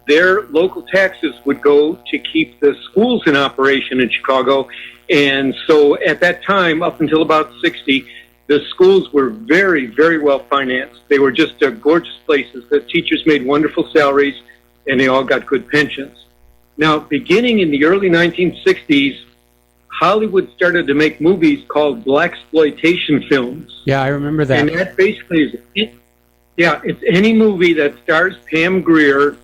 their local taxes would go to keep the schools in operation in Chicago. And so at that time, up until about 60, the schools were very, very well financed. They were just gorgeous places. The teachers made wonderful salaries, and they all got good pensions. Now, beginning in the early 1960s, Hollywood started to make movies called blaxploitation films. Yeah, I remember that. And that basically it's any movie that stars Pam Grier.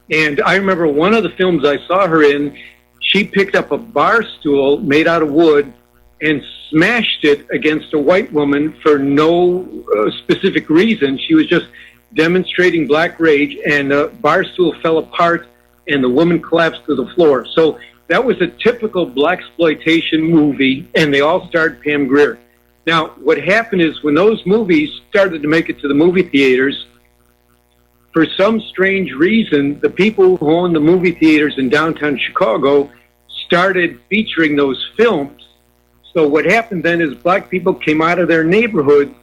And I remember one of the films I saw her in, she picked up a bar stool made out of wood and smashed it against a white woman for no specific reason. She was just demonstrating black rage, and the bar stool fell apart and the woman collapsed to the floor. So that was a typical blaxploitation movie, and they all starred Pam Grier. Now, what happened is when those movies started to make it to the movie theaters, for some strange reason, the people who owned the movie theaters in downtown Chicago started featuring those films. So what happened then is black people came out of their neighborhood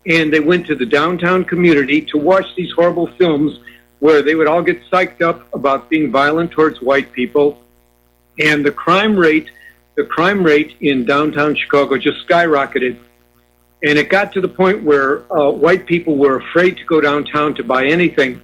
and they went to the downtown community to watch these horrible films where they would all get psyched up about being violent towards white people. And the crime rate in downtown Chicago just skyrocketed. And it got to the point where white people were afraid to go downtown to buy anything.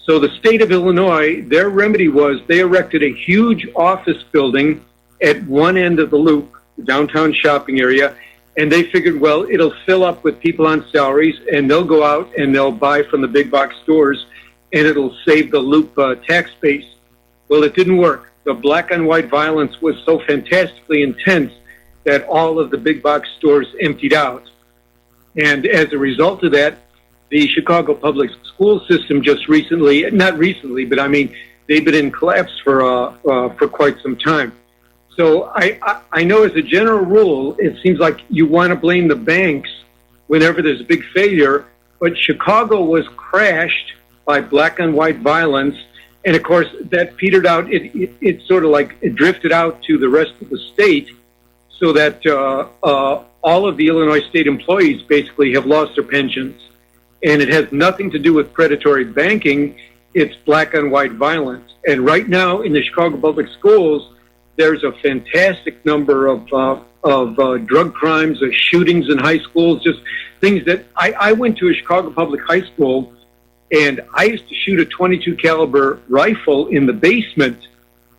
So the state of Illinois, their remedy was they erected a huge office building at one end of the Loop, the downtown shopping area, and they figured, well, it'll fill up with people on salaries, and they'll go out and they'll buy from the big box stores, and it'll save the Loop tax base. Well, it didn't work. The black on white violence was so fantastically intense that all of the big box stores emptied out. And as a result of that, the Chicago public school system just recently, not recently, but I mean, they've been in collapse for quite some time. So I know as a general rule, it seems like you want to blame the banks whenever there's a big failure, but Chicago was crashed by black on white violence. And of course, that petered out, it sort of like it drifted out to the rest of the state, so that all of the Illinois state employees basically have lost their pensions. And it has nothing to do with predatory banking, it's black on white violence. And right now in the Chicago public schools, there's a fantastic number of drug crimes, shootings in high schools, just things that I went to a Chicago public high school, and I used to shoot a .22 caliber rifle in the basement,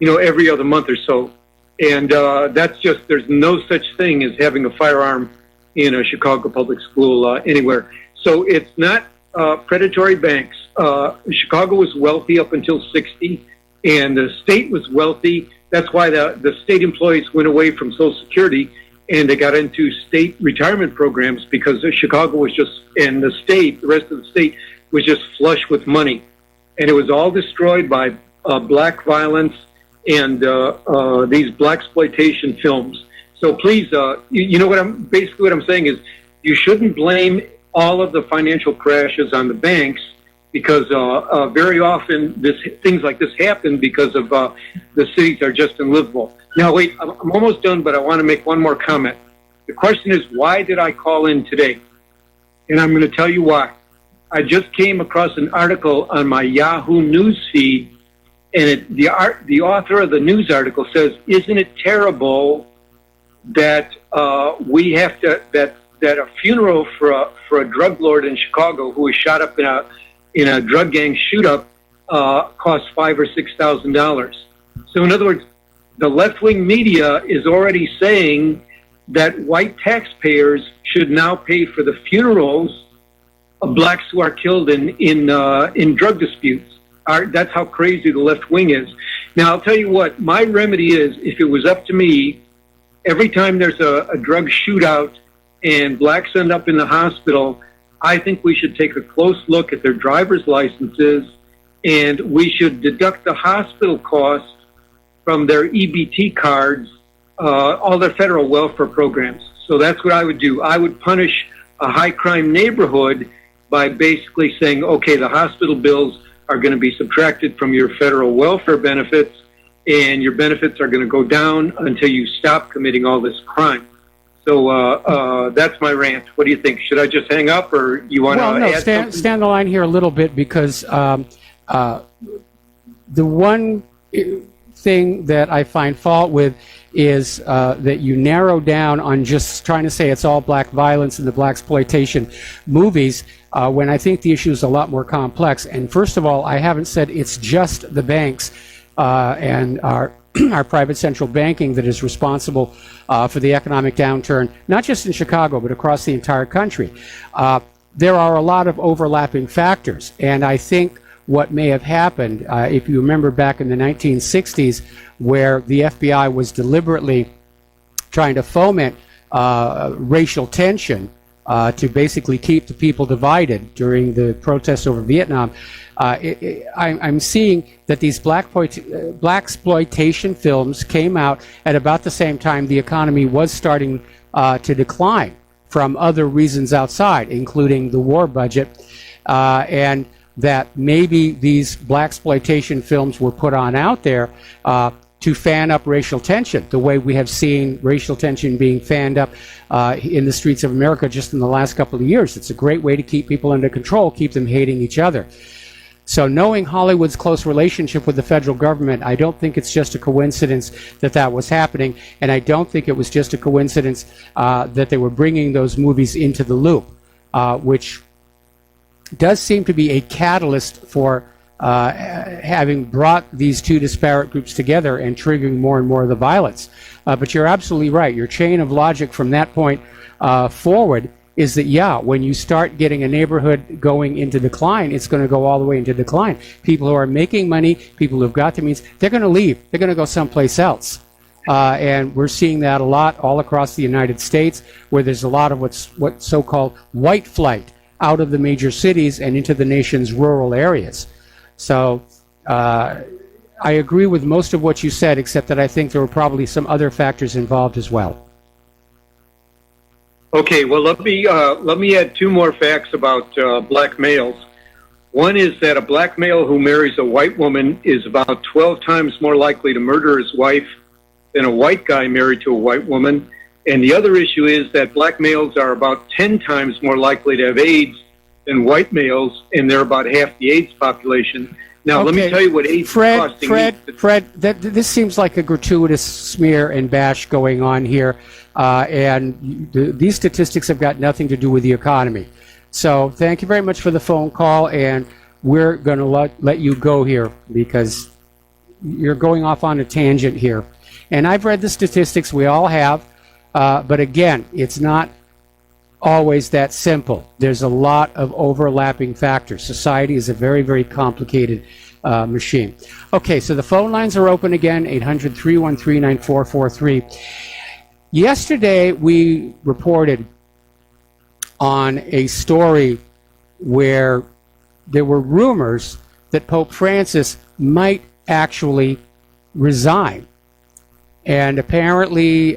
every other month or so. And that's just, there's no such thing as having a firearm in a Chicago public school anywhere. So it's not predatory banks. Chicago was wealthy up until 60, and the state was wealthy. That's why the state employees went away from Social Security, and they got into state retirement programs, because Chicago was just, and the rest of the state was just flush with money. And it was all destroyed by black violence and these blaxploitation films. So please, you know what I'm saying is, you shouldn't blame all of the financial crashes on the banks, because very often things like this happen because of the cities are just unlivable. Now, wait, I'm almost done, but I want to make one more comment. The question is, why did I call in today? And I'm going to tell you why. I just came across an article on my Yahoo News feed, and the author of the news article says, "Isn't it terrible that we have to that a funeral for a drug lord in Chicago who was shot up in a drug gang shoot-up costs $5,000 or $6,000?" So in other words, the left-wing media is already saying that white taxpayers should now pay for the funerals of blacks who are killed in drug disputes. That's how crazy the left wing is. Now, I'll tell you what, my remedy is, if it was up to me, every time there's a drug shootout and blacks end up in the hospital, I think we should take a close look at their driver's licenses, and we should deduct the hospital costs from their EBT cards all their federal welfare programs. So that's what I would do. I would punish a high crime neighborhood by basically saying, okay, the hospital bills are going to be subtracted from your federal welfare benefits, and your benefits are going to go down until you stop committing all this crime. So that's my rant. What do you think? Should I just hang up, or you want to add something? Stand the line here a little bit, because the one thing that I find fault with is that you narrow down on just trying to say it's all black violence and the black exploitation movies, when I think the issue is a lot more complex. And first of all, I haven't said it's just the banks and our private central banking that is responsible for the economic downturn, not just in Chicago, but across the entire country. There are a lot of overlapping factors, and I think what may have happened, if you remember back in the 1960s, where the FBI was deliberately trying to foment racial tension to basically keep the people divided during the protests over Vietnam, I'm seeing that these black exploitation films came out at about the same time the economy was starting to decline from other reasons outside, including the war budget, and that maybe these black exploitation films were put on out there to fan up racial tension, the way we have seen racial tension being fanned up in the streets of America just in the last couple of years. It's a great way to keep people under control, keep them hating each other. So knowing Hollywood's close relationship with the federal government, I don't think it's just a coincidence that that was happening, and I don't think it was just a coincidence that they were bringing those movies into the loop, which does seem to be a catalyst for having brought these two disparate groups together and triggering more and more of the violence. But you're absolutely right. Your chain of logic from that point forward is that, yeah, when you start getting a neighborhood going into decline, it's going to go all the way into decline. People who are making money, people who've got the means, they're going to leave. They're going to go someplace else. And we're seeing that a lot all across the United States, where there's a lot of what's so-called white flight out of the major cities and into the nation's rural areas. So I agree with most of what you said, except that I think there were probably some other factors involved as well. Okay, well, let me add two more facts about black males. One is that a black male who marries a white woman is about 12 times more likely to murder his wife than a white guy married to a white woman. And the other issue is that black males are about 10 times more likely to have AIDS than white males, and they're about half the AIDS population. Now, okay. Let me tell you what AIDS is costing. Fred, this seems like a gratuitous smear and bash going on here, and these statistics have got nothing to do with the economy. So thank you very much for the phone call, and we're going to let you go here because you're going off on a tangent here. And I've read the statistics, we all have, but again, it's not always that simple. There's a lot of overlapping factors. Society is a very, very complicated machine. Okay, so the phone lines are open again, 800-313-9443. Yesterday, we reported on a story where there were rumors that Pope Francis might actually resign. And apparently,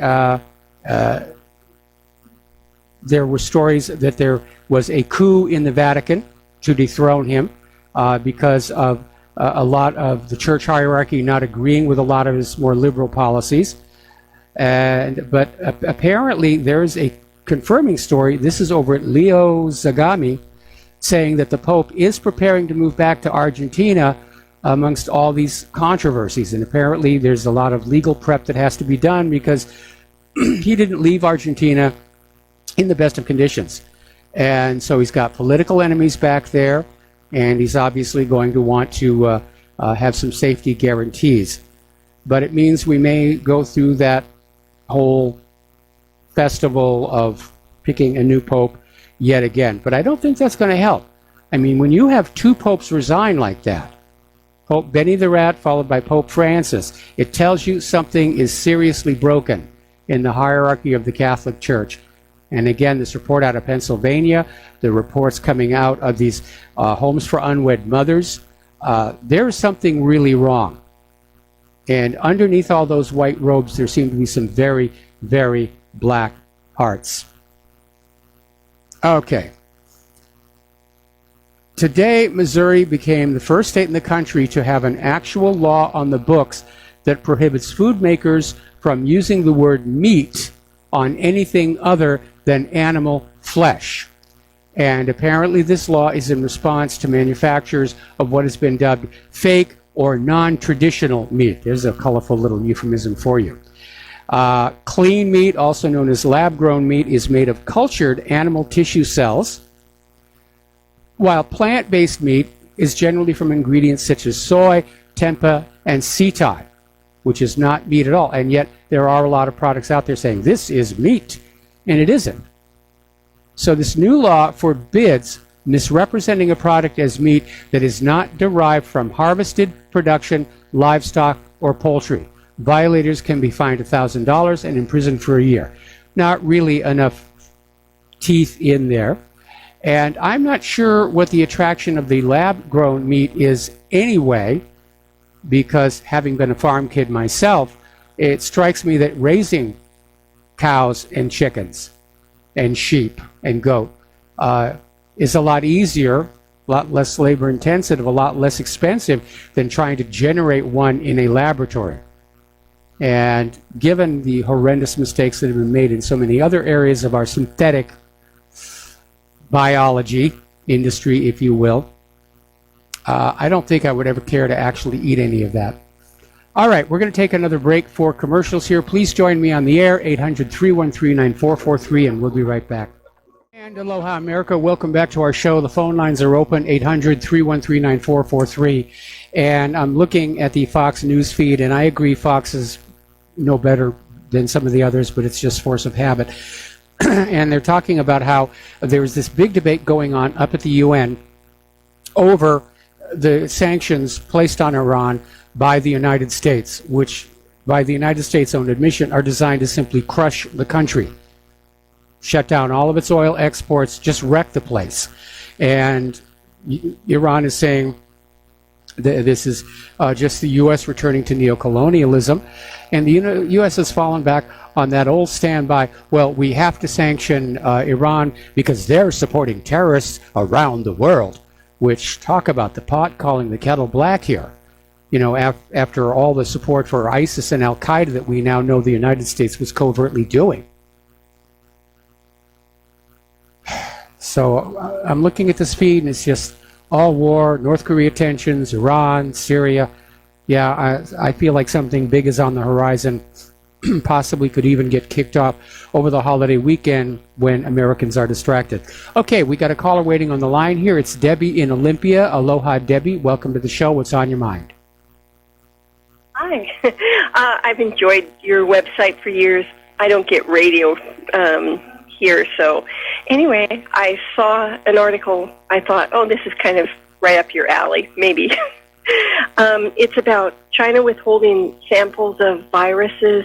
there were stories that there was a coup in the Vatican to dethrone him because of a lot of the church hierarchy not agreeing with a lot of his more liberal policies. But apparently there's a confirming story. This is over at Leo Zagami, saying that the Pope is preparing to move back to Argentina amongst all these controversies. And apparently there's a lot of legal prep that has to be done because he didn't leave Argentina in the best of conditions. And so he's got political enemies back there, and he's obviously going to want to have some safety guarantees. But it means we may go through that whole festival of picking a new pope yet again. But I don't think that's going to help. I mean, when you have two popes resign like that, Pope Benny the Rat followed by Pope Francis, it tells you something is seriously broken in the hierarchy of the Catholic Church. And again, this report out of Pennsylvania, the reports coming out of these homes for unwed mothers, there is something really wrong. And underneath all those white robes, there seem to be some very, very black hearts. Okay. Today, Missouri became the first state in the country to have an actual law on the books that prohibits food makers from using the word meat on anything other than animal flesh. And apparently this law is in response to manufacturers of what has been dubbed fake or non-traditional meat. There's a colorful little euphemism for you. Clean meat, also known as lab-grown meat, is made of cultured animal tissue cells, while plant-based meat is generally from ingredients such as soy, tempeh, and seitai, which is not meat at all. And yet there are a lot of products out there saying this is meat, and it isn't. So this new law forbids misrepresenting a product as meat that is not derived from harvested production, livestock, or poultry. Violators can be fined $1,000 and imprisoned for a year. Not really enough teeth in there. And I'm not sure what the attraction of the lab-grown meat is anyway, because having been a farm kid myself, it strikes me that raising cows and chickens and sheep and goat is a lot easier, a lot less labor intensive, a lot less expensive than trying to generate one in a laboratory. And given the horrendous mistakes that have been made in so many other areas of our synthetic biology industry, if you will, I don't think I would ever care to actually eat any of that. All right, we're going to take another break for commercials here. Please join me on the air, 800-313-9443, and we'll be right back. And aloha, America. Welcome back to our show. The phone lines are open, 800-313-9443. And I'm looking at the Fox News feed, and I agree Fox is no better than some of the others, but it's just force of habit. And they're talking about how there was this big debate going on up at the UN over the sanctions placed on Iran by the United States, which, by the United States' own admission, are designed to simply crush the country, shut down all of its oil exports, just wreck the place. And Iran is saying this is just the U.S. returning to neocolonialism. And the U.S. has fallen back on that old standby, well, we have to sanction Iran because they're supporting terrorists around the world, which, talk about the pot calling the kettle black here. You know, after all the support for ISIS and Al-Qaeda that we now know the United States was covertly doing. So I'm looking at this feed, and it's just all war, North Korea tensions, Iran, Syria. Yeah, I feel like something big is on the horizon, possibly could even get kicked off over the holiday weekend when Americans are distracted. Okay, we got a caller waiting on the line here. It's Debbie in Olympia. Aloha, Debbie. Welcome to the show. What's on your mind? Hi. I've enjoyed your website for years. I don't get radio here, so anyway, I saw an article. I thought, oh, this is kind of right up your alley, maybe. It's about China withholding samples of viruses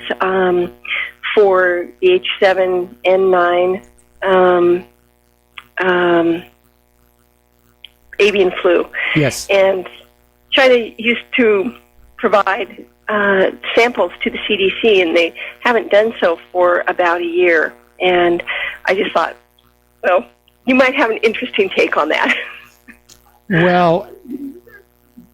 for the H7N9 avian flu. Yes. And China used to provide samples to the CDC, and they haven't done so for about a year. And I just thought, well, you might have an interesting take on that. Well,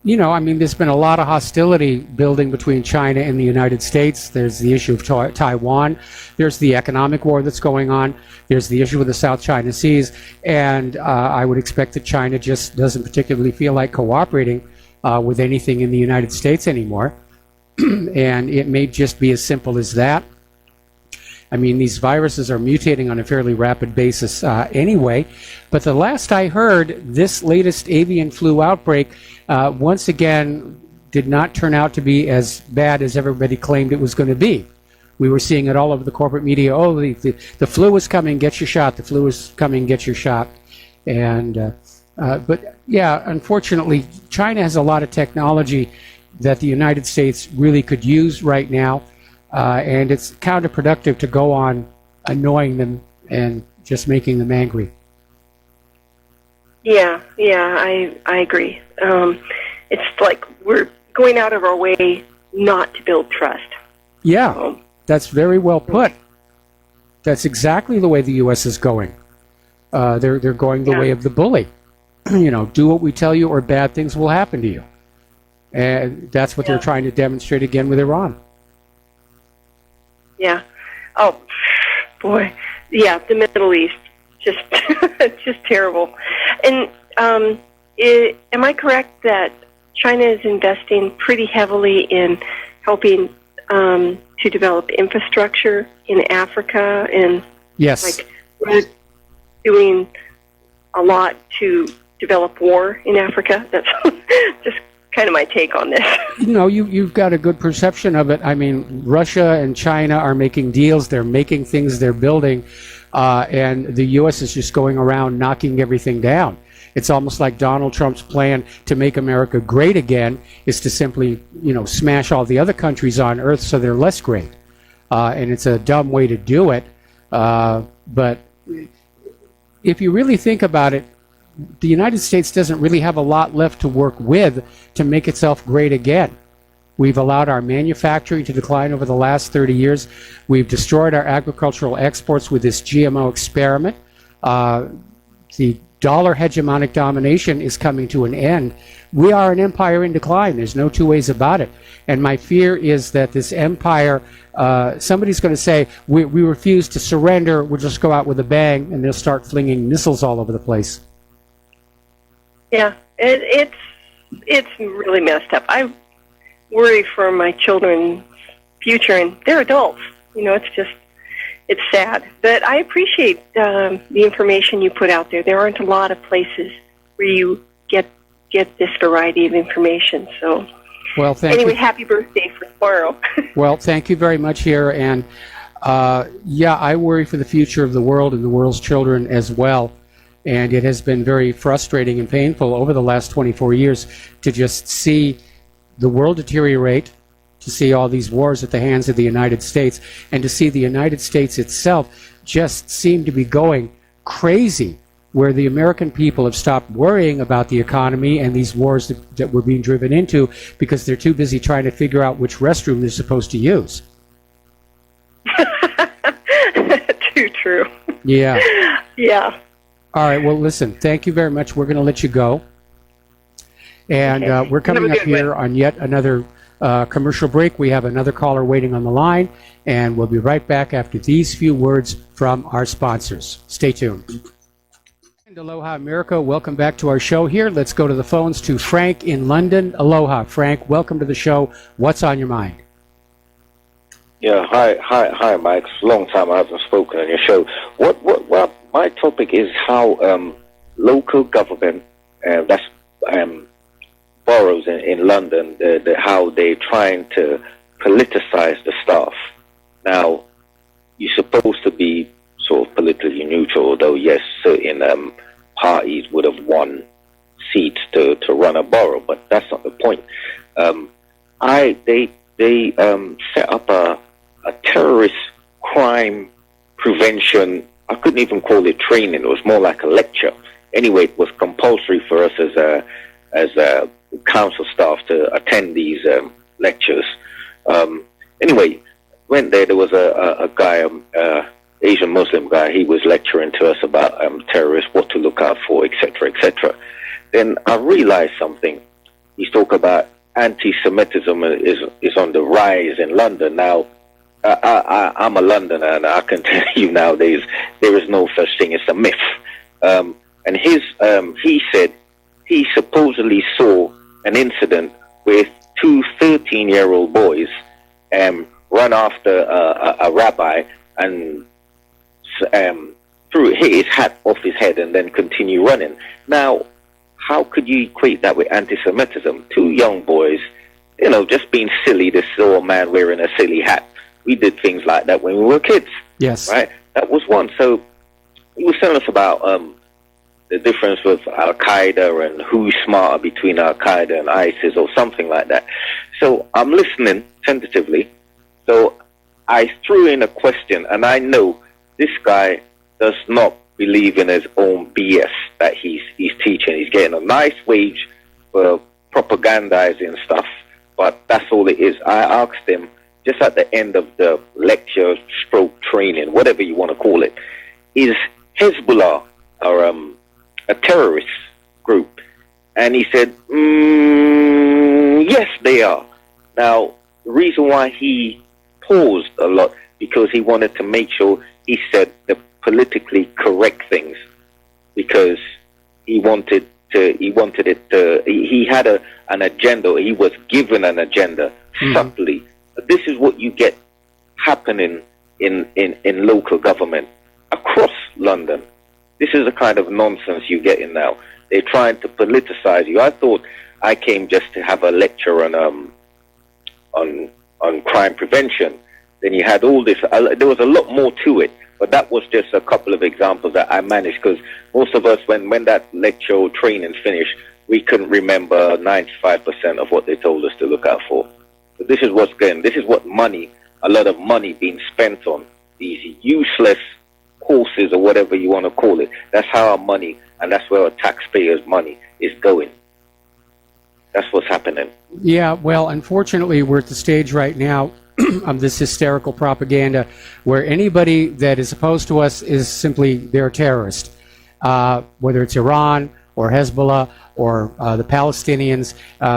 you know, I mean, there's been a lot of hostility building between China and the United States. There's the issue of Taiwan. There's the economic war that's going on. There's the issue with the South China Seas. And I would expect that China just doesn't particularly feel like cooperating with anything in the United States anymore. And it may just be as simple as that. I mean, these viruses are mutating on a fairly rapid basis anyway. But the last I heard, this latest avian flu outbreak, once again, did not turn out to be as bad as everybody claimed it was going to be. We were seeing it all over the corporate media. Oh, the flu is coming, get your shot. The flu is coming, get your shot. And but, yeah, unfortunately, China has a lot of technology that the United States really could use right now. And it's counterproductive to go on annoying them and just making them angry. Yeah, I agree. It's like we're going out of our way not to build trust. Yeah, that's very well put. That's exactly the way the U.S. is going. They're going the way of the bully. Do what we tell you or bad things will happen to you. And that's what they're trying to demonstrate again with Iran. Yeah. Oh, boy. Yeah, the Middle East, just just terrible. And am I correct that China is investing pretty heavily in helping to develop infrastructure in Africa? And yes, we're doing a lot to develop war in Africa. That's just kind of my take on this. You've got a good perception of it. I mean, Russia and China are making deals. They're making things. They're building. And the U.S. is just going around knocking everything down. It's almost like Donald Trump's plan to make America great again is to simply, smash all the other countries on Earth so they're less great. And it's a dumb way to do it. But if you really think about it, the United States doesn't really have a lot left to work with to make itself great again. We've allowed our manufacturing to decline over the last 30 years. We've destroyed our agricultural exports with this GMO experiment. The dollar hegemonic domination is coming to an end. We are an empire in decline. There's no two ways about it. And my fear is that this empire, somebody's going to say, we refuse to surrender, we'll just go out with a bang, and they'll start flinging missiles all over the place. Yeah, it's really messed up. I worry for my children's future, and they're adults. It's sad. But I appreciate the information you put out there. There aren't a lot of places where you get this variety of information. So, well, thank you. Happy birthday for tomorrow. Well, thank you very much here. And I worry for the future of the world and the world's children as well. And it has been very frustrating and painful over the last 24 years to just see the world deteriorate, to see all these wars at the hands of the United States, and to see the United States itself just seem to be going crazy, where the American people have stopped worrying about the economy and these wars that we're being driven into because they're too busy trying to figure out which restroom they're supposed to use. Too true. Yeah. Yeah. All right, well, listen, thank you very much. We're going to let you go. And we're coming up here on yet another commercial break. We have another caller waiting on the line, and we'll be right back after these few words from our sponsors. Stay tuned. And aloha, America. Welcome back to our show here. Let's go to the phones to Frank in London. Aloha, Frank. Welcome to the show. What's on your mind? Yeah, hi, Mike. It's a long time I haven't spoken on your show. What my topic is how local government, that's boroughs in London, how they're trying to politicize the staff. Now, you're supposed to be sort of politically neutral, although yes, certain parties would have won seats to run a borough, but that's not the point. They set up a terrorist crime prevention. I couldn't even call it training. It was more like a lecture. Anyway, it was compulsory for us as a council staff to attend these lectures. Anyway, went there. There was a guy, Asian Muslim guy. He was lecturing to us about terrorists, what to look out for, etc., etc. Then I realized something. He's talking about anti-Semitism is on the rise in London now. I'm a Londoner, and I can tell you nowadays there is no such thing as a myth. And he said he supposedly saw an incident with two 13-year-old boys run after a rabbi and threw his hat off his head and then continue running. Now, how could you equate that with anti-Semitism? Two young boys, just being silly. They saw a man wearing a silly hat. We did things like that when we were kids. Yes. Right? That was one. So he was telling us about the difference with Al-Qaeda and who's smarter between Al-Qaeda and ISIS or something like that. So I'm listening tentatively. So I threw in a question, and I know this guy does not believe in his own BS that he's teaching. He's getting a nice wage for propagandizing stuff, but that's all it is. I asked him just at the end of the lecture, stroke training, whatever you want to call it, is Hezbollah or a terrorist group? And he said, yes, they are. Now, the reason why he paused a lot, because he wanted to make sure he said the politically correct things, because he wanted he had an agenda. He was given an agenda subtly. But this is what you get happening in local government across London. This is the kind of nonsense you're getting now. They're trying to politicize you. I thought I came just to have a lecture on crime prevention. Then you had all this. There was a lot more to it, but that was just a couple of examples that I managed, because most of us, when that lecture or training's finished, we couldn't remember 95% of what they told us to look out for. But this is what's going. This is what money, a lot of money being spent on these useless courses or whatever you want to call it. That's how our money, and that's where our taxpayers' money is going. That's what's happening. Yeah, well, unfortunately, we're at the stage right now of this hysterical propaganda where anybody that is opposed to us is simply, they're a terrorist. Whether it's Iran or Hezbollah or the Palestinians,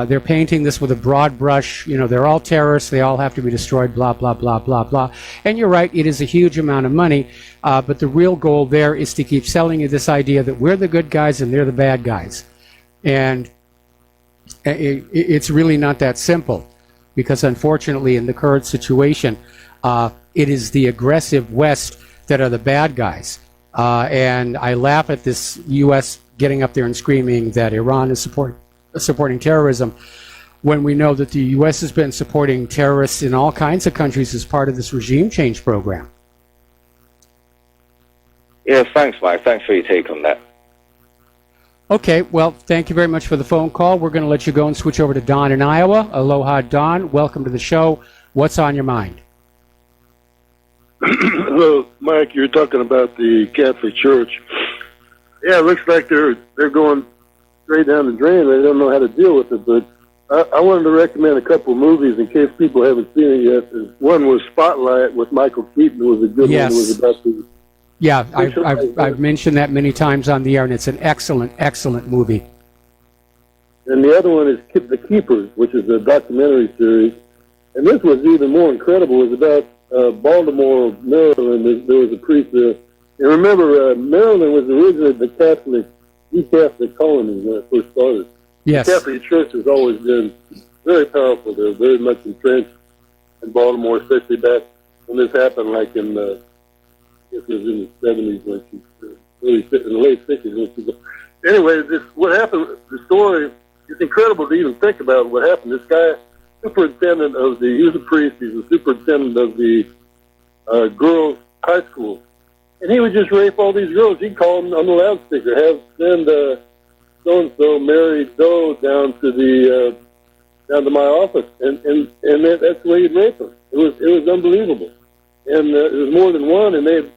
they're painting this with a broad brush. You know, they're all terrorists. They all have to be destroyed, blah, blah, blah, blah, blah. And you're right, it is a huge amount of money. But the real goal there is to keep selling you this idea that we're the good guys and they're the bad guys. And it's really not that simple, because unfortunately in the current situation, it is the aggressive West that are the bad guys. And I laugh at this U.S. getting up there and screaming that Iran is supporting terrorism, when we know that the U.S. has been supporting terrorists in all kinds of countries as part of this regime change program. Yeah, thanks, Mike. Thanks for your take on that. Okay, well, thank you very much for the phone call. We're going to let you go and switch over to Don in Iowa. Aloha, Don. Welcome to the show. What's on your mind? Hello, Mike. You're talking about the Catholic Church. Yeah, it looks like they're going straight down the drain. They don't know how to deal with it. But I wanted to recommend a couple of movies in case people haven't seen it yet. One was Spotlight with Michael Keaton. It was a good one. It was about the... Yeah, I've mentioned that many times on the air, and it's an excellent, excellent movie. And the other one is The Keepers, which is a documentary series. And this was even more incredible. It was about Baltimore, Maryland. There was a priest there. And remember, Maryland was originally the Catholic colony when it first started. Yes. The Catholic Church has always been very powerful. They're very much entrenched in Baltimore, especially back when this happened, like in it was in the 70s when she really fit in the late 60s when she. Anyway, what happened? The story. It's incredible to even think about what happened. This guy, superintendent of he was a priest. He's the superintendent of the girls' high school, and he would just rape all these girls. He'd call them on the loudspeaker, send so and so Mary Doe down to my office, and that's the way he'd rape them. It was unbelievable, and it was more than one, and they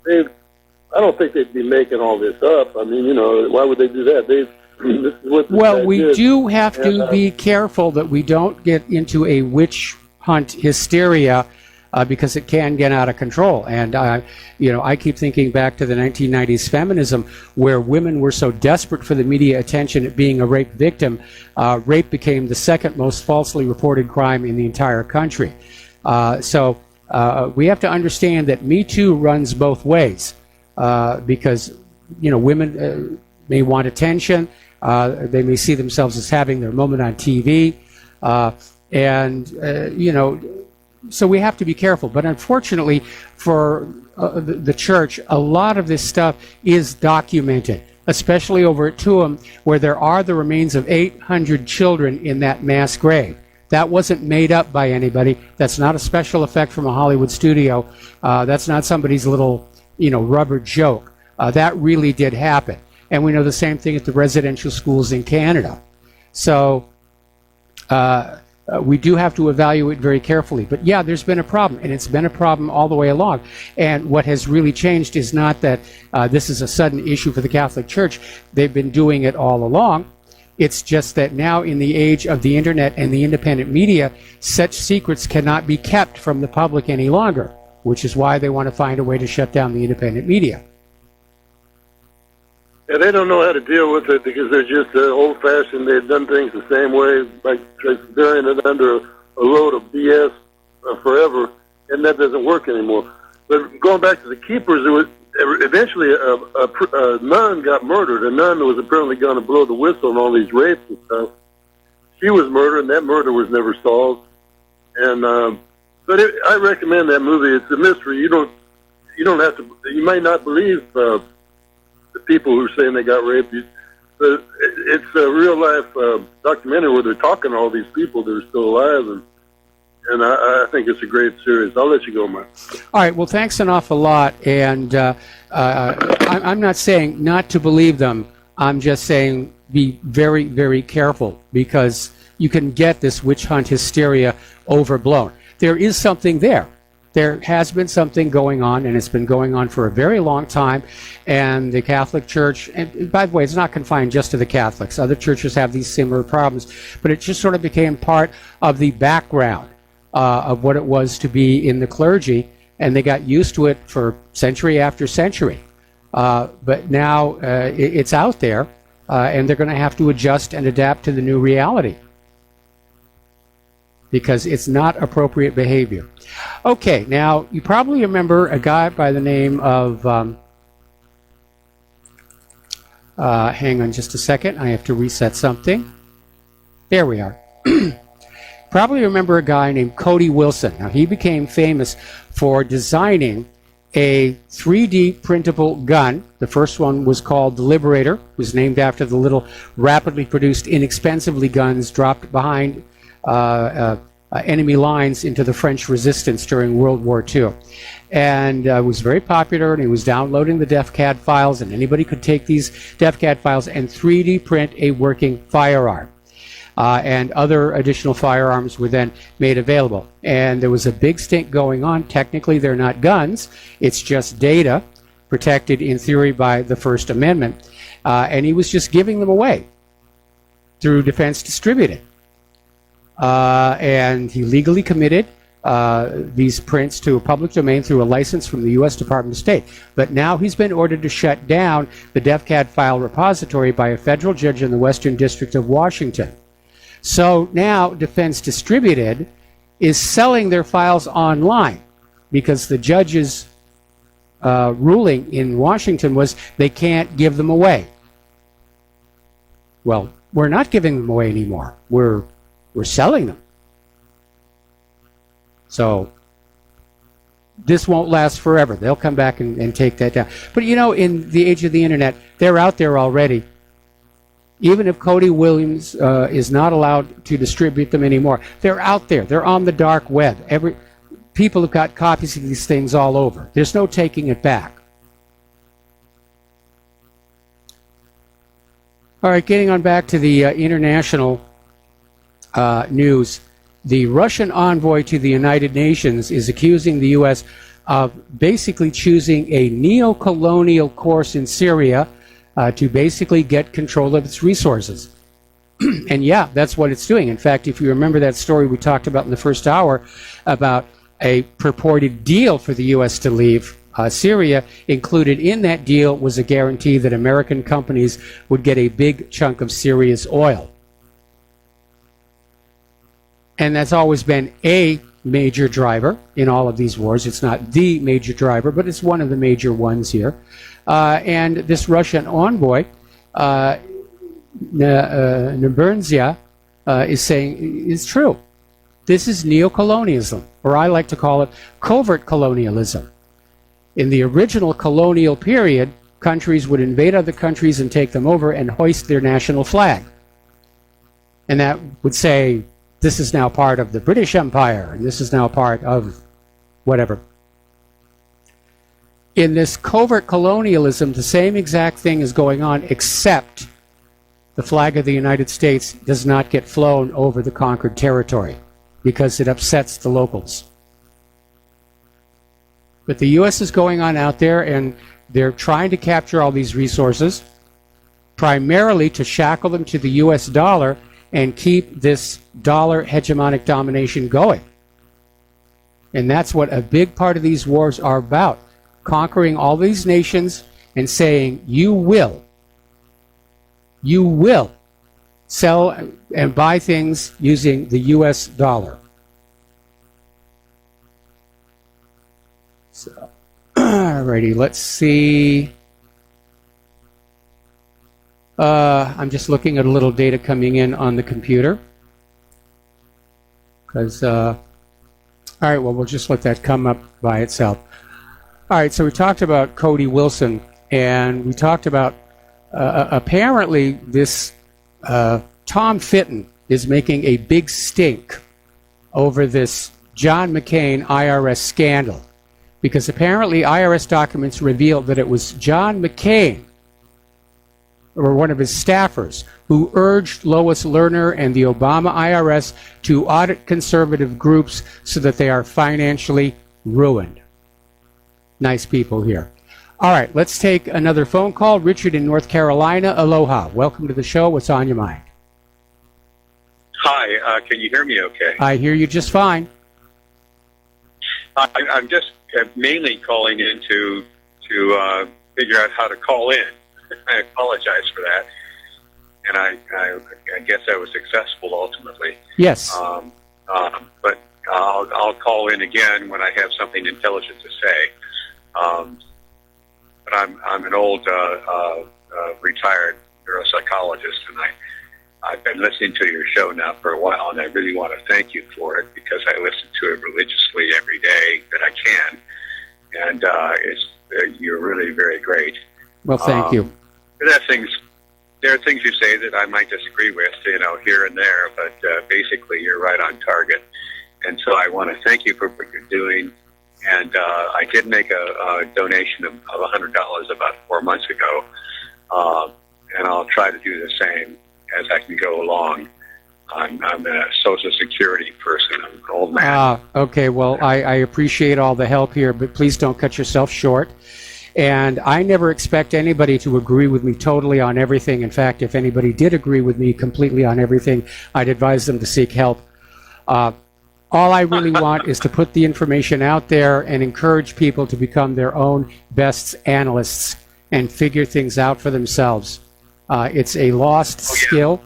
I don't think they'd be making all this up. I mean, why would they do that? This is what we do have to be careful that we don't get into a witch hunt hysteria, because it can get out of control. And, I keep thinking back to the 1990s feminism, where women were so desperate for the media attention at being a rape victim. Rape became the second most falsely reported crime in the entire country. So we have to understand that Me Too runs both ways, because, women may want attention. They may see themselves as having their moment on TV. So we have to be careful. But unfortunately for the church, a lot of this stuff is documented, especially over at Tuam, where there are the remains of 800 children in that mass grave. That wasn't made up by anybody. That's not a special effect from a Hollywood studio. That's not somebody's little, rubber joke. That really did happen. And we know the same thing at the residential schools in Canada. So we do have to evaluate very carefully. But yeah, there's been a problem, and it's been a problem all the way along. And what has really changed is not that this is a sudden issue for the Catholic Church. They've been doing it all along. It's just that now, in the age of the internet and the independent media, such secrets cannot be kept from the public any longer, which is why they want to find a way to shut down the independent media. Yeah, they don't know how to deal with it because they're just old-fashioned. They've done things the same way, like burying it under a load of BS forever, and that doesn't work anymore. But going back to the keepers, it was eventually a nun got murdered. A nun was apparently going to blow the whistle on all these rapes and stuff. She was murdered, and that murder was never solved. And but I recommend that movie. It's a mystery. You don't have to. You might not believe the people who are saying they got raped. But it's a real life documentary where they're talking to all these people that are still alive, and I think it's a great series. I'll let you go, Mike. All right. Well, thanks an awful lot. And I'm not saying not to believe them. I'm just saying be very, very careful, because you can get this witch hunt hysteria overblown. There is something there. There has been something going on, and it's been going on for a very long time. And the Catholic Church, and by the way, it's not confined just to the Catholics. Other churches have these similar problems. But it just sort of became part of the background of what it was to be in the clergy, and they got used to it for century after century. But now it's out there, and they're going to have to adjust and adapt to the new reality, because it's not appropriate behavior. Okay, now you probably remember a guy by the name of, hang on just a second, I have to reset something. There we are. Probably remember a guy named Cody Wilson. Now, he became famous for designing a 3D printable gun. The first one was called the Liberator. It was named after the little rapidly produced, inexpensively guns dropped behind enemy lines into the French resistance during World War II. And it was very popular, and he was downloading the DefCAD files, and anybody could take these DefCAD files and 3D print a working firearm. And other additional firearms were then made available. And there was a big stink going on. Technically, they're not guns. It's just data, protected in theory by the First Amendment. And he was just giving them away through Defense Distributed. And he legally committed these prints to a public domain through a license from the U.S. Department of State. But now he's been ordered to shut down the DefCAD file repository by a federal judge in the Western District of Washington. So now Defense Distributed is selling their files online, because the judge's ruling in Washington was they can't give them away. Well, we're not giving them away anymore. We're selling them. So this won't last forever. They'll come back and take that down. But you know, in the age of the internet, they're out there already. Even if Cody Williams is not allowed to distribute them anymore, they're out there. They're on the dark web. People have got copies of these things all over. There's no taking it back. All right, getting on back to the international news. The Russian envoy to the United Nations is accusing the U.S. of basically choosing a neo-colonial course in Syria to basically get control of its resources. And yeah, that's what it's doing. In fact, if you remember that story we talked about in the first hour about a purported deal for the U.S. to leave Syria, included in that deal was a guarantee that American companies would get a big chunk of Syria's oil. And that's always been a major driver in all of these wars. It's not the major driver, but it's one of the major ones here. And this Russian envoy, Nabernzia, is saying it's true. This is neocolonialism, or I like to call it covert colonialism. In the original colonial period, countries would invade other countries and take them over and hoist their national flag. And that would say, this is now part of the British Empire, and this is now part of whatever. In this covert colonialism, the same exact thing is going on, except the flag of the United States does not get flown over the conquered territory because it upsets the locals. But the U.S. is going on out there, and they're trying to capture all these resources. primarily to shackle them to the U.S. dollar and keep this dollar hegemonic domination going. And that's what a big part of these wars are about, conquering all these nations and saying, you will sell and buy things using the U.S. dollar. So, alrighty, let's see. I'm just looking at a little data coming in on the computer. Because, all right, well, we'll just let that come up by itself. All right, so we talked about Cody Wilson, and we talked about apparently this Tom Fitton is making a big stink over this John McCain IRS scandal, because apparently IRS documents reveal that it was John McCain, or one of his staffers, who urged Lois Lerner and the Obama IRS to audit conservative groups so that they are financially ruined. Nice people here. All right, let's take another phone call. Richard in North Carolina, aloha. Welcome to the show. What's on your mind? Hi, can you hear me okay? I hear you just fine. I'm just mainly calling in to figure out how to call in. I apologize for that. And I guess I was successful ultimately. Yes. But I'll call in again when I have something intelligent to say. But I'm an old retired neuropsychologist, and I've been listening to your show now for a while, and I really want to thank you for it, because I listen to it religiously every day that I can, and you're really very great. Well, thank you. There are things you say that I might disagree with, here and there, but basically you're right on target. And so I want to thank you for what you're doing. And I did make a donation of $100 about 4 months ago, and I'll try to do the same as I can go along. I'm a Social Security person. I'm an old man. Okay, well, I appreciate all the help here, but please don't cut yourself short. And I never expect anybody to agree with me totally on everything. In fact, if anybody did agree with me completely on everything, I'd advise them to seek help. All I really want is to put the information out there and encourage people to become their own best analysts and figure things out for themselves. It's a lost skill.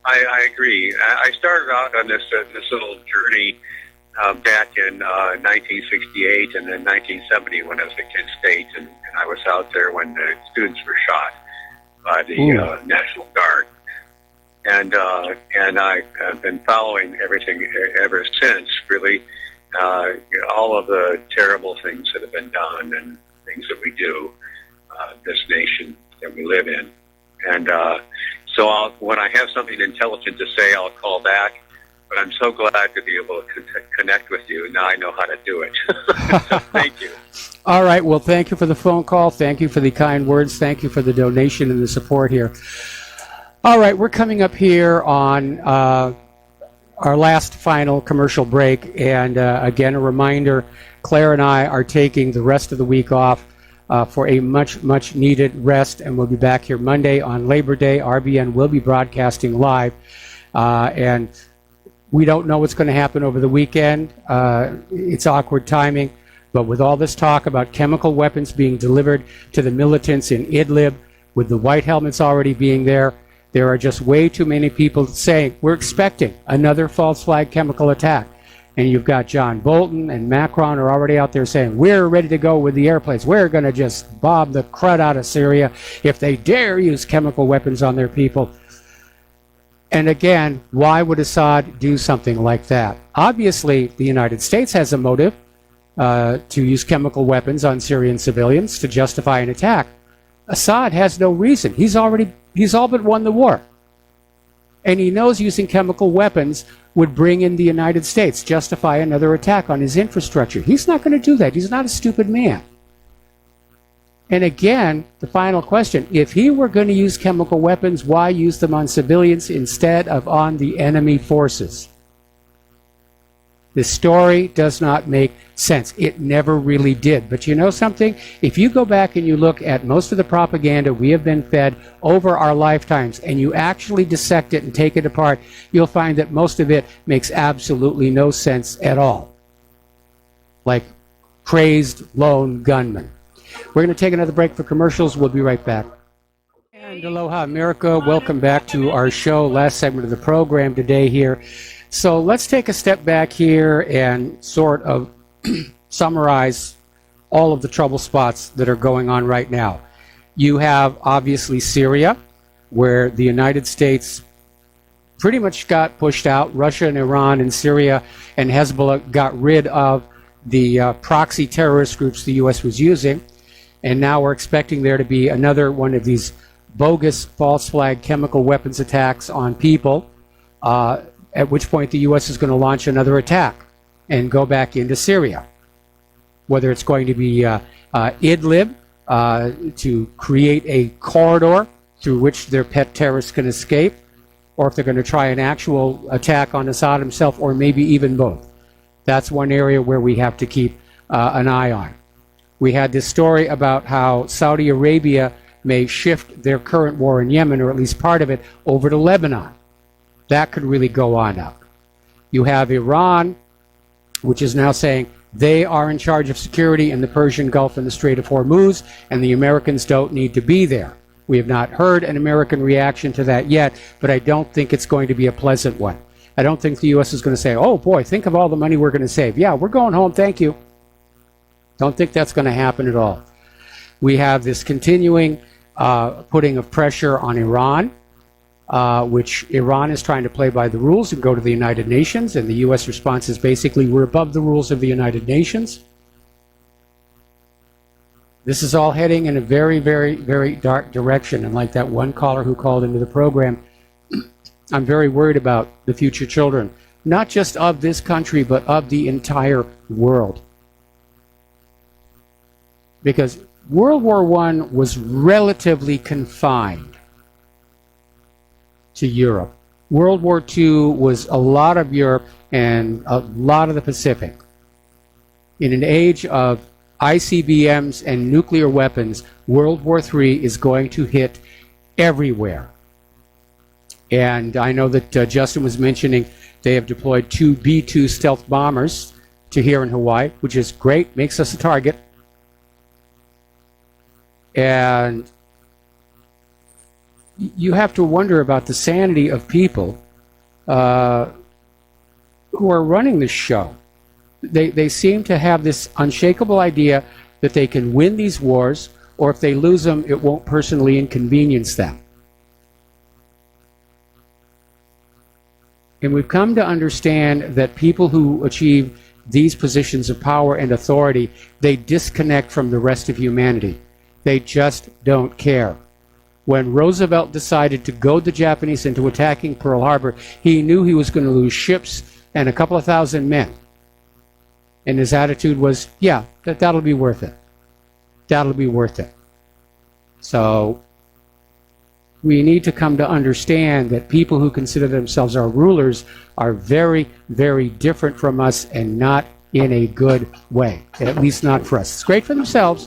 I agree. I started out on this little journey back in 1968 and then 1970 when I was at Kent State, and I was out there when the students were shot by the National Guard. And I've been following everything ever since, really, all of the terrible things that have been done and things that we do, this nation that we live in. And so when I have something intelligent to say, I'll call back. But I'm so glad to be able to connect with you. Now I know how to do it. So thank you. All right. Well, thank you for the phone call. Thank you for the kind words. Thank you for the donation and the support here. All right. We're coming up here on our last final commercial break. And again, a reminder, Claire and I are taking the rest of the week off for a much, much needed rest. And we'll be back here Monday on Labor Day. RBN will be broadcasting live. And we don't know what's going to happen over the weekend. It's awkward timing. But with all this talk about chemical weapons being delivered to the militants in Idlib, with the white helmets already being there are just way too many people saying, we're expecting another false flag chemical attack. And you've got John Bolton and Macron are already out there saying, we're ready to go with the airplanes. We're going to just bomb the crud out of Syria if they dare use chemical weapons on their people. And again, why would Assad do something like that? Obviously, the United States has a motive to use chemical weapons on Syrian civilians to justify an attack. Assad has no reason. He's all but won the war. And he knows using chemical weapons would bring in the United States, justify another attack on his infrastructure. He's not going to do that. He's not a stupid man. And again, the final question, if he were going to use chemical weapons, why use them on civilians instead of on the enemy forces? This story does not make sense. It never really did. But you know something? If you go back and you look at most of the propaganda we have been fed over our lifetimes, and you actually dissect it and take it apart, you'll find that most of it makes absolutely no sense at all. Like crazed lone gunmen. We're going to take another break for commercials. We'll be right back. And aloha, America. Welcome back to our show. Last segment of the program today here. So let's take a step back here and sort of summarize all of the trouble spots that are going on right now. You have, obviously, Syria, where the United States pretty much got pushed out. Russia and Iran and Syria and Hezbollah got rid of the proxy terrorist groups the U.S. was using. And now we're expecting there to be another one of these bogus false flag chemical weapons attacks on people, at which point the U.S. is going to launch another attack and go back into Syria. Whether it's going to be Idlib to create a corridor through which their pet terrorists can escape, or if they're going to try an actual attack on Assad himself, or maybe even both. That's one area where we have to keep an eye on. We had this story about how Saudi Arabia may shift their current war in Yemen, or at least part of it, over to Lebanon. That could really go on up. You have Iran, which is now saying they are in charge of security in the Persian Gulf and the Strait of Hormuz, and the Americans don't need to be there. We have not heard an American reaction to that yet, but I don't think it's going to be a pleasant one. I don't think the U.S. is going to say, oh boy, think of all the money we're going to save. Yeah, we're going home, thank you. Don't think that's going to happen at all. We have this continuing putting of pressure on Iran, which Iran is trying to play by the rules and go to the United Nations, and the U.S. response is basically, we're above the rules of the United Nations. This is all heading in a very, very, very dark direction, and like that one caller who called into the program, I'm very worried about the future children, not just of this country, but of the entire world. Because World War I was relatively confined to Europe. World War II was a lot of Europe and a lot of the Pacific. In an age of ICBMs and nuclear weapons, World War III is going to hit everywhere. And I know that Justin was mentioning they have deployed 2 B-2 stealth bombers to here in Hawaii, which is great, makes us a target. And you have to wonder about the sanity of people who are running this show. They seem to have this unshakable idea that they can win these wars, or if they lose them, it won't personally inconvenience them. And we've come to understand that people who achieve these positions of power and authority, they disconnect from the rest of humanity. They just don't care. When Roosevelt decided to goad the Japanese into attacking Pearl Harbor, he knew he was going to lose ships and a couple of thousand men. And his attitude was, yeah, that'll be worth it. That'll be worth it. So we need to come to understand that people who consider themselves our rulers are very, very different from us, and not in a good way. At least not for us. It's great for themselves,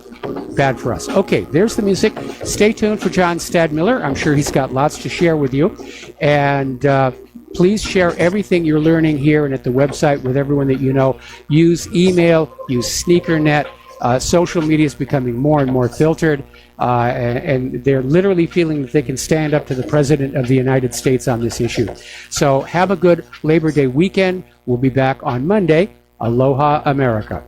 bad for us. Okay, there's the music. Stay tuned for John Stadmiller. I'm sure he's got lots to share with you. And please share everything you're learning here and at the website with everyone that you know. Use email, use SneakerNet. Social media is becoming more and more filtered, and they're literally feeling that they can stand up to the President of the United States on this issue. So have a good Labor Day weekend. We'll be back on Monday. Aloha, America.